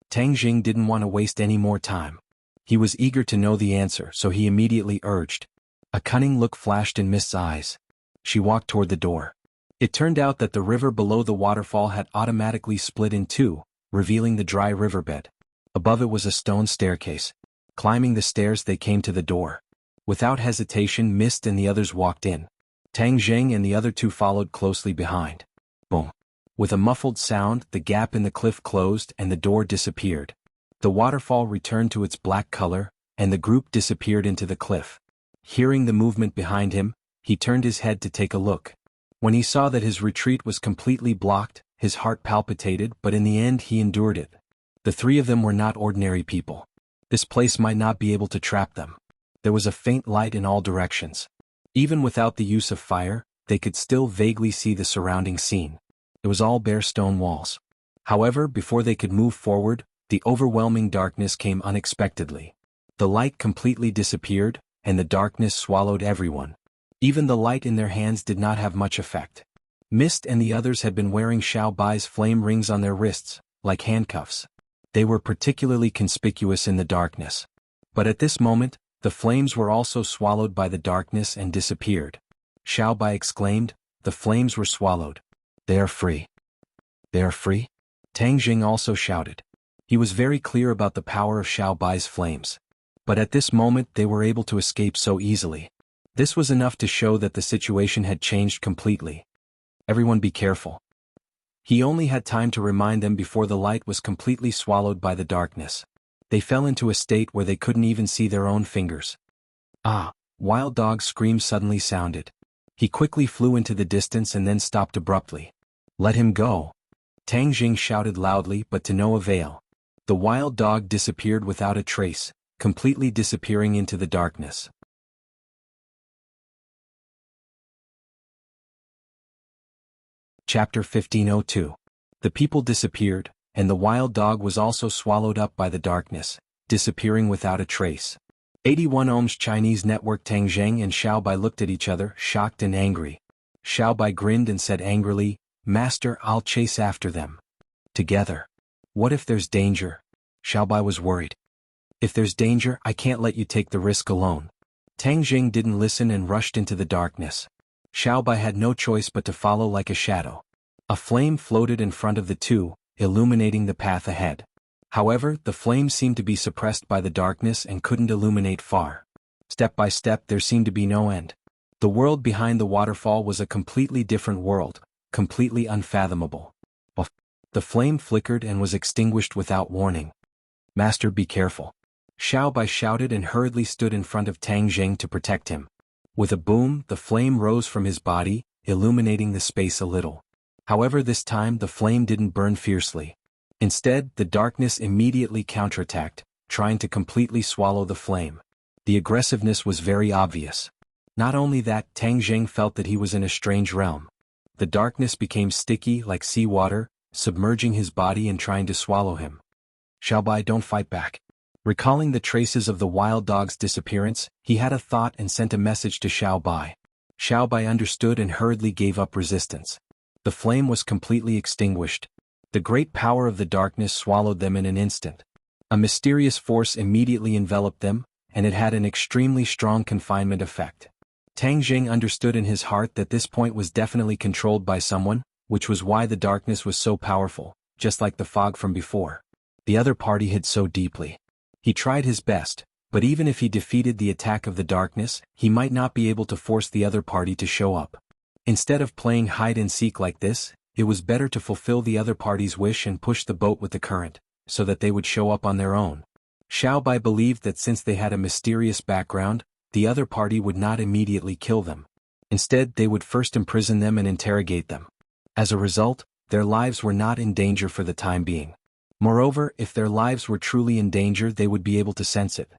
Speaker 1: Tang Jing didn't want to waste any more time. He was eager to know the answer, so he immediately urged. A cunning look flashed in Mist's eyes. She walked toward the door. It turned out that the river below the waterfall had automatically split in two, revealing the dry riverbed. Above it was a stone staircase. Climbing the stairs they came to the door. Without hesitation, Mist and the others walked in. Tang Jing and the other two followed closely behind. Boom. With a muffled sound, the gap in the cliff closed and the door disappeared. The waterfall returned to its black color, and the group disappeared into the cliff. Hearing the movement behind him, he turned his head to take a look. When he saw that his retreat was completely blocked, his heart palpitated, but in the end he endured it. The three of them were not ordinary people. This place might not be able to trap them. There was a faint light in all directions. Even without the use of fire, they could still vaguely see the surrounding scene. It was all bare stone walls. However, before they could move forward, the overwhelming darkness came unexpectedly. The light completely disappeared, and the darkness swallowed everyone. Even the light in their hands did not have much effect. Mist and the others had been wearing Xiaobai's flame rings on their wrists, like handcuffs. They were particularly conspicuous in the darkness. But at this moment, the flames were also swallowed by the darkness and disappeared. Xiaobai exclaimed, The flames were swallowed. They are free. They are free? Tang Jing also shouted. He was very clear about the power of Xiaobai's flames. But at this moment they were able to escape so easily. This was enough to show that the situation had changed completely. Everyone be careful. He only had time to remind them before the light was completely swallowed by the darkness. They fell into a state where they couldn't even see their own fingers. Ah! Wild Dog's scream suddenly sounded. He quickly flew into the distance and then stopped abruptly. Let him go! Tang Jing shouted loudly, but to no avail. The wild dog disappeared without a trace, completely disappearing into the darkness. Chapter 1502. The people disappeared, and the wild dog was also swallowed up by the darkness, disappearing without a trace. 81 Ohms Chinese network. Tang Jing and Xiaobai looked at each other, shocked and angry. Xiaobai grinned and said angrily, Master, I'll chase after them. Together. What if there's danger? Xiaobai was worried. If there's danger, I can't let you take the risk alone. Tang Jing didn't listen and rushed into the darkness. Xiaobai had no choice but to follow like a shadow. A flame floated in front of the two, illuminating the path ahead. However, the flame seemed to be suppressed by the darkness and couldn't illuminate far. Step by step there seemed to be no end. The world behind the waterfall was a completely different world, completely unfathomable. The flame flickered and was extinguished without warning. "Master, be careful." Xiao Bai shouted and hurriedly stood in front of Tang Jing to protect him. With a boom, the flame rose from his body, illuminating the space a little. However, this time the flame didn't burn fiercely. Instead, the darkness immediately counterattacked, trying to completely swallow the flame. The aggressiveness was very obvious. Not only that, Tang Jing felt that he was in a strange realm. The darkness became sticky like seawater, submerging his body and trying to swallow him. "Xiao Bai, don't fight back." Recalling the traces of the wild dog's disappearance, he had a thought and sent a message to Xiao Bai. Xiao Bai understood and hurriedly gave up resistance. The flame was completely extinguished. The great power of the darkness swallowed them in an instant. A mysterious force immediately enveloped them, and it had an extremely strong confinement effect. Tang Jing understood in his heart that this point was definitely controlled by someone, which was why the darkness was so powerful, just like the fog from before. The other party hid so deeply. He tried his best, but even if he defeated the attack of the darkness, he might not be able to force the other party to show up. Instead of playing hide-and-seek like this, it was better to fulfill the other party's wish and push the boat with the current, so that they would show up on their own. Xiao Bai believed that since they had a mysterious background, the other party would not immediately kill them. Instead, they would first imprison them and interrogate them. As a result, their lives were not in danger for the time being. Moreover, if their lives were truly in danger, they would be able to sense it.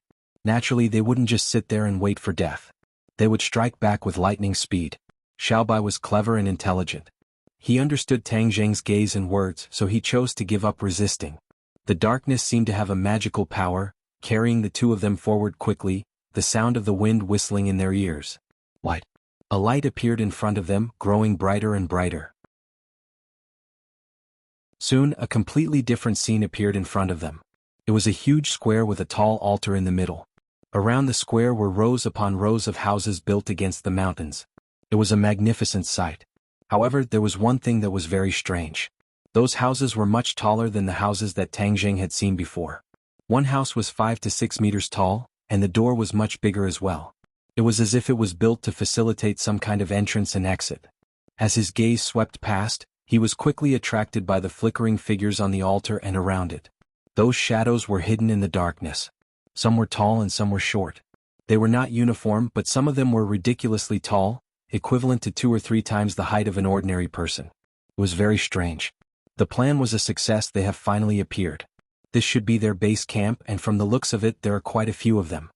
Speaker 1: Naturally, they wouldn't just sit there and wait for death. They would strike back with lightning speed. Xiao Bai was clever and intelligent. He understood Tang Jing's gaze and words, so he chose to give up resisting. The darkness seemed to have a magical power, carrying the two of them forward quickly, the sound of the wind whistling in their ears. What? A light appeared in front of them, growing brighter and brighter. Soon, a completely different scene appeared in front of them. It was a huge square with a tall altar in the middle. Around the square were rows upon rows of houses built against the mountains. It was a magnificent sight. However, there was one thing that was very strange. Those houses were much taller than the houses that Tang Jing had seen before. One house was 5 to 6 meters tall, and the door was much bigger as well. It was as if it was built to facilitate some kind of entrance and exit. As his gaze swept past, he was quickly attracted by the flickering figures on the altar and around it. Those shadows were hidden in the darkness. Some were tall and some were short. They were not uniform, but some of them were ridiculously tall, equivalent to 2 or 3 times the height of an ordinary person. It was very strange. The plan was a success. They have finally appeared. This should be their base camp, and from the looks of it there are quite a few of them.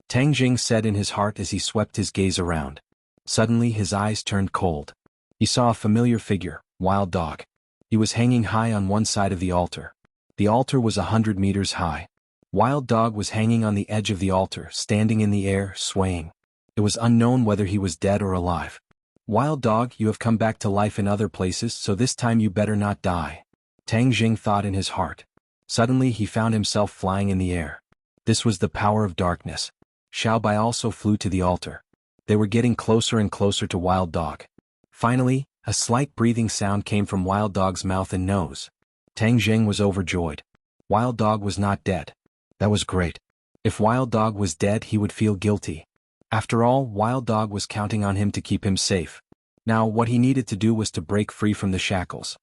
Speaker 1: Tang Jing said in his heart as he swept his gaze around. Suddenly his eyes turned cold. He saw a familiar figure, Wild Dog. He was hanging high on one side of the altar. The altar was 100 meters high. Wild Dog was hanging on the edge of the altar, standing in the air, swaying. It was unknown whether he was dead or alive. "Wild Dog, you have come back to life in other places, so this time you better not die," Tang Jing thought in his heart. Suddenly he found himself flying in the air. This was the power of darkness. Xiao Bai also flew to the altar. They were getting closer and closer to Wild Dog. Finally, a slight breathing sound came from Wild Dog's mouth and nose. Tang Jing was overjoyed. Wild Dog was not dead. That was great. If Wild Dog was dead, he would feel guilty. After all, Wild Dog was counting on him to keep him safe. Now what he needed to do was to break free from the shackles.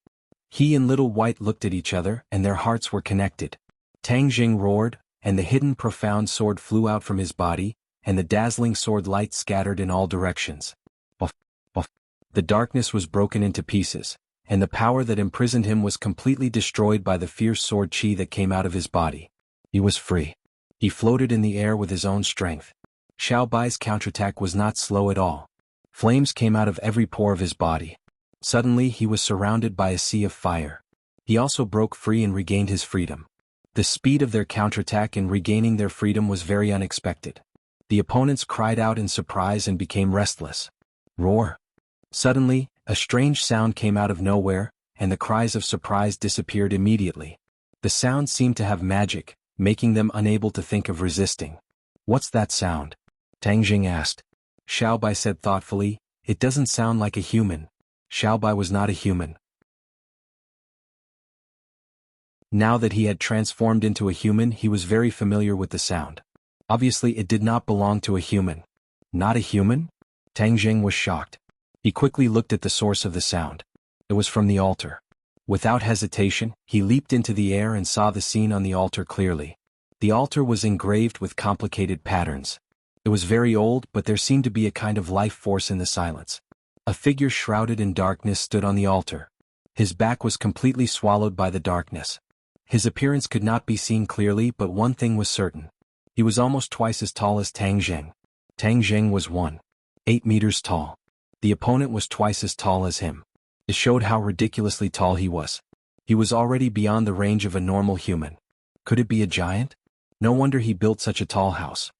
Speaker 1: He and Little White looked at each other, and their hearts were connected. Tang Jing roared, and the hidden profound sword flew out from his body, and the dazzling sword light scattered in all directions. Buff, buff. The darkness was broken into pieces, and the power that imprisoned him was completely destroyed by the fierce sword chi that came out of his body. He was free. He floated in the air with his own strength. Xiao Bai's counterattack was not slow at all. Flames came out of every pore of his body. Suddenly he was surrounded by a sea of fire. He also broke free and regained his freedom. The speed of their counterattack in regaining their freedom was very unexpected. The opponents cried out in surprise and became restless. Roar! Suddenly, a strange sound came out of nowhere, and the cries of surprise disappeared immediately. The sound seemed to have magic, making them unable to think of resisting. "What's that sound?" Tang Jing asked. Xiao Bai said thoughtfully, "It doesn't sound like a human." Xiao Bai was not a human. Now that he had transformed into a human, he was very familiar with the sound. Obviously it did not belong to a human. Not a human? Tang Jing was shocked. He quickly looked at the source of the sound. It was from the altar. Without hesitation, he leaped into the air and saw the scene on the altar clearly. The altar was engraved with complicated patterns. It was very old, but there seemed to be a kind of life force in the silence. A figure shrouded in darkness stood on the altar. His back was completely swallowed by the darkness. His appearance could not be seen clearly, but one thing was certain. He was almost twice as tall as Tang Jing. Tang Jing was 1.8 meters tall. The opponent was twice as tall as him. It showed how ridiculously tall he was. He was already beyond the range of a normal human. Could it be a giant? No wonder he built such a tall house.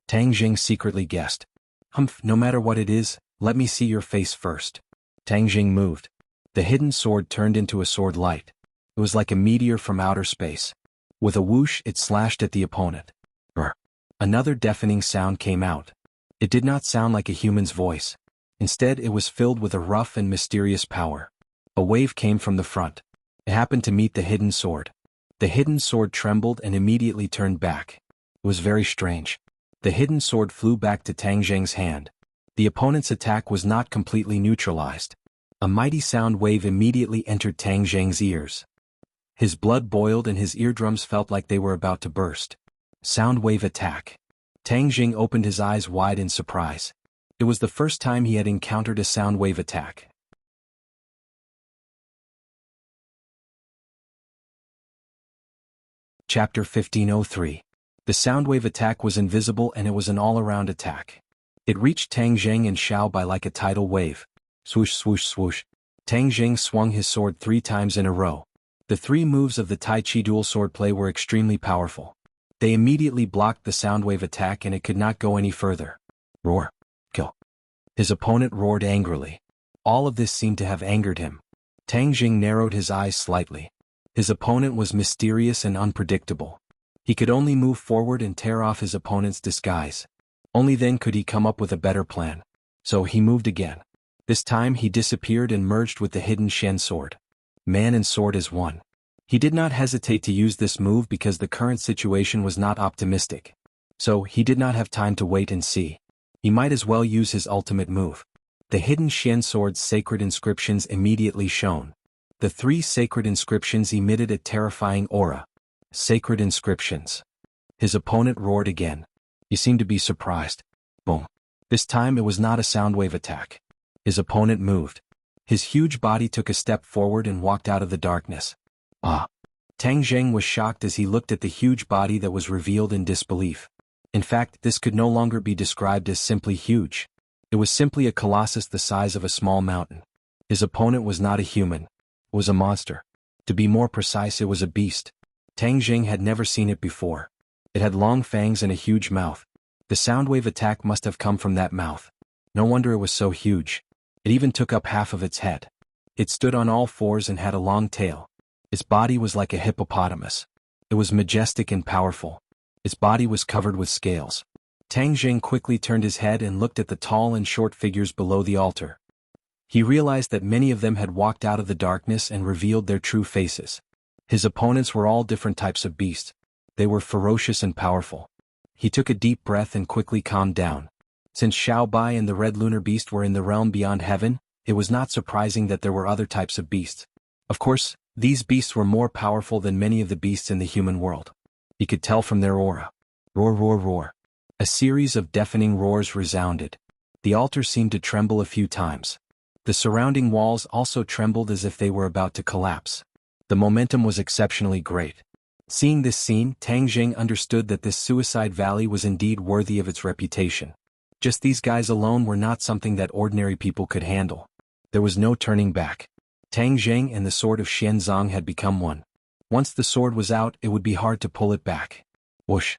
Speaker 1: Tang Jing secretly guessed. Humph, no matter what it is, let me see your face first. Tang Jing moved. The hidden sword turned into a sword light. It was like a meteor from outer space. With a whoosh, it slashed at the opponent. Brr. Another deafening sound came out. It did not sound like a human's voice. Instead, it was filled with a rough and mysterious power. A wave came from the front. It happened to meet the hidden sword. The hidden sword trembled and immediately turned back. It was very strange. The hidden sword flew back to Tang Jing's hand. The opponent's attack was not completely neutralized. A mighty sound wave immediately entered Tang Jing's ears. His blood boiled and his eardrums felt like they were about to burst. Sound wave attack. Tang Jing opened his eyes wide in surprise. It was the first time he had encountered a sound wave attack. Chapter 1503. The sound wave attack was invisible and it was an all-around attack. It reached Tang Jing and Xiao Bai like a tidal wave. Swoosh swoosh swoosh. Tang Jing swung his sword 3 times in a row. The 3 moves of the Tai Chi dual swordplay were extremely powerful. They immediately blocked the sound wave attack and it could not go any further. Roar. Kill. His opponent roared angrily. All of this seemed to have angered him. Tang Jing narrowed his eyes slightly. His opponent was mysterious and unpredictable. He could only move forward and tear off his opponent's disguise. Only then could he come up with a better plan. So he moved again. This time he disappeared and merged with the hidden Shen sword. Man and sword as one. He did not hesitate to use this move because the current situation was not optimistic. So he did not have time to wait and see. He might as well use his ultimate move. The hidden Shen sword's sacred inscriptions immediately shone. The 3 sacred inscriptions emitted a terrifying aura. Sacred inscriptions. His opponent roared again. He seemed to be surprised. Boom. This time it was not a sound wave attack. His opponent moved. His huge body took a step forward and walked out of the darkness. Ah! Tang Jing was shocked as he looked at the huge body that was revealed in disbelief. In fact, this could no longer be described as simply huge. It was simply a colossus the size of a small mountain. His opponent was not a human. It was a monster. To be more precise, it was a beast. Tang Jing had never seen it before. It had long fangs and a huge mouth. The sound wave attack must have come from that mouth. No wonder it was so huge. It even took up half of its head. It stood on all 4s and had a long tail. Its body was like a hippopotamus. It was majestic and powerful. Its body was covered with scales. Tang Jing quickly turned his head and looked at the tall and short figures below the altar. He realized that many of them had walked out of the darkness and revealed their true faces. His opponents were all different types of beasts. They were ferocious and powerful. He took a deep breath and quickly calmed down. Since Xiao Bai and the Red Lunar Beast were in the realm beyond heaven, it was not surprising that there were other types of beasts. Of course, these beasts were more powerful than many of the beasts in the human world. He could tell from their aura. Roar, roar, roar. A series of deafening roars resounded. The altar seemed to tremble a few times. The surrounding walls also trembled as if they were about to collapse. The momentum was exceptionally great. Seeing this scene, Tang Jing understood that this suicide valley was indeed worthy of its reputation. Just these guys alone were not something that ordinary people could handle. There was no turning back. Tang Jing and the sword of Xianzong had become one. Once the sword was out, it would be hard to pull it back. Whoosh.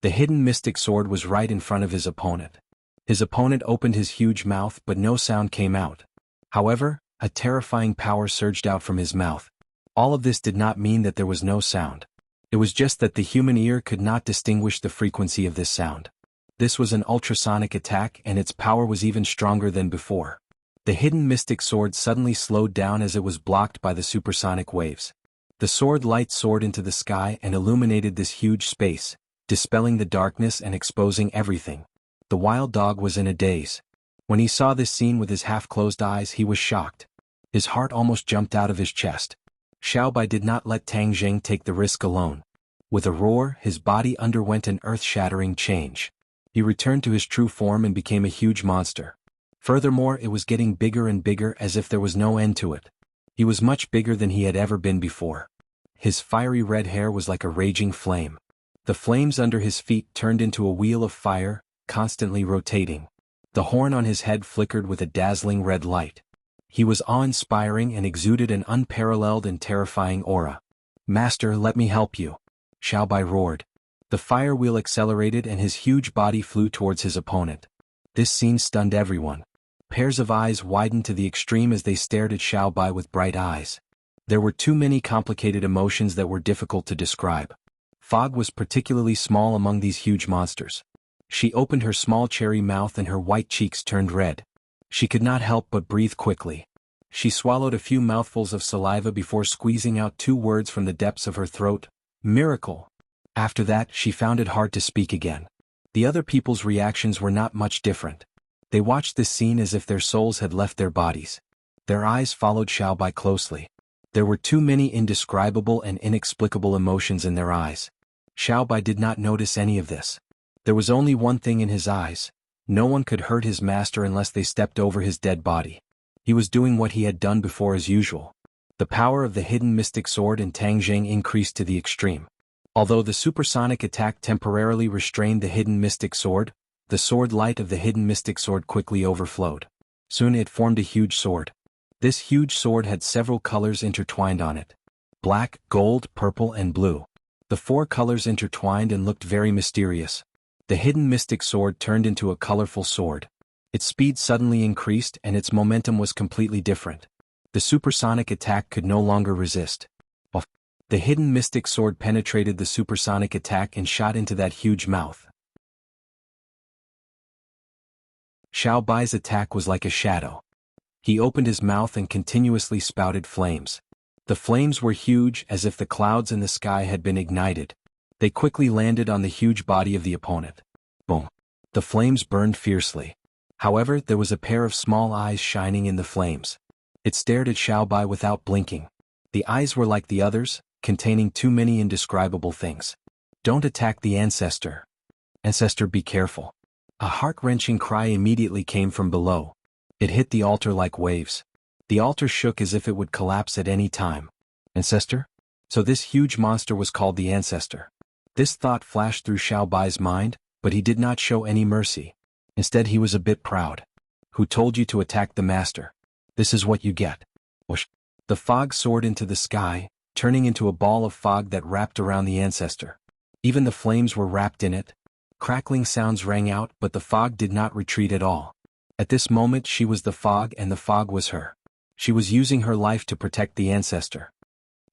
Speaker 1: The hidden mystic sword was right in front of his opponent. His opponent opened his huge mouth, but no sound came out. However, a terrifying power surged out from his mouth. All of this did not mean that there was no sound. It was just that the human ear could not distinguish the frequency of this sound. This was an ultrasonic attack and its power was even stronger than before. The hidden mystic sword suddenly slowed down as it was blocked by the supersonic waves. The sword light soared into the sky and illuminated this huge space, dispelling the darkness and exposing everything. The wild dog was in a daze. When he saw this scene with his half-closed eyes, he was shocked. His heart almost jumped out of his chest. Xiaobai did not let Tang Jing take the risk alone. With a roar, his body underwent an earth-shattering change. He returned to his true form and became a huge monster. Furthermore, it was getting bigger and bigger as if there was no end to it. He was much bigger than he had ever been before. His fiery red hair was like a raging flame. The flames under his feet turned into a wheel of fire, constantly rotating. The horn on his head flickered with a dazzling red light. He was awe-inspiring and exuded an unparalleled and terrifying aura. "Master, let me help you," Xiaobai roared. The fire wheel accelerated and his huge body flew towards his opponent. This scene stunned everyone. Pairs of eyes widened to the extreme as they stared at Xiaobai with bright eyes. There were too many complicated emotions that were difficult to describe. Fog was particularly small among these huge monsters. She opened her small cherry mouth and her white cheeks turned red. She could not help but breathe quickly. She swallowed a few mouthfuls of saliva before squeezing out 2 words from the depths of her throat: "Miracle." After that, she found it hard to speak again. The other people's reactions were not much different. They watched this scene as if their souls had left their bodies. Their eyes followed Xiaobai closely. There were too many indescribable and inexplicable emotions in their eyes. Xiaobai did not notice any of this. There was only one thing in his eyes: no one could hurt his master unless they stepped over his dead body. He was doing what he had done before as usual. The power of the hidden mystic sword in Tang Jing increased to the extreme. Although the supersonic attack temporarily restrained the hidden mystic sword, the sword light of the hidden mystic sword quickly overflowed. Soon it formed a huge sword. This huge sword had several colors intertwined on it: black, gold, purple, and blue. The 4 colors intertwined and looked very mysterious. The hidden mystic sword turned into a colorful sword. Its speed suddenly increased and its momentum was completely different. The supersonic attack could no longer resist. The hidden mystic sword penetrated the supersonic attack and shot into that huge mouth. Xiaobai's attack was like a shadow. He opened his mouth and continuously spouted flames. The flames were huge, as if the clouds in the sky had been ignited. They quickly landed on the huge body of the opponent. Boom! The flames burned fiercely. However, there was a pair of small eyes shining in the flames. It stared at Xiaobai without blinking. The eyes were like the others, containing too many indescribable things. "Don't attack the ancestor. Ancestor, be careful." A heart-wrenching cry immediately came from below. It hit the altar like waves. The altar shook as if it would collapse at any time. Ancestor? So this huge monster was called the ancestor. This thought flashed through Xiaobai's mind, but he did not show any mercy. Instead, he was a bit proud. "Who told you to attack the master? This is what you get." Whoosh! The fog soared into the sky, turning into a ball of fog that wrapped around the ancestor. Even the flames were wrapped in it. Crackling sounds rang out, but the fog did not retreat at all. At this moment, she was the fog and the fog was her. She was using her life to protect the ancestor.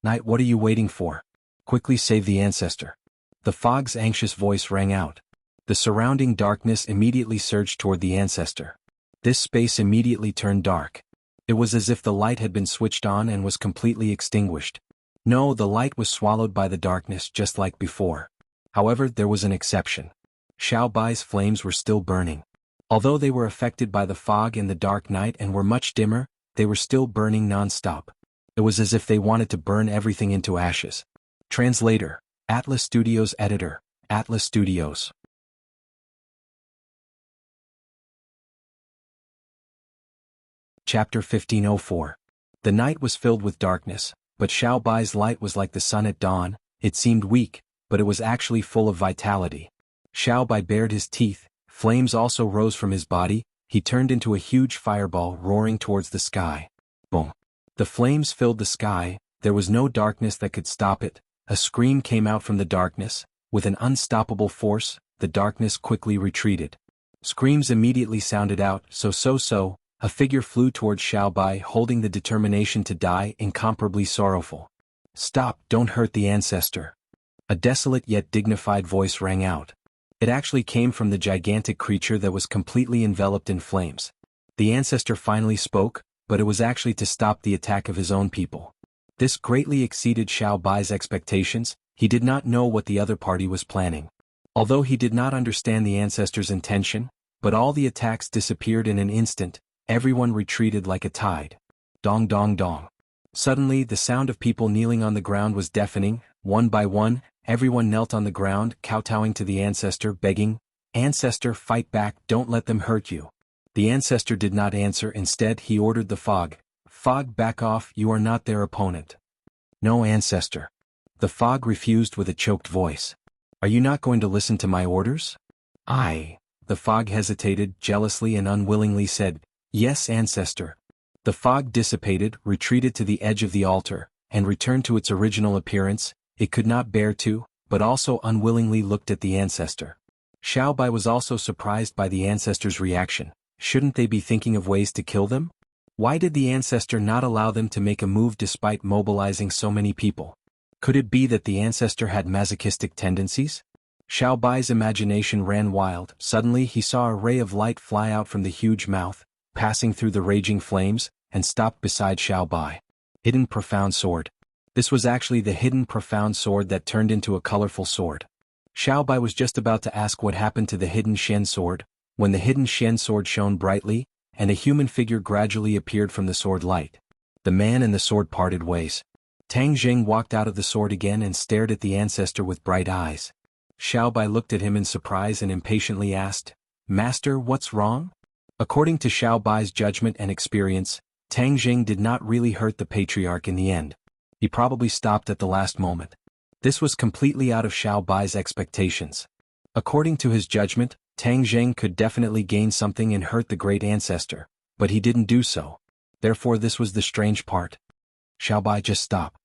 Speaker 1: "Knight, what are you waiting for? Quickly save the ancestor." The fog's anxious voice rang out. The surrounding darkness immediately surged toward the ancestor. This space immediately turned dark. It was as if the light had been switched on and was completely extinguished. No, the light was swallowed by the darkness just like before. However, there was an exception. Xiaobai's flames were still burning. Although they were affected by the fog and the dark night and were much dimmer, they were still burning non-stop. It was as if they wanted to burn everything into ashes. Translator, Atlas Studios Editor, Atlas Studios. Chapter 1504. The night was filled with darkness, but Xiaobai's light was like the sun at dawn. It seemed weak, but it was actually full of vitality. Xiaobai bared his teeth, flames also rose from his body, he turned into a huge fireball roaring towards the sky. Boom! The flames filled the sky, there was no darkness that could stop it. A scream came out from the darkness. With an unstoppable force, the darkness quickly retreated. Screams immediately sounded out, so. A figure flew towards Xiaobai holding the determination to die, incomparably sorrowful. "Stop, don't hurt the ancestor." A desolate yet dignified voice rang out. It actually came from the gigantic creature that was completely enveloped in flames. The ancestor finally spoke, but it was actually to stop the attack of his own people. This greatly exceeded Xiao Bai's expectations. He did not know what the other party was planning. Although he did not understand the ancestor's intention, but all the attacks disappeared in an instant. Everyone retreated like a tide. Dong dong dong. Suddenly the sound of people kneeling on the ground was deafening. One by one, everyone knelt on the ground, kowtowing to the ancestor, begging, "Ancestor, fight back, don't let them hurt you." The ancestor did not answer. Instead he ordered the fog, "Fog, back off, you are not their opponent." "No, ancestor." The fog refused with a choked voice. "Are you not going to listen to my orders?" The fog hesitated, jealously and unwillingly said, "Yes, ancestor." The fog dissipated, retreated to the edge of the altar, and returned to its original appearance. It could not bear to, but also unwillingly looked at the ancestor. Xiao Bai was also surprised by the ancestor's reaction. Shouldn't they be thinking of ways to kill them? Why did the ancestor not allow them to make a move despite mobilizing so many people? Could it be that the ancestor had masochistic tendencies? Xiao Bai's imagination ran wild. Suddenly he saw a ray of light fly out from the huge mouth, passing through the raging flames, and stopped beside Xiao Bai. Hidden profound sword. This was actually the hidden profound sword that turned into a colorful sword. Xiao Bai was just about to ask what happened to the hidden Shen sword, when the hidden Shen sword shone brightly, and a human figure gradually appeared from the sword light. The man and the sword parted ways. Tang Jing walked out of the sword again and stared at the ancestor with bright eyes. Xiao Bai looked at him in surprise and impatiently asked, "Master, what's wrong?" According to Xiao Bai's judgment and experience, Tang Jing did not really hurt the patriarch in the end. He probably stopped at the last moment. This was completely out of Xiao Bai's expectations. According to his judgment, Tang Jing could definitely gain something and hurt the great ancestor, but he didn't do so. Therefore this was the strange part. Xiao Bai, just stop.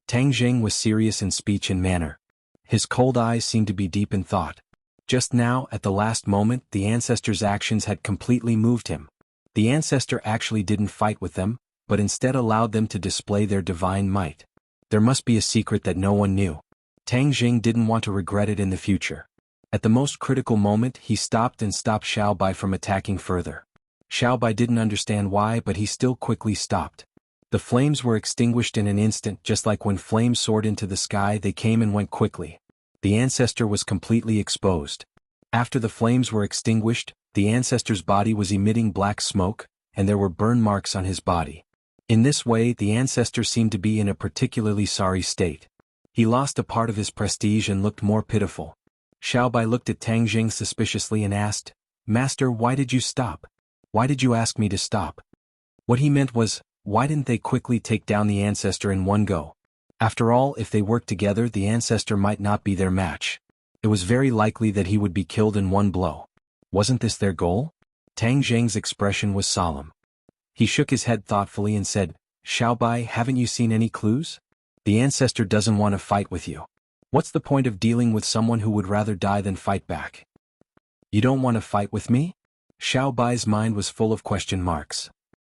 Speaker 1: Tang Jing was serious in speech and manner. His cold eyes seemed to be deep in thought. Just now, at the last moment, the ancestor's actions had completely moved him. The ancestor actually didn't fight with them, but instead allowed them to display their divine might. There must be a secret that no one knew. Tang Jing didn't want to regret it in the future. At the most critical moment he stopped Xiao Bai from attacking further. Xiao Bai didn't understand why, but he still quickly stopped. The flames were extinguished in an instant. Just like when flames soared into the sky, they came and went quickly. The ancestor was completely exposed. After the flames were extinguished, the ancestor's body was emitting black smoke, and there were burn marks on his body. In this way the ancestor seemed to be in a particularly sorry state. He lost a part of his prestige and looked more pitiful. Xiao Bai looked at Tang Jing suspiciously and asked, "Master, why did you stop? Why did you ask me to stop?" What he meant was, why didn't they quickly take down the ancestor in one go? After all, if they worked together, the ancestor might not be their match. It was very likely that he would be killed in one blow. Wasn't this their goal? Tang Jing's expression was solemn. He shook his head thoughtfully and said, "Xiao Bai, haven't you seen any clues? The ancestor doesn't want to fight with you. What's the point of dealing with someone who would rather die than fight back?" "You don't want to fight with me?" Xiao Bai's mind was full of question marks.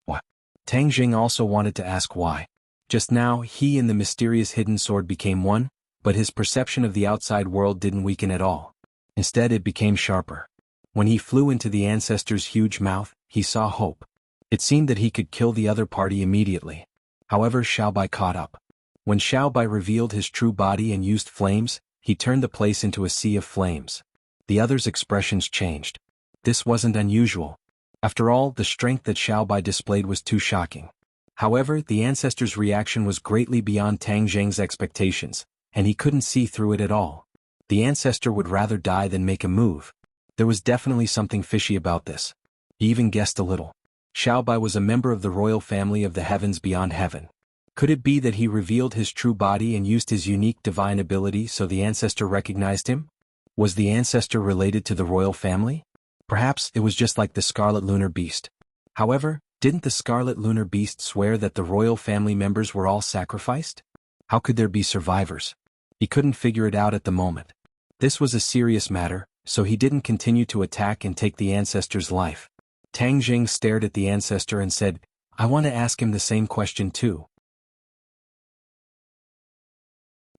Speaker 1: What? Tang Jing also wanted to ask why. Just now he and the mysterious hidden sword became one, but his perception of the outside world didn't weaken at all. Instead it became sharper. When he flew into the ancestor's huge mouth, he saw hope. It seemed that he could kill the other party immediately. However, Xiao Bai caught up. When Xiao Bai revealed his true body and used flames, he turned the place into a sea of flames. The others' expressions changed. This wasn't unusual. After all, the strength that Xiao Bai displayed was too shocking. However, the ancestor's reaction was greatly beyond Tang Jing's expectations, and he couldn't see through it at all. The ancestor would rather die than make a move. There was definitely something fishy about this. He even guessed a little. Xiao Bai was a member of the royal family of the heavens beyond heaven. Could it be that he revealed his true body and used his unique divine ability so the ancestor recognized him? Was the ancestor related to the royal family? Perhaps it was just like the Scarlet Lunar Beast. However, didn't the Scarlet Lunar Beast swear that the royal family members were all sacrificed? How could there be survivors? He couldn't figure it out at the moment. This was a serious matter, so he didn't continue to attack and take the ancestor's life. Tang Jing stared at the ancestor and said, "I want to ask him the same question too."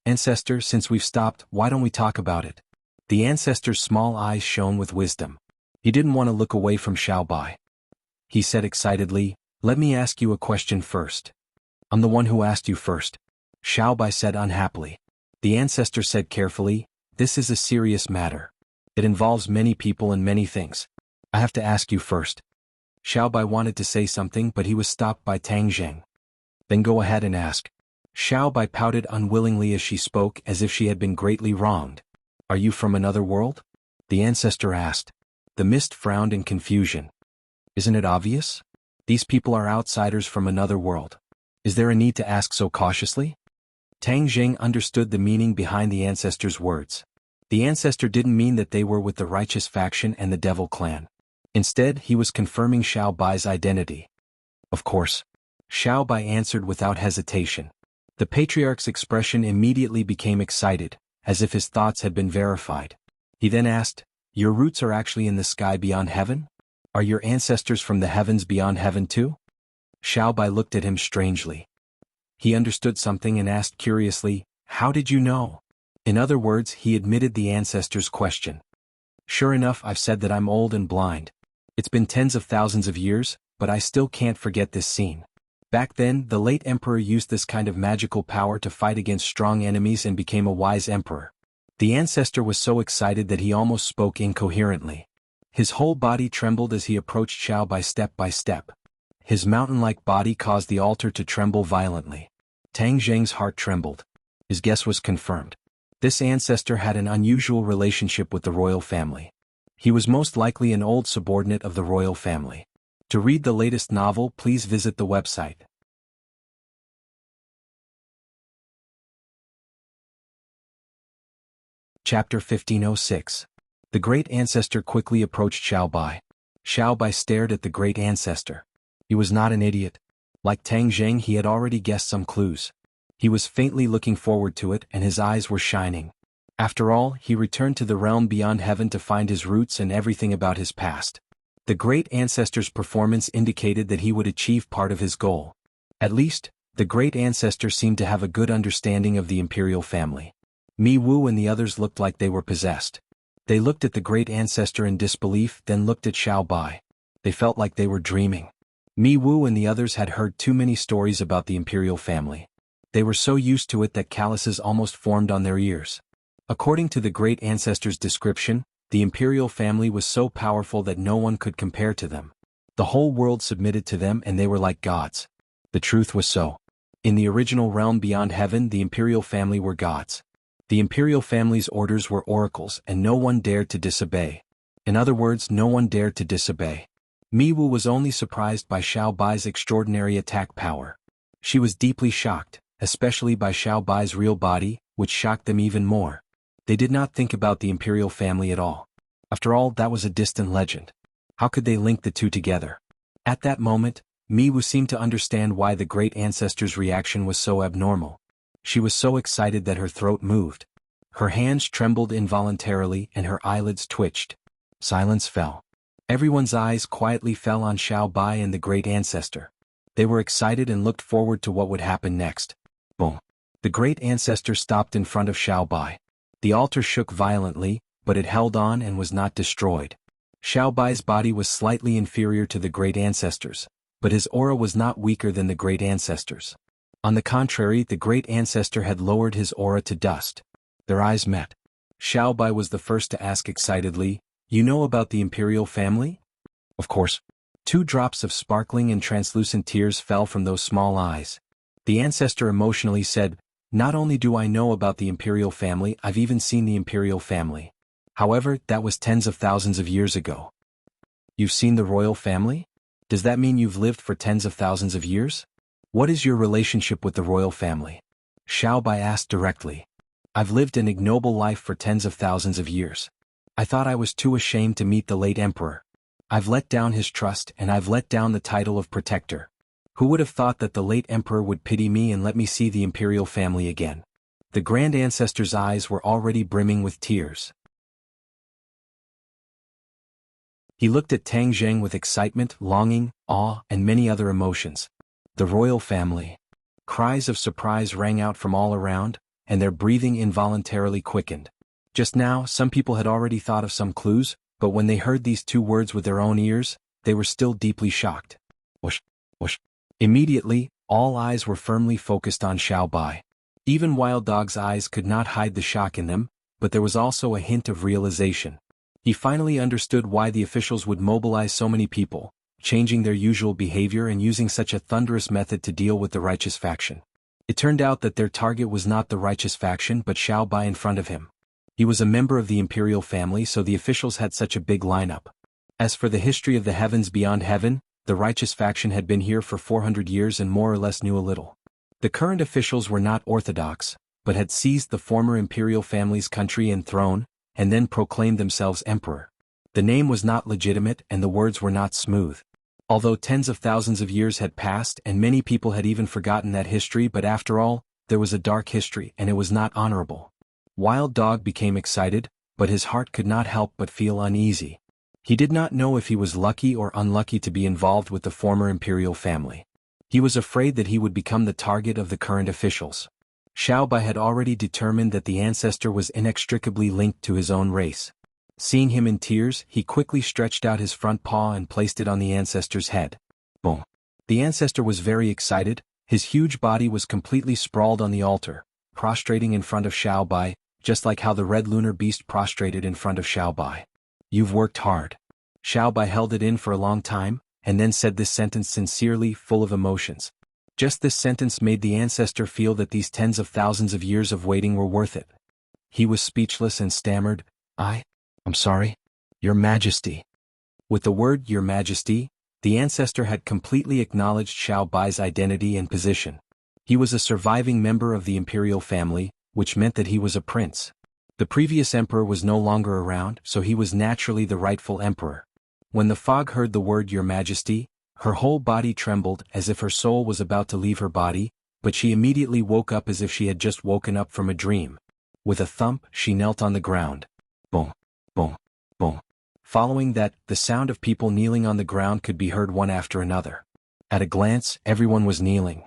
Speaker 1: "Ancestor, since we've stopped, why don't we talk about it?" The ancestor's small eyes shone with wisdom. He didn't want to look away from Xiaobai. He said excitedly, "Let me ask you a question first." "I'm the one who asked you first," Xiaobai said unhappily. The ancestor said carefully, "This is a serious matter. It involves many people and many things. I have to ask you first." Xiaobai wanted to say something but he was stopped by Tang Zheng. "Then go ahead and ask." Xiaobai pouted unwillingly as she spoke as if she had been greatly wronged. "Are you from another world?" the ancestor asked. The mist frowned in confusion. "Isn't it obvious? These people are outsiders from another world. Is there a need to ask so cautiously?" Tang Zheng understood the meaning behind the ancestor's words. The ancestor didn't mean that they were with the righteous faction and the devil clan. Instead, he was confirming Xiaobai's identity. "Of course," Xiaobai answered without hesitation. The patriarch's expression immediately became excited, as if his thoughts had been verified. He then asked, "Your roots are actually in the sky beyond heaven? Are your ancestors from the heavens beyond heaven too?" Xiaobai looked at him strangely. He understood something and asked curiously, "How did you know?" In other words, he admitted the ancestor's question. "Sure enough, I've said that I'm old and blind. It's been tens of thousands of years, but I still can't forget this scene. Back then, the late emperor used this kind of magical power to fight against strong enemies and became a wise emperor." The ancestor was so excited that he almost spoke incoherently. His whole body trembled as he approached Xiaobai step by step. His mountain-like body caused the altar to tremble violently. Tang Zheng's heart trembled. His guess was confirmed. This ancestor had an unusual relationship with the royal family. He was most likely an old subordinate of the royal family. To read the latest novel, please visit the website. Chapter 1506. The great ancestor quickly approached Xiaobai. Xiaobai stared at the great ancestor. He was not an idiot. Like Tang Zheng, he had already guessed some clues. He was faintly looking forward to it and his eyes were shining. After all, he returned to the realm beyond heaven to find his roots and everything about his past. The great ancestor's performance indicated that he would achieve part of his goal. At least, the great ancestor seemed to have a good understanding of the imperial family. Mi Wu and the others looked like they were possessed. They looked at the great ancestor in disbelief, then looked at Xiaobai. They felt like they were dreaming. Mi Wu and the others had heard too many stories about the imperial family. They were so used to it that calluses almost formed on their ears. According to the great ancestor's description, the imperial family was so powerful that no one could compare to them. The whole world submitted to them and they were like gods. The truth was so. In the original realm beyond heaven, the imperial family were gods. The imperial family's orders were oracles and no one dared to disobey. In other words, no one dared to disobey. Mi Wu was only surprised by Xiaobai's extraordinary attack power. She was deeply shocked, especially by Xiaobai's real body, which shocked them even more. They did not think about the imperial family at all. After all, that was a distant legend. How could they link the two together? At that moment, Mi Wu seemed to understand why the great ancestor's reaction was so abnormal. She was so excited that her throat moved. Her hands trembled involuntarily and her eyelids twitched. Silence fell. Everyone's eyes quietly fell on Xiaobai and the great ancestor. They were excited and looked forward to what would happen next. Boom. The great ancestor stopped in front of Xiaobai. The altar shook violently, but it held on and was not destroyed. Xiaobai's body was slightly inferior to the great ancestor's, but his aura was not weaker than the great ancestor's. On the contrary, the great ancestor had lowered his aura to dust. Their eyes met. Xiaobai was the first to ask excitedly, "You know about the imperial family?" "Of course." 2 drops of sparkling and translucent tears fell from those small eyes. The ancestor emotionally said, "Not only do I know about the imperial family, I've even seen the imperial family. However, that was tens of thousands of years ago." "You've seen the royal family? Does that mean you've lived for tens of thousands of years? What is your relationship with the royal family?" Xiaobai asked directly. "I've lived an ignoble life for tens of thousands of years. I thought I was too ashamed to meet the late emperor. I've let down his trust and I've let down the title of protector. Who would have thought that the late emperor would pity me and let me see the imperial family again?" The grand ancestor's eyes were already brimming with tears. He looked at Tang Zheng with excitement, longing, awe, and many other emotions. The royal family. Cries of surprise rang out from all around, and their breathing involuntarily quickened. Just now, some people had already thought of some clues, but when they heard these two words with their own ears, they were still deeply shocked. Whoosh, whoosh. Immediately, all eyes were firmly focused on Xiao Bai. Even Wild Dog's eyes could not hide the shock in them, but there was also a hint of realization. He finally understood why the officials would mobilize so many people, changing their usual behavior and using such a thunderous method to deal with the righteous faction. It turned out that their target was not the righteous faction but Xiao Bai in front of him. He was a member of the imperial family, so the officials had such a big lineup. As for the history of the heavens beyond heaven, the righteous faction had been here for 400 years and more or less knew a little. The current officials were not orthodox, but had seized the former imperial family's country and throne, and then proclaimed themselves emperor. The name was not legitimate and the words were not smooth. Although tens of thousands of years had passed and many people had even forgotten that history, but after all, there was a dark history and it was not honorable. Wild Dog became excited, but his heart could not help but feel uneasy. He did not know if he was lucky or unlucky to be involved with the former imperial family. He was afraid that he would become the target of the current officials. Xiao Bai had already determined that the ancestor was inextricably linked to his own race. Seeing him in tears, he quickly stretched out his front paw and placed it on the ancestor's head. Boom! The ancestor was very excited. His huge body was completely sprawled on the altar, prostrating in front of Xiao Bai, just like how the red lunar beast prostrated in front of Xiao Bai. "You've worked hard." Xiao Bai held it in for a long time, and then said this sentence sincerely, full of emotions. Just this sentence made the ancestor feel that these tens of thousands of years of waiting were worth it. He was speechless and stammered, I'm sorry, Your Majesty." With the word Your Majesty, the ancestor had completely acknowledged Xiao Bai's identity and position. He was a surviving member of the imperial family, which meant that he was a prince. The previous emperor was no longer around, so he was naturally the rightful emperor. When the Fog heard the word Your Majesty, her whole body trembled as if her soul was about to leave her body, but she immediately woke up as if she had just woken up from a dream. With a thump, she knelt on the ground. Boom, boom, boom. Following that, the sound of people kneeling on the ground could be heard one after another. At a glance, everyone was kneeling.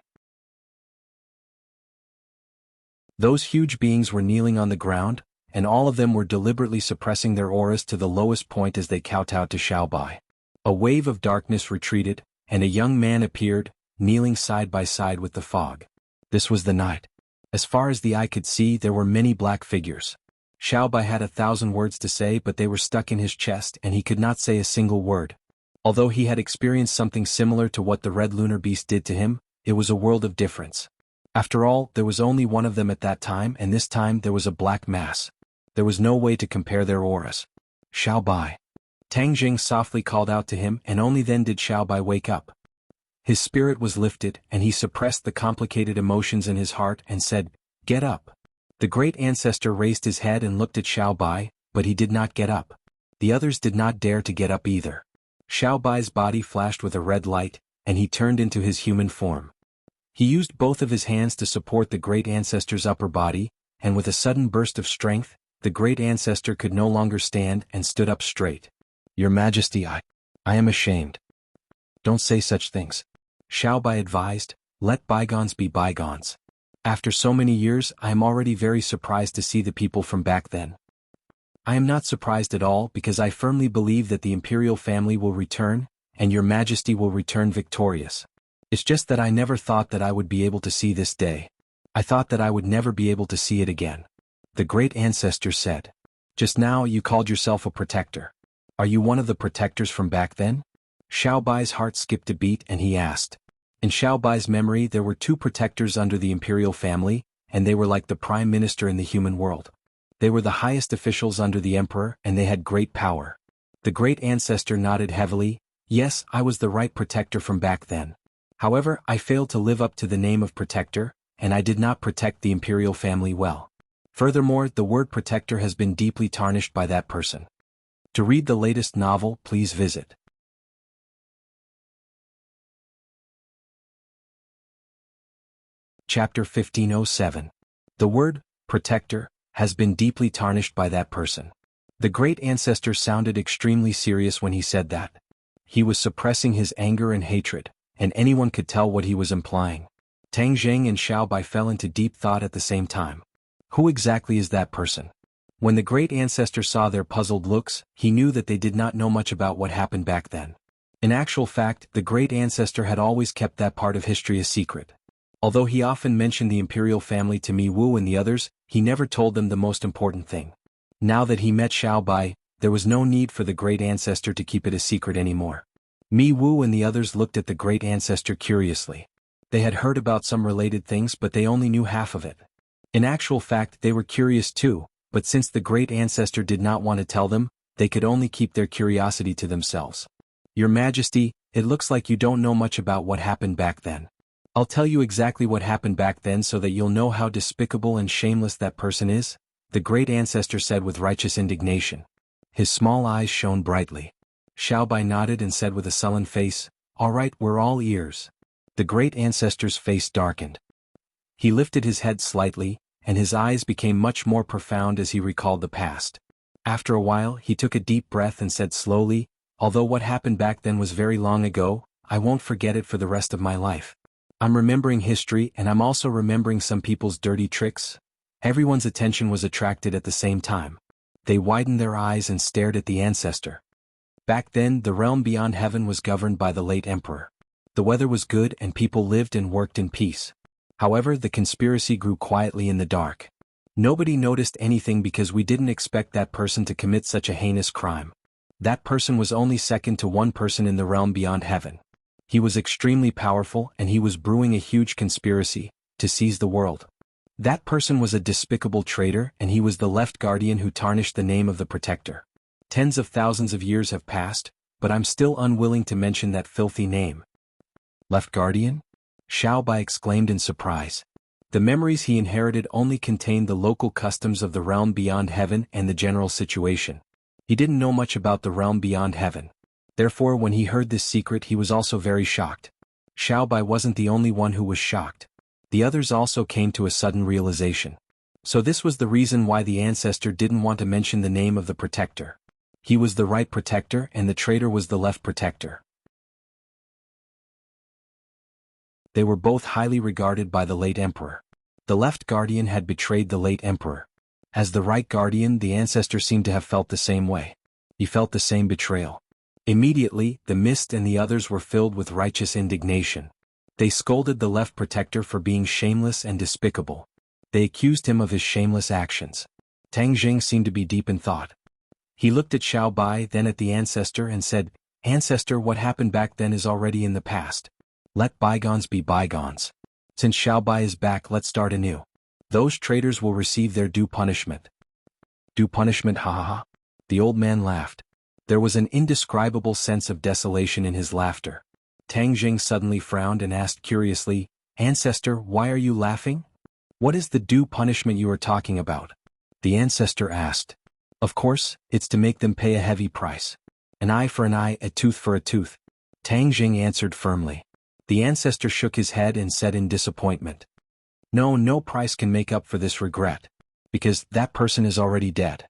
Speaker 1: Those huge beings were kneeling on the ground, and all of them were deliberately suppressing their auras to the lowest point as they kowtowed to Xiao Bai. A wave of darkness retreated, and a young man appeared, kneeling side by side with the Fog. This was the night. As far as the eye could see, there were many black figures. Xiao Bai had 1,000 words to say, but they were stuck in his chest and he could not say a single word. Although he had experienced something similar to what the red lunar beast did to him, it was a world of difference. After all, there was only one of them at that time, and this time there was a black mass. There was no way to compare their auras. "Xiao Bai." Tang Jing softly called out to him, and only then did Xiao Bai wake up. His spirit was lifted, and he suppressed the complicated emotions in his heart and said, "Get up." The great ancestor raised his head and looked at Xiao Bai, but he did not get up. The others did not dare to get up either. Xiao Bai's body flashed with a red light, and he turned into his human form. He used both of his hands to support the great ancestor's upper body, and with a sudden burst of strength, the great ancestor could no longer stand and stood up straight. "Your Majesty, I am ashamed." "Don't say such things," Xiao Bai advised. "Let bygones be bygones. After so many years, I am already very surprised to see the people from back then. I am not surprised at all because I firmly believe that the imperial family will return, and Your Majesty will return victorious. It's just that I never thought that I would be able to see this day. I thought that I would never be able to see it again." The great ancestor said. "Just now you called yourself a protector. Are you one of the protectors from back then?" Xiao Bai's heart skipped a beat and he asked. In Xiao Bai's memory there were 2 protectors under the imperial family, and they were like the prime minister in the human world. They were the highest officials under the emperor and they had great power. The great ancestor nodded heavily. "Yes, I was the right protector from back then. However, I failed to live up to the name of protector, and I did not protect the imperial family well. Furthermore, the word protector has been deeply tarnished by that person." To read the latest novel, please visit Chapter 1507. The word, protector, has been deeply tarnished by that person. The great ancestor sounded extremely serious when he said that. He was suppressing his anger and hatred, and anyone could tell what he was implying. Tang Jing and Xiao Bai fell into deep thought at the same time. Who exactly is that person? When the great ancestor saw their puzzled looks, he knew that they did not know much about what happened back then. In actual fact, the great ancestor had always kept that part of history a secret. Although he often mentioned the imperial family to Mi Wu and the others, he never told them the most important thing. Now that he met Xiao Bai, there was no need for the great ancestor to keep it a secret anymore. Mi Wu and the others looked at the great ancestor curiously. They had heard about some related things, but they only knew half of it. In actual fact, they were curious too, but since the great ancestor did not want to tell them, they could only keep their curiosity to themselves. Your Majesty, it looks like you don't know much about what happened back then. I'll tell you exactly what happened back then so that you'll know how despicable and shameless that person is, the great ancestor said with righteous indignation. His small eyes shone brightly. Xiao Bai nodded and said with a sullen face, "All right, we're all ears." The great ancestor's face darkened. He lifted his head slightly, and his eyes became much more profound as he recalled the past. After a while, he took a deep breath and said slowly, "Although what happened back then was very long ago, I won't forget it for the rest of my life. I'm remembering history, and I'm also remembering some people's dirty tricks." Everyone's attention was attracted at the same time. They widened their eyes and stared at the ancestor. Back then, the realm beyond heaven was governed by the late emperor. The weather was good and people lived and worked in peace. However, the conspiracy grew quietly in the dark. Nobody noticed anything because we didn't expect that person to commit such a heinous crime. That person was only second to one person in the realm beyond heaven. He was extremely powerful and he was brewing a huge conspiracy to seize the world. That person was a despicable traitor and he was the left guardian who tarnished the name of the protector. Tens of thousands of years have passed, but I'm still unwilling to mention that filthy name. Left guardian? Xiao Bai exclaimed in surprise. The memories he inherited only contained the local customs of the realm beyond heaven and the general situation. He didn't know much about the realm beyond heaven. Therefore, when he heard this secret, he was also very shocked. Xiao Bai wasn't the only one who was shocked. The others also came to a sudden realization. So this was the reason why the ancestor didn't want to mention the name of the protector. He was the right protector and the traitor was the left protector. They were both highly regarded by the late emperor. The left guardian had betrayed the late emperor. As the right guardian, the ancestor seemed to have felt the same way. He felt the same betrayal. Immediately, the mist and the others were filled with righteous indignation. They scolded the left protector for being shameless and despicable. They accused him of his shameless actions. Tang Jing seemed to be deep in thought. He looked at Xiao Bai, then at the ancestor and said, "Ancestor, what happened back then is already in the past. Let bygones be bygones. Since Xiao Bai is back, let's start anew. Those traitors will receive their due punishment." Due punishment, ha ha ha. The old man laughed. There was an indescribable sense of desolation in his laughter. Tang Jing suddenly frowned and asked curiously, "Ancestor, why are you laughing? What is the due punishment you are talking about?" The ancestor asked. "Of course, it's to make them pay a heavy price. An eye for an eye, a tooth for a tooth." Tang Jing answered firmly. The ancestor shook his head and said in disappointment, No price can make up for this regret. Because that person is already dead."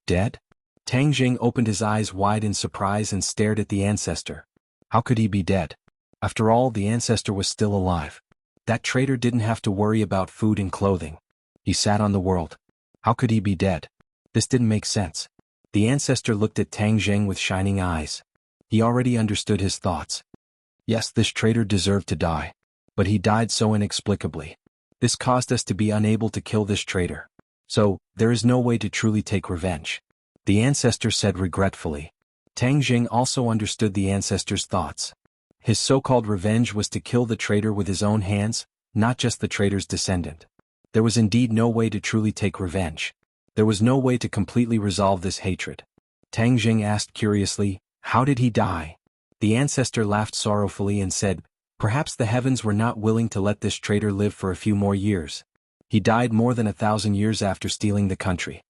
Speaker 1: Dead? Tang Jing opened his eyes wide in surprise and stared at the ancestor. How could he be dead? After all, the ancestor was still alive. That traitor didn't have to worry about food and clothing. He sat on the world. How could he be dead? This didn't make sense. The ancestor looked at Tang Jing with shining eyes. He already understood his thoughts. Yes, this traitor deserved to die. But he died so inexplicably. This caused us to be unable to kill this traitor. So, there is no way to truly take revenge. The ancestor said regretfully. Tang Jing also understood the ancestor's thoughts. His so-called revenge was to kill the traitor with his own hands, not just the traitor's descendant. There was indeed no way to truly take revenge. There was no way to completely resolve this hatred. Tang Jing asked curiously, "How did he die?" The ancestor laughed sorrowfully and said, "Perhaps the heavens were not willing to let this traitor live for a few more years. He died more than 1,000 years after stealing the country."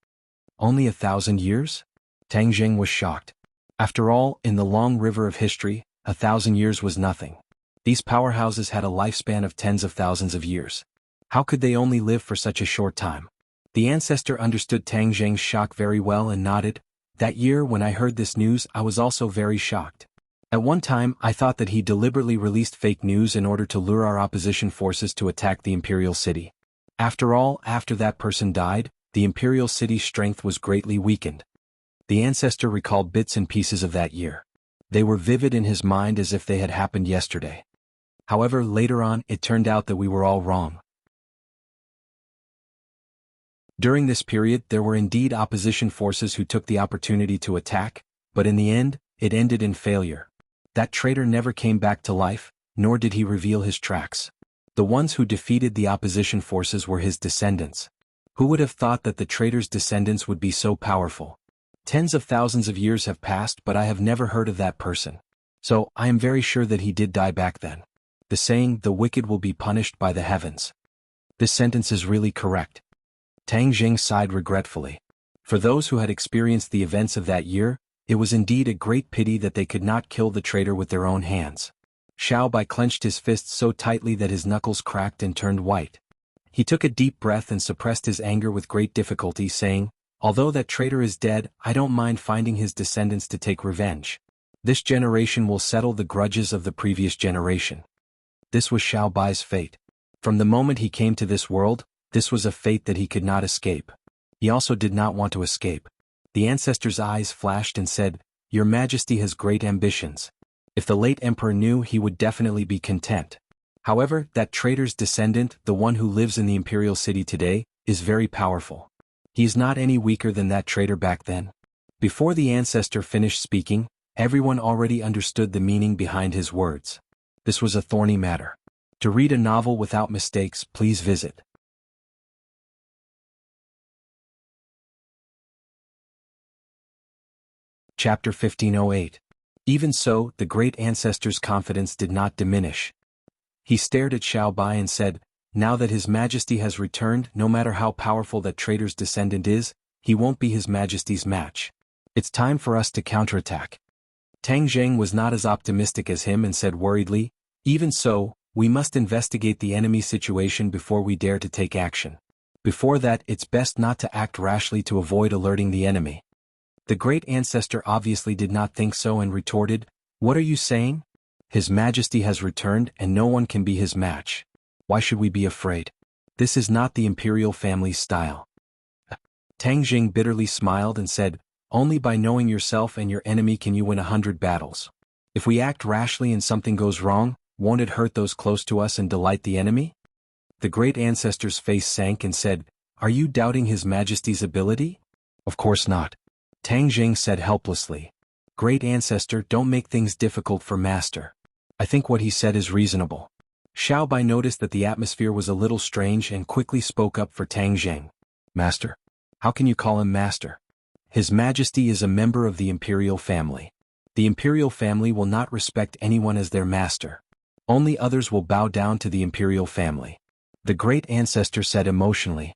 Speaker 1: Only 1,000 years? Tang Jing was shocked. After all, in the long river of history, 1,000 years was nothing. These powerhouses had a lifespan of tens of thousands of years. How could they only live for such a short time? The ancestor understood Tang Jing's shock very well and nodded. That year when I heard this news, I was also very shocked. At one time, I thought that he deliberately released fake news in order to lure our opposition forces to attack the imperial city. After all, after that person died, the imperial city's strength was greatly weakened. The ancestor recalled bits and pieces of that year. They were vivid in his mind as if they had happened yesterday. However, later on, it turned out that we were all wrong. During this period, there were indeed opposition forces who took the opportunity to attack, but in the end, it ended in failure. That traitor never came back to life, nor did he reveal his tracks. The ones who defeated the opposition forces were his descendants. Who would have thought that the traitor's descendants would be so powerful? Tens of thousands of years have passed, but I have never heard of that person. So, I am very sure that he did die back then. The saying, "the wicked will be punished by the heavens." This sentence is really correct. Tang Jing sighed regretfully. For those who had experienced the events of that year, it was indeed a great pity that they could not kill the traitor with their own hands. Xiao Bai clenched his fists so tightly that his knuckles cracked and turned white. He took a deep breath and suppressed his anger with great difficulty, saying, "Although that traitor is dead, I don't mind finding his descendants to take revenge. This generation will settle the grudges of the previous generation." This was Xiao Bai's fate. From the moment he came to this world, this was a fate that he could not escape. He also did not want to escape. The ancestor's eyes flashed and said, "Your Majesty has great ambitions. If the late emperor knew, he would definitely be content. However, that traitor's descendant, the one who lives in the imperial city today, is very powerful. He is not any weaker than that traitor back then." Before the ancestor finished speaking, everyone already understood the meaning behind his words. This was a thorny matter. To read a novel without mistakes, please visit Chapter 1508. Even so, the great ancestor's confidence did not diminish. He stared at Xiao Bai and said, "Now that His Majesty has returned, no matter how powerful that traitor's descendant is, he won't be His Majesty's match. It's time for us to counterattack." Tang Zheng was not as optimistic as him and said worriedly, "Even so, we must investigate the enemy situation before we dare to take action. Before that, it's best not to act rashly to avoid alerting the enemy." The great ancestor obviously did not think so and retorted, "What are you saying? His Majesty has returned and no one can be his match. Why should we be afraid? This is not the imperial family's style." Tang Jing bitterly smiled and said, "Only by knowing yourself and your enemy can you win 100 battles. If we act rashly and something goes wrong, won't it hurt those close to us and delight the enemy?" The great ancestor's face sank and said, "Are you doubting His Majesty's ability?" "Of course not." Tang Jing said helplessly. "Great ancestor, don't make things difficult for master. I think what he said is reasonable." Xiao Bai noticed that the atmosphere was a little strange and quickly spoke up for Tang Jing. "Master? How can you call him master? His Majesty is a member of the imperial family. The imperial family will not respect anyone as their master. Only others will bow down to the imperial family," the great ancestor said emotionally.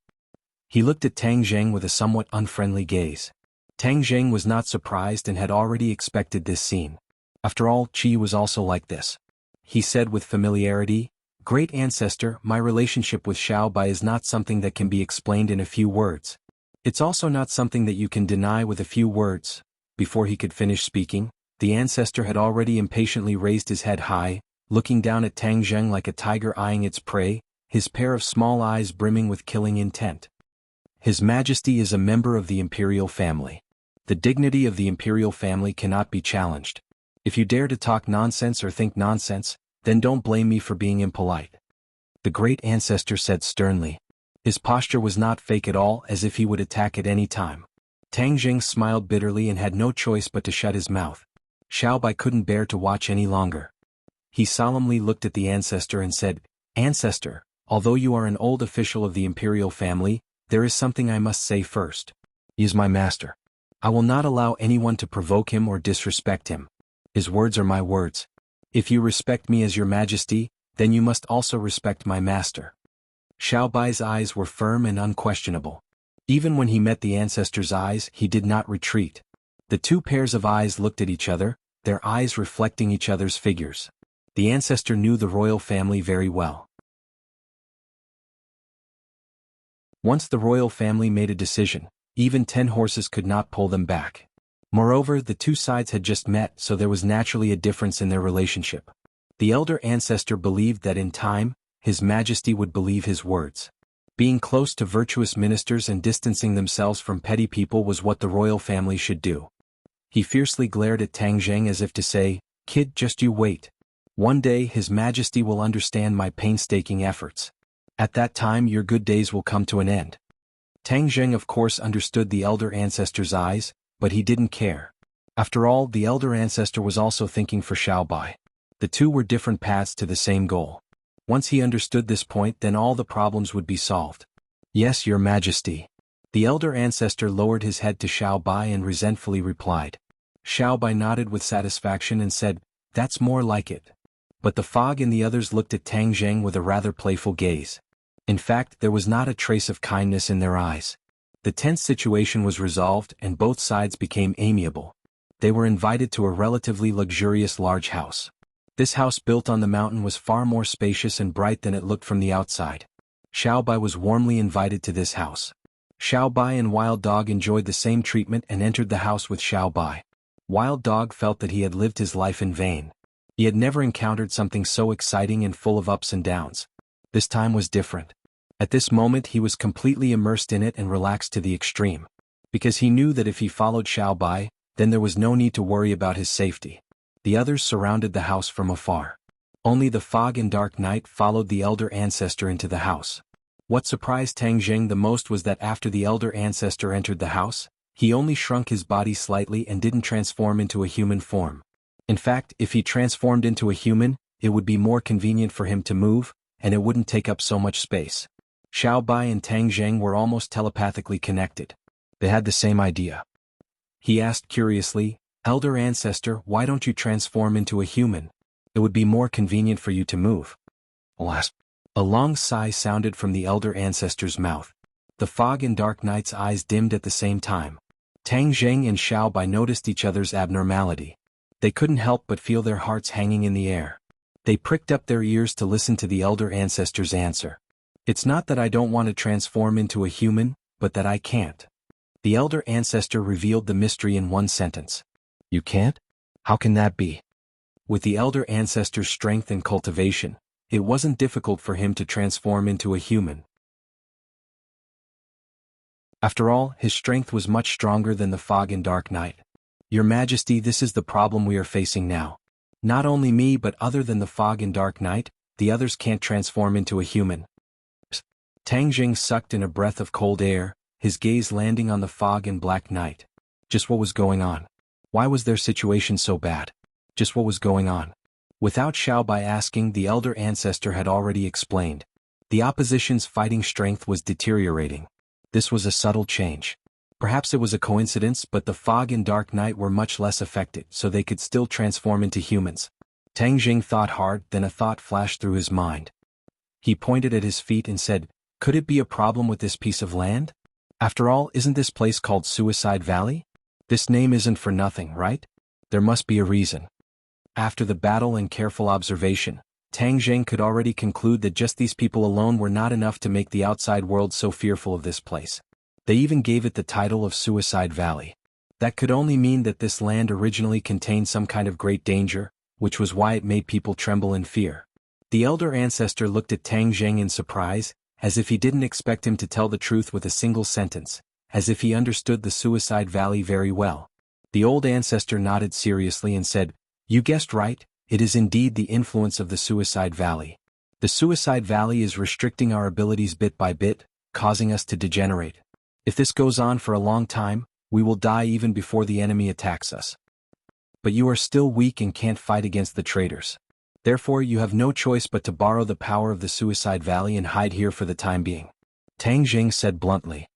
Speaker 1: He looked at Tang Jing with a somewhat unfriendly gaze. Tang Jing was not surprised and had already expected this scene. After all, Qi was also like this. He said with familiarity, "Great ancestor, my relationship with Xiao Bai is not something that can be explained in a few words. It's also not something that you can deny with a few words." Before he could finish speaking, the ancestor had already impatiently raised his head high, looking down at Tang Jing like a tiger eyeing its prey, his pair of small eyes brimming with killing intent. "His Majesty is a member of the imperial family. The dignity of the imperial family cannot be challenged. If you dare to talk nonsense or think nonsense, then don't blame me for being impolite," the great ancestor said sternly. His posture was not fake at all, as if he would attack at any time. Tang Jing smiled bitterly and had no choice but to shut his mouth. Xiao Bai couldn't bear to watch any longer. He solemnly looked at the ancestor and said, "Ancestor, although you are an old official of the imperial family, there is something I must say first. He is my master. I will not allow anyone to provoke him or disrespect him. His words are my words. If you respect me as your Majesty, then you must also respect my master." Xiao Bai's eyes were firm and unquestionable. Even when he met the ancestor's eyes, he did not retreat. The two pairs of eyes looked at each other, their eyes reflecting each other's figures. The ancestor knew the royal family very well. Once the royal family made a decision, even 10 horses could not pull them back. Moreover, the two sides had just met, so there was naturally a difference in their relationship. The elder ancestor believed that in time, His Majesty would believe his words. Being close to virtuous ministers and distancing themselves from petty people was what the royal family should do. He fiercely glared at Tang Zheng as if to say, "Kid, just you wait. One day His Majesty will understand my painstaking efforts. At that time your good days will come to an end." Tang Zheng of course understood the elder ancestor's eyes, but he didn't care. After all, the elder ancestor was also thinking for Xiaobai. The two were different paths to the same goal. Once he understood this point, then all the problems would be solved. "Yes, Your Majesty." The elder ancestor lowered his head to Xiaobai and resentfully replied. Xiaobai nodded with satisfaction and said, "That's more like it." But the fog and the others looked at Tang Zheng with a rather playful gaze. In fact, there was not a trace of kindness in their eyes. The tense situation was resolved and both sides became amiable. They were invited to a relatively luxurious large house. This house built on the mountain was far more spacious and bright than it looked from the outside. Xiaobai was warmly invited to this house. Xiaobai and Wild Dog enjoyed the same treatment and entered the house with Xiaobai. Wild Dog felt that he had lived his life in vain. He had never encountered something so exciting and full of ups and downs. This time was different. At this moment he was completely immersed in it and relaxed to the extreme. Because he knew that if he followed Xiaobai, then there was no need to worry about his safety. The others surrounded the house from afar. Only the fog and dark night followed the elder ancestor into the house. What surprised Tang Zheng the most was that after the elder ancestor entered the house, he only shrunk his body slightly and didn't transform into a human form. In fact, if he transformed into a human, it would be more convenient for him to move, and it wouldn't take up so much space. Xiaobai and Tang Zheng were almost telepathically connected. They had the same idea. He asked curiously, "Elder ancestor, why don't you transform into a human? It would be more convenient for you to move." Alas. A long sigh sounded from the elder ancestor's mouth. The fog and dark night's eyes dimmed at the same time. Tang Zheng and Xiaobai noticed each other's abnormality. They couldn't help but feel their hearts hanging in the air. They pricked up their ears to listen to the elder ancestor's answer. "It's not that I don't want to transform into a human, but that I can't." The elder ancestor revealed the mystery in one sentence. "You can't? How can that be?" With the elder ancestor's strength and cultivation, it wasn't difficult for him to transform into a human. After all, his strength was much stronger than the fog and dark night. "Your Majesty, this is the problem we are facing now. Not only me but other than the fog and dark night, the others can't transform into a human." Tang Zheng sucked in a breath of cold air, his gaze landing on the fog and black night. Just what was going on? Why was their situation so bad? Just what was going on? Without Xiaobai asking, the elder ancestor had already explained. The opposition's fighting strength was deteriorating. This was a subtle change. Perhaps it was a coincidence, but the fog and dark night were much less affected, so they could still transform into humans. Tang Zheng thought hard, then a thought flashed through his mind. He pointed at his feet and said, "Could it be a problem with this piece of land? After all, isn't this place called Suicide Valley? This name isn't for nothing, right? There must be a reason." After the battle and careful observation, Tang Zheng could already conclude that just these people alone were not enough to make the outside world so fearful of this place. They even gave it the title of Suicide Valley. That could only mean that this land originally contained some kind of great danger, which was why it made people tremble in fear. The elder ancestor looked at Tang Zheng in surprise, as if he didn't expect him to tell the truth with a single sentence, as if he understood the Suicide Valley very well. The old ancestor nodded seriously and said, "You guessed right, it is indeed the influence of the Suicide Valley. The Suicide Valley is restricting our abilities bit by bit, causing us to degenerate. If this goes on for a long time, we will die even before the enemy attacks us. But you are still weak and can't fight against the traitors. Therefore you have no choice but to borrow the power of the Suicide Valley and hide here for the time being," Tang Zheng said bluntly.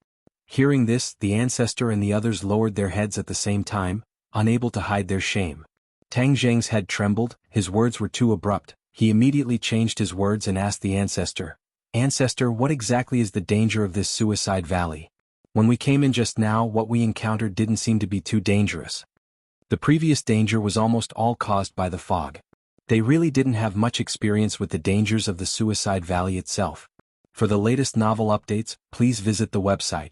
Speaker 1: Hearing this, the ancestor and the others lowered their heads at the same time, unable to hide their shame. Tang Zheng's head trembled, his words were too abrupt. He immediately changed his words and asked the ancestor, "Ancestor, what exactly is the danger of this Suicide Valley? When we came in just now, what we encountered didn't seem to be too dangerous. The previous danger was almost all caused by the fog." They really didn't have much experience with the dangers of the Suicide Valley itself. For the latest novel updates, please visit the website.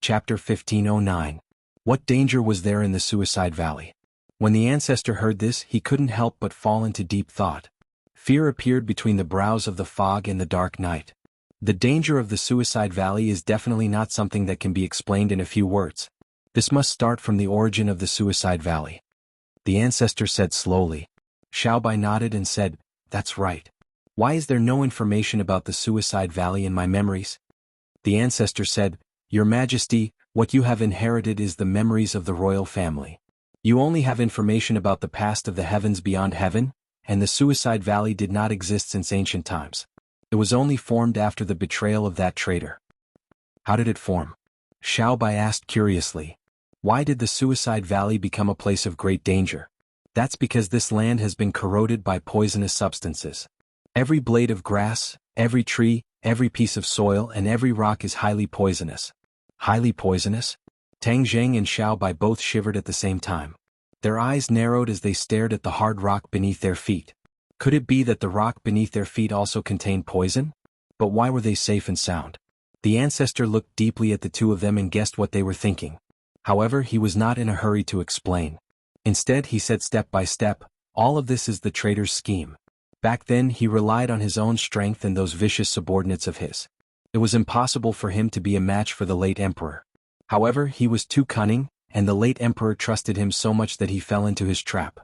Speaker 1: Chapter 1509. What danger was there in the Suicide Valley? When the ancestor heard this, he couldn't help but fall into deep thought. Fear appeared between the brows of the fog in the dark night. The danger of the Suicide Valley is definitely not something that can be explained in a few words. This must start from the origin of the Suicide Valley. The ancestor said slowly. Xiaobai nodded and said, "That's right. Why is there no information about the Suicide Valley in my memories?" The ancestor said, "Your Majesty, what you have inherited is the memories of the royal family. You only have information about the past of the heavens beyond heaven, and the Suicide Valley did not exist since ancient times. It was only formed after the betrayal of that traitor." "How did it form?" Xiaobai asked curiously. "Why did the Suicide Valley become a place of great danger?" "That's because this land has been corroded by poisonous substances. Every blade of grass, every tree, every piece of soil and every rock is highly poisonous." "Highly poisonous?" Tang Zheng and Xiaobai both shivered at the same time. Their eyes narrowed as they stared at the hard rock beneath their feet. Could it be that the rock beneath their feet also contained poison? But why were they safe and sound? The ancestor looked deeply at the two of them and guessed what they were thinking. However, he was not in a hurry to explain. Instead, he said step by step, "All of this is the traitor's scheme. Back then he relied on his own strength and those vicious subordinates of his. It was impossible for him to be a match for the late emperor. However, he was too cunning, and the late emperor trusted him so much that he fell into his trap."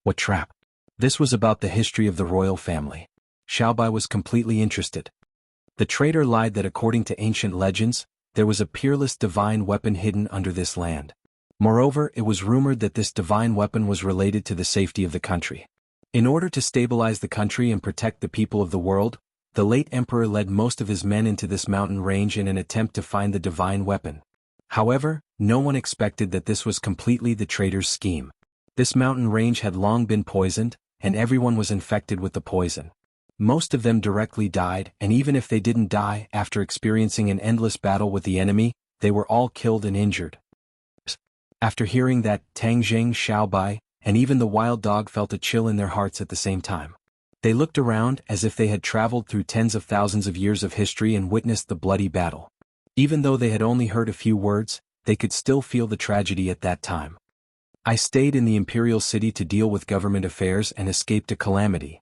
Speaker 1: "What trap?" This was about the history of the royal family. Xiaobai was completely interested. The traitor lied that according to ancient legends, there was a peerless divine weapon hidden under this land. Moreover, it was rumored that this divine weapon was related to the safety of the country. In order to stabilize the country and protect the people of the world, the late emperor led most of his men into this mountain range in an attempt to find the divine weapon. However, no one expected that this was completely the traitor's scheme. This mountain range had long been poisoned, and everyone was infected with the poison. Most of them directly died, and even if they didn't die after experiencing an endless battle with the enemy, they were all killed and injured. After hearing that, Tang Zheng, Xiaobai, and even the wild dog felt a chill in their hearts at the same time. They looked around as if they had traveled through tens of thousands of years of history and witnessed the bloody battle. Even though they had only heard a few words, they could still feel the tragedy at that time. "I stayed in the imperial city to deal with government affairs and escaped a calamity.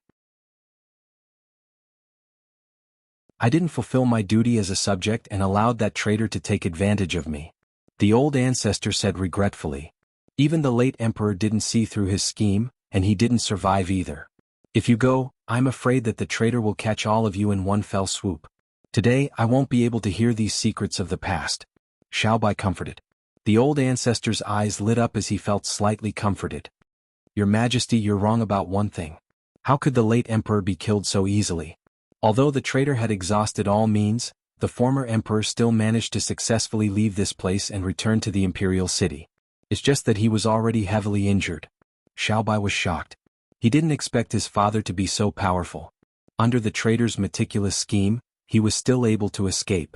Speaker 1: I didn't fulfill my duty as a subject and allowed that traitor to take advantage of me," the old ancestor said regretfully. "Even the late emperor didn't see through his scheme, and he didn't survive either. If you go, I'm afraid that the traitor will catch all of you in one fell swoop. Today I won't be able to hear these secrets of the past." Xiaobai comforted. The old ancestor's eyes lit up as he felt slightly comforted. "Your Majesty, you're wrong about one thing. How could the late emperor be killed so easily? Although the traitor had exhausted all means, the former emperor still managed to successfully leave this place and return to the imperial city. It's just that he was already heavily injured." Xiaobai was shocked. He didn't expect his father to be so powerful. Under the traitor's meticulous scheme, he was still able to escape.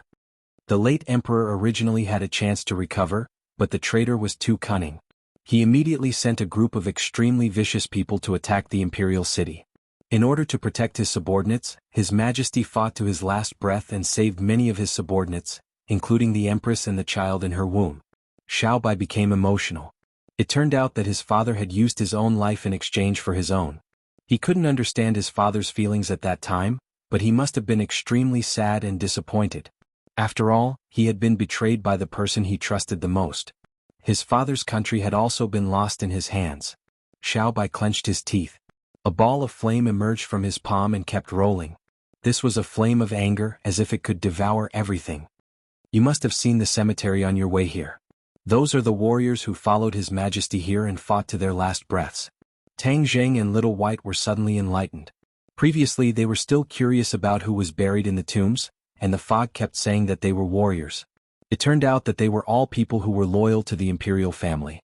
Speaker 1: The late emperor originally had a chance to recover, but the traitor was too cunning. He immediately sent a group of extremely vicious people to attack the imperial city. In order to protect his subordinates, His Majesty fought to his last breath and saved many of his subordinates, including the empress and the child in her womb. Xiaobai became emotional. It turned out that his father had used his own life in exchange for his own. He couldn't understand his father's feelings at that time, but he must have been extremely sad and disappointed. After all, he had been betrayed by the person he trusted the most. His father's country had also been lost in his hands. Xiaobai clenched his teeth. A ball of flame emerged from his palm and kept rolling. This was a flame of anger, as if it could devour everything. "You must have seen the cemetery on your way here. Those are the warriors who followed His Majesty here and fought to their last breaths." Tang Zheng and Little White were suddenly enlightened. Previously they were still curious about who was buried in the tombs, and the fog kept saying that they were warriors. It turned out that they were all people who were loyal to the imperial family.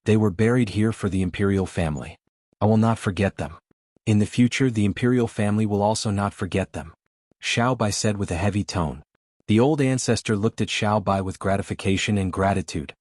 Speaker 1: They were buried here for the imperial family. I will not forget them. In the future the imperial family will also not forget them," Xiaobai said with a heavy tone. The old ancestor looked at Xiaobai with gratification and gratitude.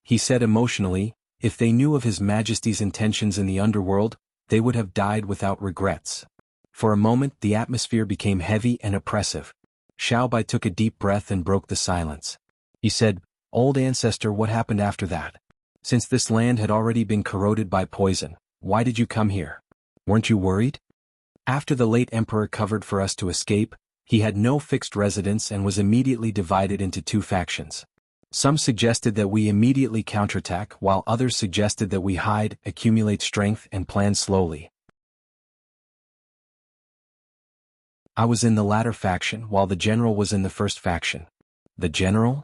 Speaker 1: He said emotionally, if they knew of His Majesty's intentions in the underworld, they would have died without regrets. For a moment the atmosphere became heavy and oppressive. Xiaobai took a deep breath and broke the silence. He said, "Old ancestor, what happened after that?" Since this land had already been corroded by poison, why did you come here? Weren't you worried? After the late emperor covered for us to escape, he had no fixed residence and was immediately divided into two factions. Some suggested that we immediately counterattack, while others suggested that we hide, accumulate strength, and plan slowly. I was in the latter faction, while the general was in the first faction. The general?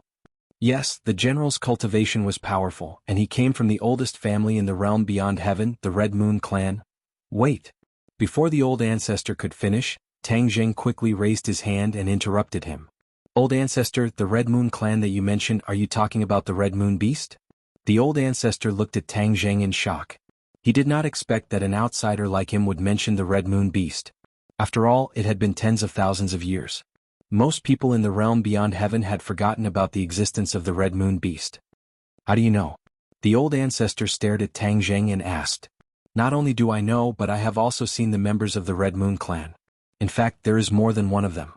Speaker 1: Yes, the general's cultivation was powerful, and he came from the oldest family in the realm beyond heaven, the Red Moon clan. Wait! Before the old ancestor could finish, Tang Jing quickly raised his hand and interrupted him. Old ancestor, the Red Moon clan that you mentioned, are you talking about the Red Moon beast? The old ancestor looked at Tang Jing in shock. He did not expect that an outsider like him would mention the Red Moon beast. After all, it had been tens of thousands of years. Most people in the realm beyond heaven had forgotten about the existence of the Red Moon beast. How do you know? The old ancestor stared at Tang Jing and asked. Not only do I know, but I have also seen the members of the Red Moon clan. In fact, there is more than one of them.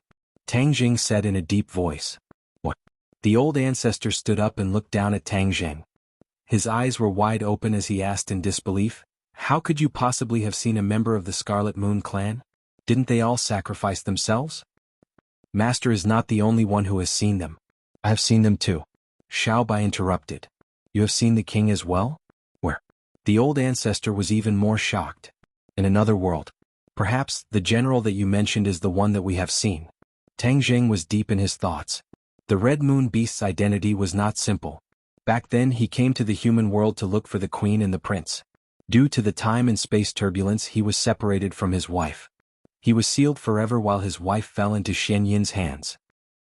Speaker 1: Tang Jing said in a deep voice. What? The old ancestor stood up and looked down at Tang Jing. His eyes were wide open as he asked in disbelief, how could you possibly have seen a member of the Scarlet Moon clan? Didn't they all sacrifice themselves? Master is not the only one who has seen them. I have seen them too. Xiao Bai interrupted. You have seen the king as well? Where? The old ancestor was even more shocked. In another world. Perhaps the general that you mentioned is the one that we have seen. Tang Jing was deep in his thoughts. The Red Moon beast's identity was not simple. Back then he came to the human world to look for the queen and the prince. Due to the time and space turbulence he was separated from his wife. He was sealed forever while his wife fell into Shen Yin's hands.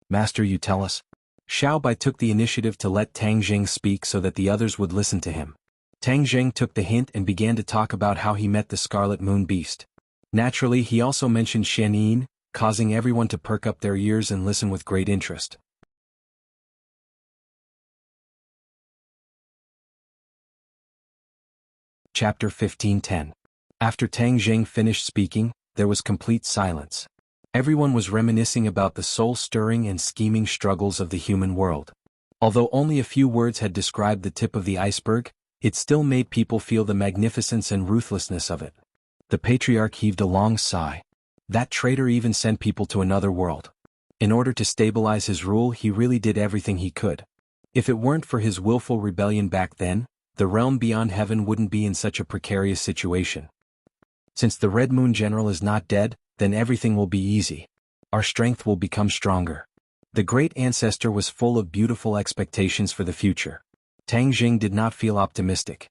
Speaker 1: Master, you tell us? Xiao Bai took the initiative to let Tang Jing speak so that the others would listen to him. Tang Jing took the hint and began to talk about how he met the Scarlet Moon beast. Naturally, he also mentioned Shen Yin, causing everyone to perk up their ears and listen with great interest. Chapter 15:10. After Tang Jing finished speaking, there was complete silence. Everyone was reminiscing about the soul-stirring and scheming struggles of the human world. Although only a few words had described the tip of the iceberg, it still made people feel the magnificence and ruthlessness of it. The patriarch heaved a long sigh. That traitor even sent people to another world. In order to stabilize his rule, he really did everything he could. If it weren't for his willful rebellion back then, the realm beyond heaven wouldn't be in such a precarious situation. Since the Red Moon General is not dead, then everything will be easy. Our strength will become stronger. The great ancestor was full of beautiful expectations for the future. Tang Jing did not feel optimistic.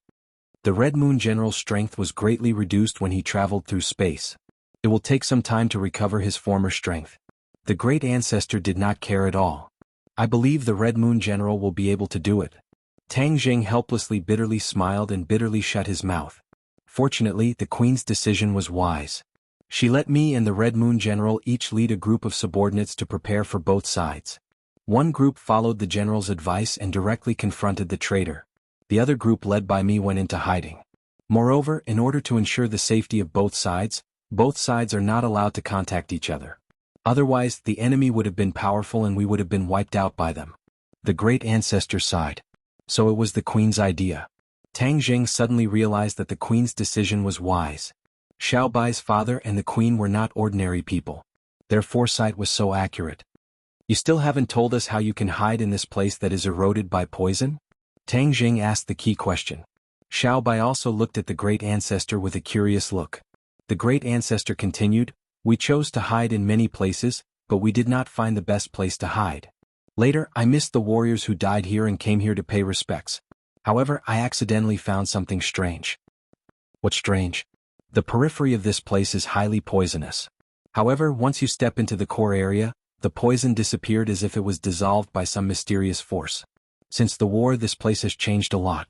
Speaker 1: The Red Moon General's strength was greatly reduced when he traveled through space. It will take some time to recover his former strength. The great ancestor did not care at all. I believe the Red Moon General will be able to do it. Tang Jing helplessly bitterly smiled and bitterly shut his mouth. Fortunately, the Queen's decision was wise. She let me and the Red Moon General each lead a group of subordinates to prepare for both sides. One group followed the general's advice and directly confronted the traitor. The other group led by me went into hiding. Moreover, in order to ensure the safety of both sides are not allowed to contact each other. Otherwise, the enemy would have been powerful and we would have been wiped out by them. The great ancestor sighed. So it was the Queen's idea. Tang Jing suddenly realized that the Queen's decision was wise. Xiao Bai's father and the Queen were not ordinary people. Their foresight was so accurate. You still haven't told us how you can hide in this place that is eroded by poison? Tang Jing asked the key question. Xiao Bai also looked at the great ancestor with a curious look. The great ancestor continued, we chose to hide in many places, but we did not find the best place to hide. Later, I missed the warriors who died here and came here to pay respects. However, I accidentally found something strange. What's strange? The periphery of this place is highly poisonous. However, once you step into the core area, the poison disappeared as if it was dissolved by some mysterious force. Since the war, this place has changed a lot.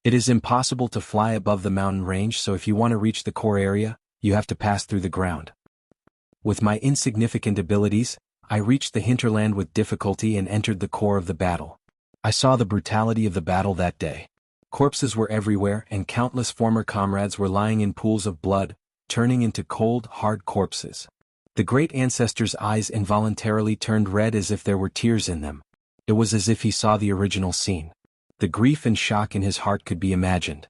Speaker 1: It is impossible to fly above the mountain range, so if you want to reach the core area, you have to pass through the ground. With my insignificant abilities, I reached the hinterland with difficulty and entered the core of the battle. I saw the brutality of the battle that day. Corpses were everywhere and countless former comrades were lying in pools of blood, turning into cold, hard corpses. The great ancestor's eyes involuntarily turned red as if there were tears in them. It was as if he saw the original scene. The grief and shock in his heart could be imagined.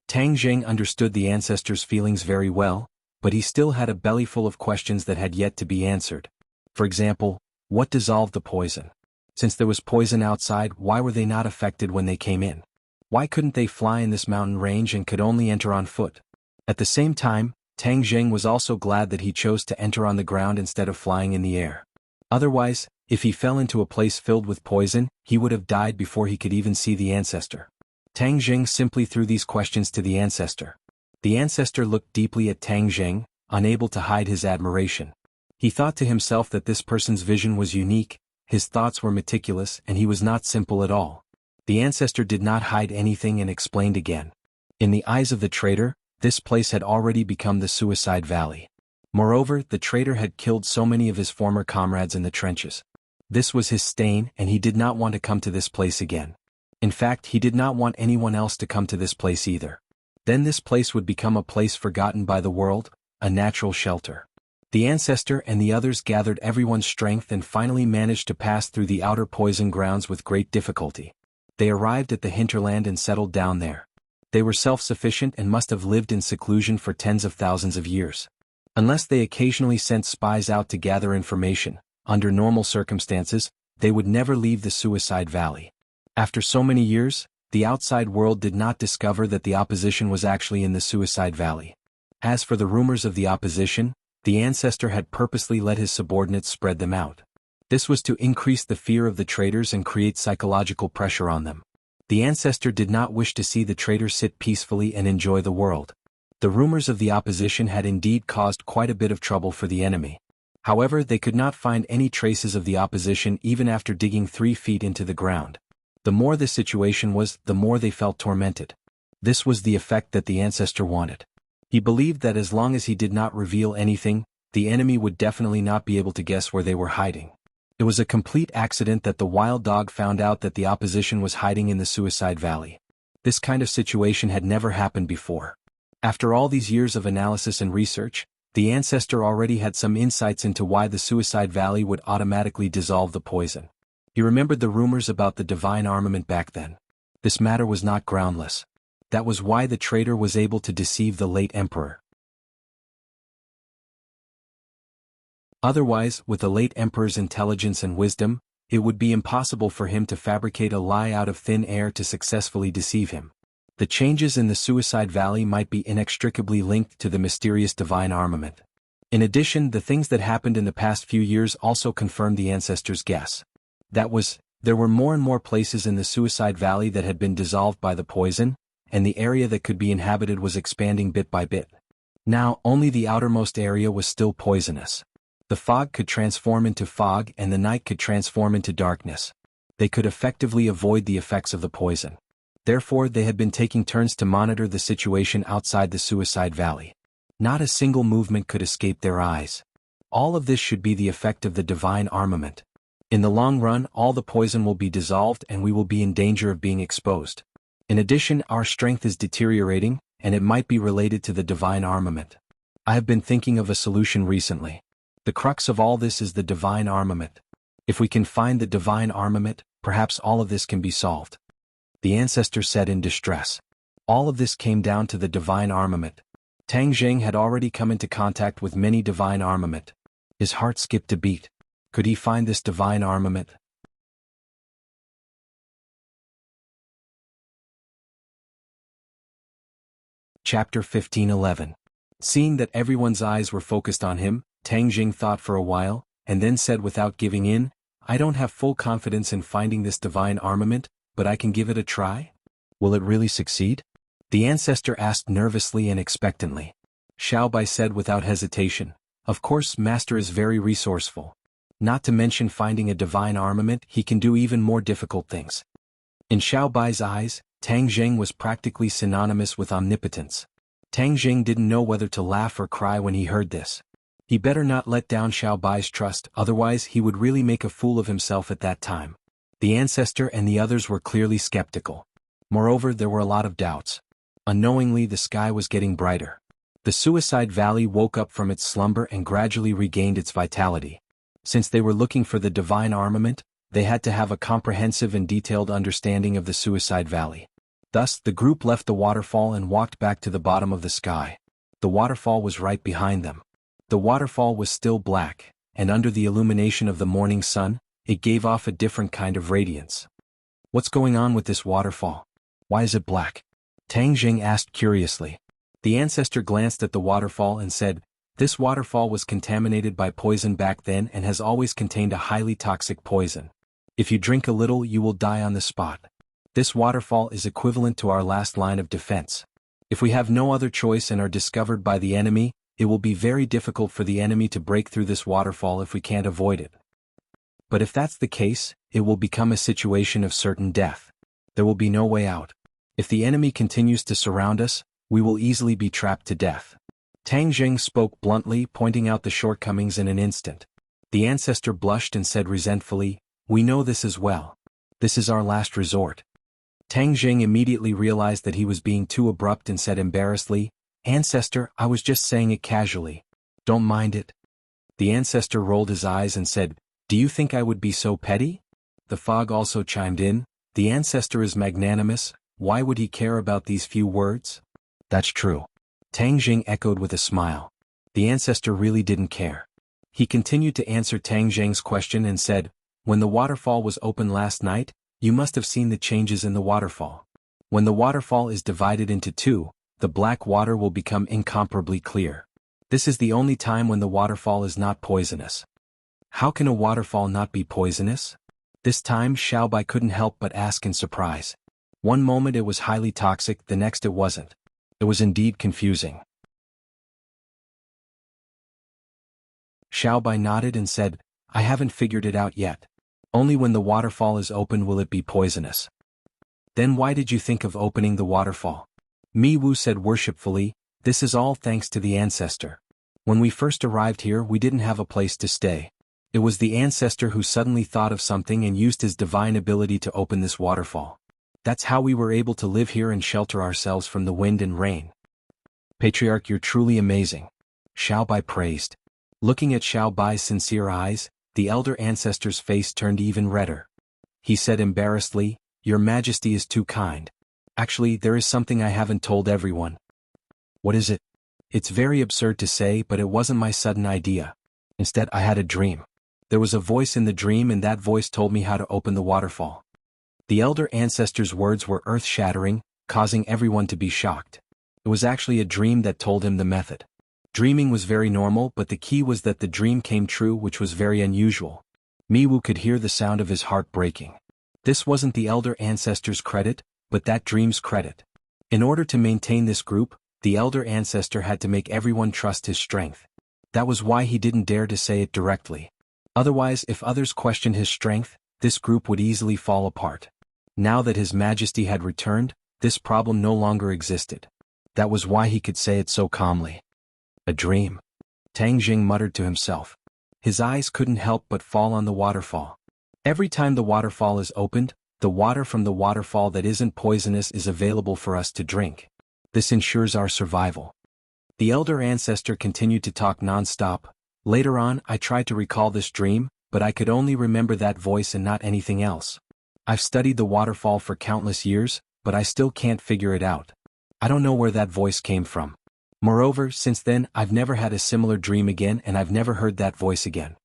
Speaker 1: Tang Zheng understood the ancestor's feelings very well, but he still had a belly full of questions that had yet to be answered. For example, what dissolved the poison? Since there was poison outside, why were they not affected when they came in? Why couldn't they fly in this mountain range and could only enter on foot? At the same time, Tang Zheng was also glad that he chose to enter on the ground instead of flying in the air. Otherwise, if he fell into a place filled with poison, he would have died before he could even see the ancestor. Tang Zheng simply threw these questions to the ancestor. The ancestor looked deeply at Tang Zheng, unable to hide his admiration. He thought to himself that this person's vision was unique, his thoughts were meticulous, and he was not simple at all. The ancestor did not hide anything and explained again. In the eyes of the traitor, this place had already become the suicide valley. Moreover, the traitor had killed so many of his former comrades in the trenches. This was his stain, and he did not want to come to this place again. In fact, he did not want anyone else to come to this place either. Then this place would become a place forgotten by the world, a natural shelter. The ancestor and the others gathered everyone's strength and finally managed to pass through the outer poison grounds with great difficulty. They arrived at the hinterland and settled down there. They were self-sufficient and must have lived in seclusion for tens of thousands of years. Unless they occasionally sent spies out to gather information, under normal circumstances, they would never leave the suicide valley. After so many years, the outside world did not discover that the opposition was actually in the suicide valley. As for the rumors of the opposition, the ancestor had purposely let his subordinates spread them out. This was to increase the fear of the traitors and create psychological pressure on them. The ancestor did not wish to see the traitors sit peacefully and enjoy the world. The rumors of the opposition had indeed caused quite a bit of trouble for the enemy. However, they could not find any traces of the opposition even after digging 3 feet into the ground. The more the situation was, the more they felt tormented. This was the effect that the ancestor wanted. He believed that as long as he did not reveal anything, the enemy would definitely not be able to guess where they were hiding. It was a complete accident that the wild dog found out that the opposition was hiding in the suicide valley. This kind of situation had never happened before. After all these years of analysis and research, the ancestor already had some insights into why the suicide valley would automatically dissolve the poison. He remembered the rumors about the divine armament back then. This matter was not groundless. That was why the traitor was able to deceive the late emperor. Otherwise, with the late emperor's intelligence and wisdom, it would be impossible for him to fabricate a lie out of thin air to successfully deceive him. The changes in the suicide valley might be inextricably linked to the mysterious divine armament. In addition, the things that happened in the past few years also confirmed the ancestor's guess. That was, there were more and more places in the suicide valley that had been dissolved by the poison, and the area that could be inhabited was expanding bit by bit. Now, only the outermost area was still poisonous. The fog could transform into fog and the night could transform into darkness. They could effectively avoid the effects of the poison. Therefore, they had been taking turns to monitor the situation outside the suicide valley. Not a single movement could escape their eyes. All of this should be the effect of the divine armament. In the long run, all the poison will be dissolved and we will be in danger of being exposed. In addition, our strength is deteriorating, and it might be related to the divine armament. I have been thinking of a solution recently. The crux of all this is the divine armament. If we can find the divine armament, perhaps all of this can be solved. The ancestor said in distress. All of this came down to the divine armament. Tang Zheng had already come into contact with many divine armament. His heart skipped a beat. Could he find this divine armament? Chapter 15:11. Seeing that everyone's eyes were focused on him, Tang Zheng thought for a while, and then said without giving in, I don't have full confidence in finding this divine armament, but I can give it a try? Will it really succeed? The ancestor asked nervously and expectantly. Xiao Bai said without hesitation, of course, Master is very resourceful. Not to mention finding a divine armament, he can do even more difficult things. In Xiao Bai's eyes, Tang Zheng was practically synonymous with omnipotence. Tang Zheng didn't know whether to laugh or cry when he heard this. He better not let down Xiao Bai's trust, otherwise he would really make a fool of himself at that time. The ancestor and the others were clearly skeptical. Moreover, there were a lot of doubts. Unknowingly, the sky was getting brighter. The suicide valley woke up from its slumber and gradually regained its vitality. Since they were looking for the divine armament, They had to have a comprehensive and detailed understanding of the Suicide Valley. Thus, the group left the waterfall and walked back to the bottom of the sky. The waterfall was right behind them. The waterfall was still black, and under the illumination of the morning sun, it gave off a different kind of radiance. What's going on with this waterfall? Why is it black? Tang Jing asked curiously. The ancestor glanced at the waterfall and said, "This waterfall was contaminated by poison back then and has always contained a highly toxic poison. If you drink a little, you will die on the spot. This waterfall is equivalent to our last line of defense. If we have no other choice and are discovered by the enemy, it will be very difficult for the enemy to break through this waterfall if we can't avoid it. But if that's the case, it will become a situation of certain death. There will be no way out. If the enemy continues to surround us, we will easily be trapped to death." Tang Jing spoke bluntly, pointing out the shortcomings in an instant. The ancestor blushed and said resentfully, "We know this as well. This is our last resort." Tang Jing immediately realized that he was being too abrupt and said embarrassedly, "Ancestor, I was just saying it casually. Don't mind it." The ancestor rolled his eyes and said, "Do you think I would be so petty?" The fog also chimed in, "The ancestor is magnanimous, why would he care about these few words?" "That's true." Tang Jing echoed with a smile. The ancestor really didn't care. He continued to answer Tang Jing's question and said, "When the waterfall was opened last night, you must have seen the changes in the waterfall. When the waterfall is divided into two, the black water will become incomparably clear. This is the only time when the waterfall is not poisonous." "How can a waterfall not be poisonous?" This time Xiaobai couldn't help but ask in surprise. One moment it was highly toxic, the next it wasn't. It was indeed confusing. Xiaobai nodded and said, "I haven't figured it out yet. Only when the waterfall is opened will it be poisonous." "Then why did you think of opening the waterfall?" Mi Wu said worshipfully, "This is all thanks to the ancestor. When we first arrived here we didn't have a place to stay. It was the ancestor who suddenly thought of something and used his divine ability to open this waterfall. That's how we were able to live here and shelter ourselves from the wind and rain." "Patriarch, you're truly amazing," Xiaobai praised. Looking at Xiaobai's sincere eyes, the elder ancestor's face turned even redder. He said embarrassedly, "Your Majesty is too kind. Actually, there is something I haven't told everyone." "What is it?" "It's very absurd to say, but it wasn't my sudden idea. Instead, I had a dream. There was a voice in the dream and that voice told me how to open the waterfall." The elder ancestor's words were earth-shattering, causing everyone to be shocked. It was actually a dream that told him the method. Dreaming was very normal, but the key was that the dream came true, which was very unusual. Mi Wu could hear the sound of his heart breaking. This wasn't the elder ancestor's credit, but that dream's credit. In order to maintain this group, the elder ancestor had to make everyone trust his strength. That was why he didn't dare to say it directly. Otherwise, if others questioned his strength, this group would easily fall apart. Now that His Majesty had returned, this problem no longer existed. That was why he could say it so calmly. "A dream," Tang Jing muttered to himself. His eyes couldn't help but fall on the waterfall. Every time the waterfall is opened, the water from the waterfall that isn't poisonous is available for us to drink. This ensures our survival. The elder ancestor continued to talk non-stop. "Later on, I tried to recall this dream, but I could only remember that voice and not anything else. I've studied the waterfall for countless years, but I still can't figure it out. I don't know where that voice came from. Moreover, since then, I've never had a similar dream again and I've never heard that voice again."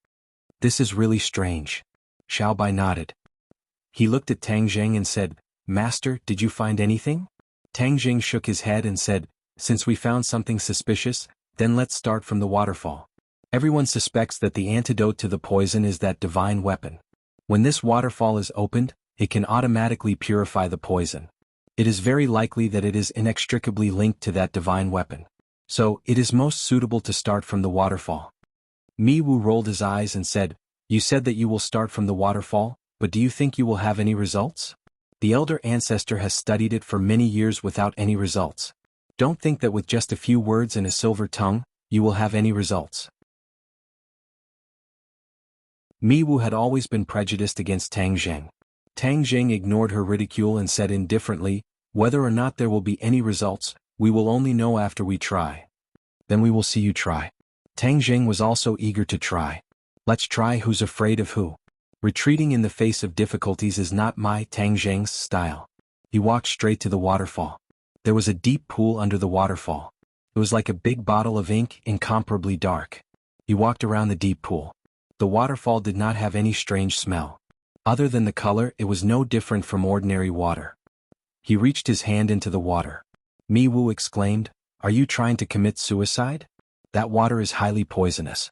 Speaker 1: "This is really strange." Xiaobai nodded. He looked at Tang Jing and said, "Master, did you find anything?" Tang Jing shook his head and said, "Since we found something suspicious, then let's start from the waterfall. Everyone suspects that the antidote to the poison is that divine weapon. When this waterfall is opened, it can automatically purify the poison. It is very likely that it is inextricably linked to that divine weapon. So, it is most suitable to start from the waterfall." Mi Wu rolled his eyes and said, "You said that you will start from the waterfall, but do you think you will have any results? The elder ancestor has studied it for many years without any results. Don't think that with just a few words and a silver tongue, you will have any results." Mi Wu had always been prejudiced against Tang Jing. Tang Jing ignored her ridicule and said indifferently, "Whether or not there will be any results, we will only know after we try." "Then we will see you try." Tang Jing was also eager to try. "Let's try who's afraid of who." Retreating in the face of difficulties is not my Tang Zheng's style. He walked straight to the waterfall. There was a deep pool under the waterfall. It was like a big bottle of ink, incomparably dark. He walked around the deep pool. The waterfall did not have any strange smell. Other than the color, it was no different from ordinary water. He reached his hand into the water. Mi Wu exclaimed, "Are you trying to commit suicide? That water is highly poisonous."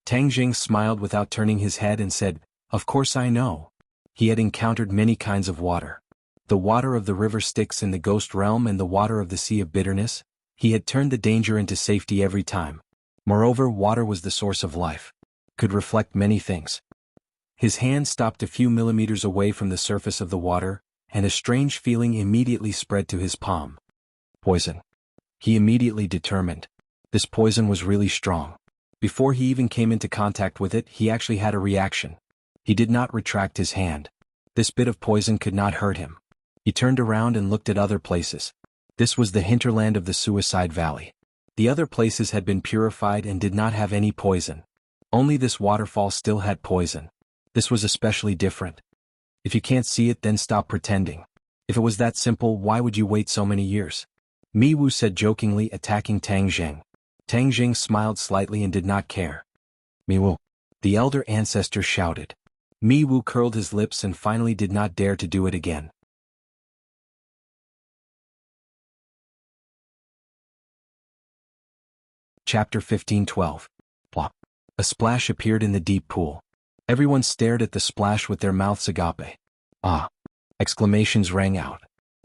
Speaker 1: Tang Jing smiled without turning his head and said, "Of course I know." He had encountered many kinds of water. The water of the river Styx in the ghost realm and the water of the sea of bitterness. He had turned the danger into safety every time. Moreover, water was the source of life. Could reflect many things. His hand stopped a few millimeters away from the surface of the water, and a strange feeling immediately spread to his palm. Poison. He immediately determined. This poison was really strong. Before he even came into contact with it, he actually had a reaction. He did not retract his hand. This bit of poison could not hurt him. He turned around and looked at other places. This was the hinterland of the Suicide Valley. The other places had been purified and did not have any poison. Only this waterfall still had poison. This was especially different. If you can't see it, then stop pretending. If it was that simple, why would you wait so many years? Mi Wu said jokingly, attacking Tang Jing. Tang Jing smiled slightly and did not care. Mi Wu. The elder ancestor shouted. Mi Wu curled his lips and finally did not dare to do it again. Chapter 15:12. Plop. A splash appeared in the deep pool. Everyone stared at the splash with their mouths agape. Ah! Exclamations rang out.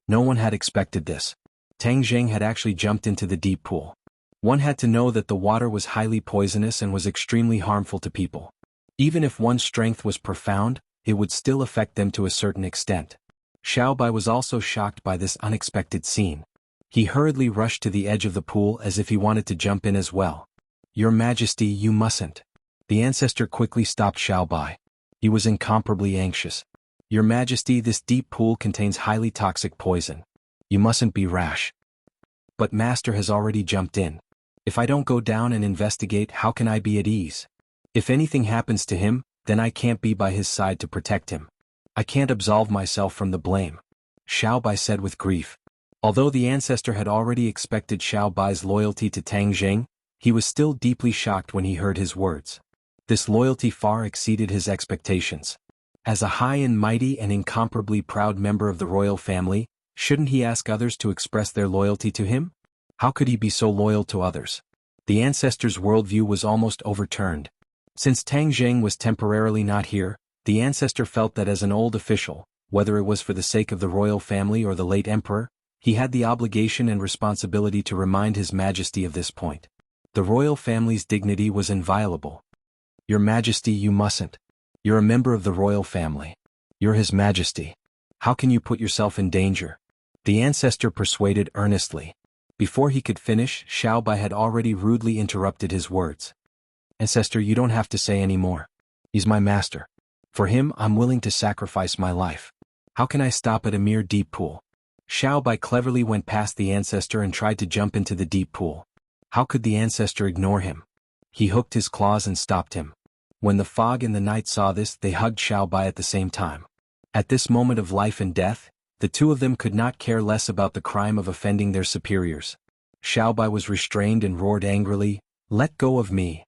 Speaker 1: No one had expected this. Tang Jing had actually jumped into the deep pool. One had to know that the water was highly poisonous and was extremely harmful to people. Even if one's strength was profound, it would still affect them to a certain extent. Xiao Bai was also shocked by this unexpected scene. He hurriedly rushed to the edge of the pool as if he wanted to jump in as well. "Your Majesty, you mustn't." The ancestor quickly stopped Xiao Bai. He was incomparably anxious. "Your Majesty, this deep pool contains highly toxic poison. You mustn't be rash." "But Master has already jumped in. If I don't go down and investigate, how can I be at ease? If anything happens to him, then I can't be by his side to protect him. I can't absolve myself from the blame," Xiao Bai said with grief. Although the ancestor had already expected Xiao Bai's loyalty to Tang Jing, he was still deeply shocked when he heard his words. This loyalty far exceeded his expectations. As a high and mighty and incomparably proud member of the royal family, shouldn't he ask others to express their loyalty to him? How could he be so loyal to others? The ancestor's worldview was almost overturned. Since Tang Jing was temporarily not here, the ancestor felt that as an old official, whether it was for the sake of the royal family or the late emperor, he had the obligation and responsibility to remind His Majesty of this point. The royal family's dignity was inviolable. "Your Majesty, you mustn't. You're a member of the royal family. You're His Majesty. How can you put yourself in danger?" The ancestor persuaded earnestly. Before he could finish, Xiao Bai had already rudely interrupted his words. "Ancestor, you don't have to say any more. He's my master. For him, I'm willing to sacrifice my life. How can I stop at a mere deep pool?" Xiao Bai cleverly went past the ancestor and tried to jump into the deep pool. How could the ancestor ignore him? He hooked his claws and stopped him. When the fog and the night saw this, they hugged Xiao Bai at the same time. At this moment of life and death, the two of them could not care less about the crime of offending their superiors. Xiao Bai was restrained and roared angrily, "Let go of me.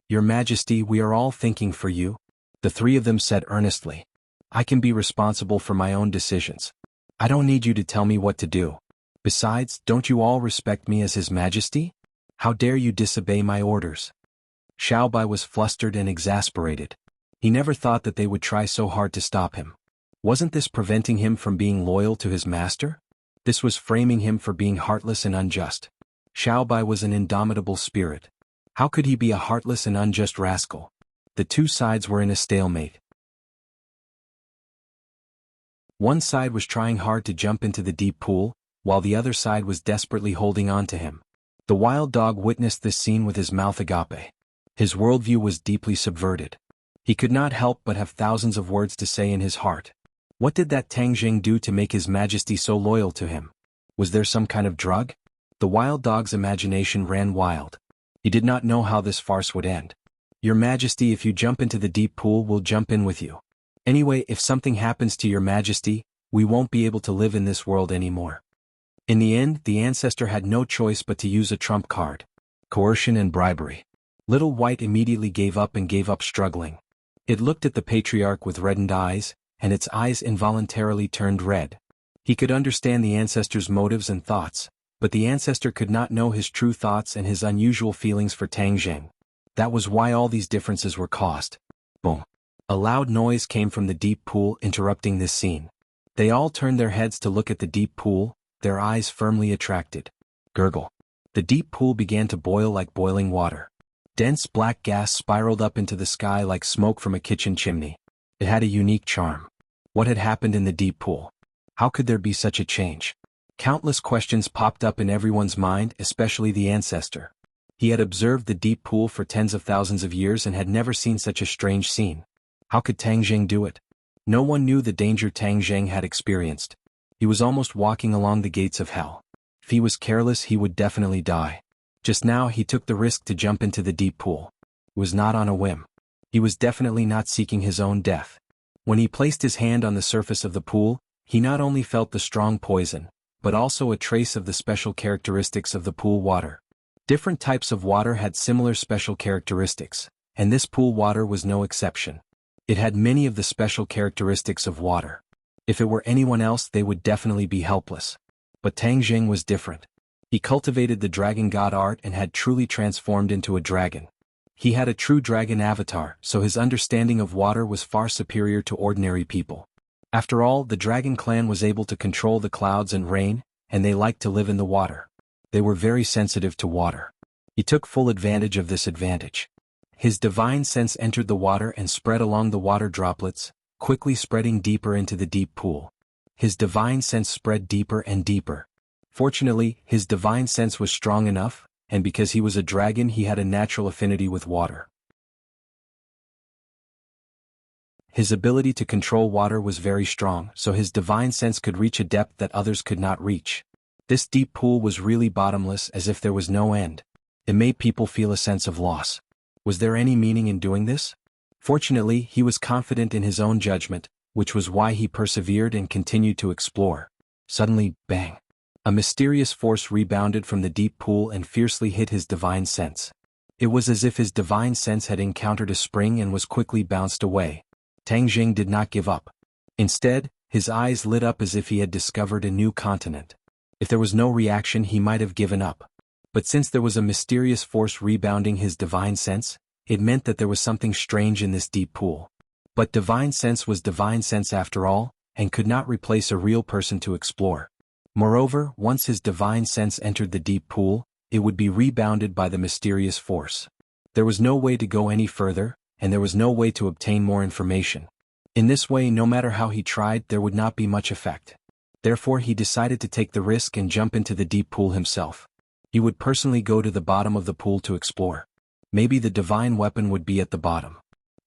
Speaker 1: Your Majesty, we are all thinking for you." The three of them said earnestly, "I can be responsible for my own decisions. I don't need you to tell me what to do. Besides, don't you all respect me as His Majesty? How dare you disobey my orders?" Xiao Bai was flustered and exasperated. He never thought that they would try so hard to stop him. Wasn't this preventing him from being loyal to his master? This was framing him for being heartless and unjust. Xiao Bai was an indomitable spirit. How could he be a heartless and unjust rascal? The two sides were in a stalemate. One side was trying hard to jump into the deep pool, while the other side was desperately holding on to him. The wild dog witnessed this scene with his mouth agape. His worldview was deeply subverted. He could not help but have thousands of words to say in his heart. What did that Tang Jing do to make His Majesty so loyal to him? Was there some kind of drug? The wild dog's imagination ran wild. He did not know how this farce would end. "Your Majesty, if you jump into the deep pool, we'll jump in with you." Anyway, if something happens to your majesty, we won't be able to live in this world anymore. In the end, the ancestor had no choice but to use a trump card. Coercion and bribery. Little White immediately gave up struggling. It looked at the patriarch with reddened eyes, and its eyes involuntarily turned red. He could understand the ancestor's motives and thoughts, but the ancestor could not know his true thoughts and his unusual feelings for Tang Zheng. That was why all these differences were caused. Boom. A loud noise came from the deep pool, interrupting this scene. They all turned their heads to look at the deep pool, their eyes firmly attracted. Gurgle. The deep pool began to boil like boiling water. Dense black gas spiraled up into the sky like smoke from a kitchen chimney. It had a unique charm. What had happened in the deep pool? How could there be such a change? Countless questions popped up in everyone's mind, especially the ancestor. He had observed the deep pool for tens of thousands of years and had never seen such a strange scene. How could Tang Zheng do it? No one knew the danger Tang Zheng had experienced. He was almost walking along the gates of hell. If he was careless, he would definitely die. Just now he took the risk to jump into the deep pool. It was not on a whim. He was definitely not seeking his own death. When he placed his hand on the surface of the pool, he not only felt the strong poison, but also a trace of the special characteristics of the pool water. Different types of water had similar special characteristics, and this pool water was no exception. It had many of the special characteristics of water. If it were anyone else, they would definitely be helpless. But Tang Zheng was different. He cultivated the dragon god art and had truly transformed into a dragon. He had a true dragon avatar, so his understanding of water was far superior to ordinary people. After all, the dragon clan was able to control the clouds and rain, and they liked to live in the water. They were very sensitive to water. He took full advantage of this advantage. His divine sense entered the water and spread along the water droplets, quickly spreading deeper into the deep pool. His divine sense spread deeper and deeper. Fortunately, his divine sense was strong enough, and because he was a dragon, he had a natural affinity with water. His ability to control water was very strong, so his divine sense could reach a depth that others could not reach. This deep pool was really bottomless, as if there was no end. It made people feel a sense of loss. Was there any meaning in doing this? Fortunately, he was confident in his own judgment, which was why he persevered and continued to explore. Suddenly, bang! A mysterious force rebounded from the deep pool and fiercely hit his divine sense. It was as if his divine sense had encountered a spring and was quickly bounced away. Tang Zheng did not give up. Instead, his eyes lit up as if he had discovered a new continent. If there was no reaction, he might have given up. But since there was a mysterious force rebounding his divine sense, it meant that there was something strange in this deep pool. But divine sense was divine sense after all, and could not replace a real person to explore. Moreover, once his divine sense entered the deep pool, it would be rebounded by the mysterious force. There was no way to go any further, and there was no way to obtain more information. In this way, no matter how he tried, there would not be much effect. Therefore, he decided to take the risk and jump into the deep pool himself. He would personally go to the bottom of the pool to explore. Maybe the divine weapon would be at the bottom.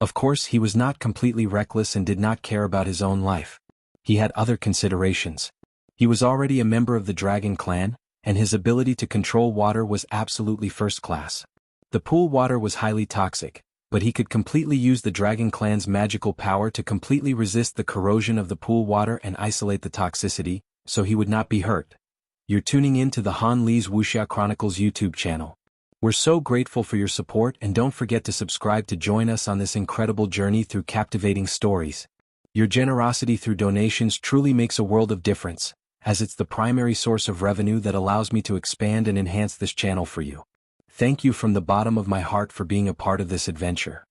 Speaker 1: Of course, he was not completely reckless and did not care about his own life. He had other considerations. He was already a member of the Dragon Clan, and his ability to control water was absolutely first class. The pool water was highly toxic, but he could completely use the Dragon Clan's magical power to completely resist the corrosion of the pool water and isolate the toxicity, so he would not be hurt. You're tuning in to the Han Li's Wuxia Chronicles YouTube channel. We're so grateful for your support, and don't forget to subscribe to join us on this incredible journey through captivating stories. Your generosity through donations truly makes a world of difference, as it's the primary source of revenue that allows me to expand and enhance this channel for you. Thank you from the bottom of my heart for being a part of this adventure.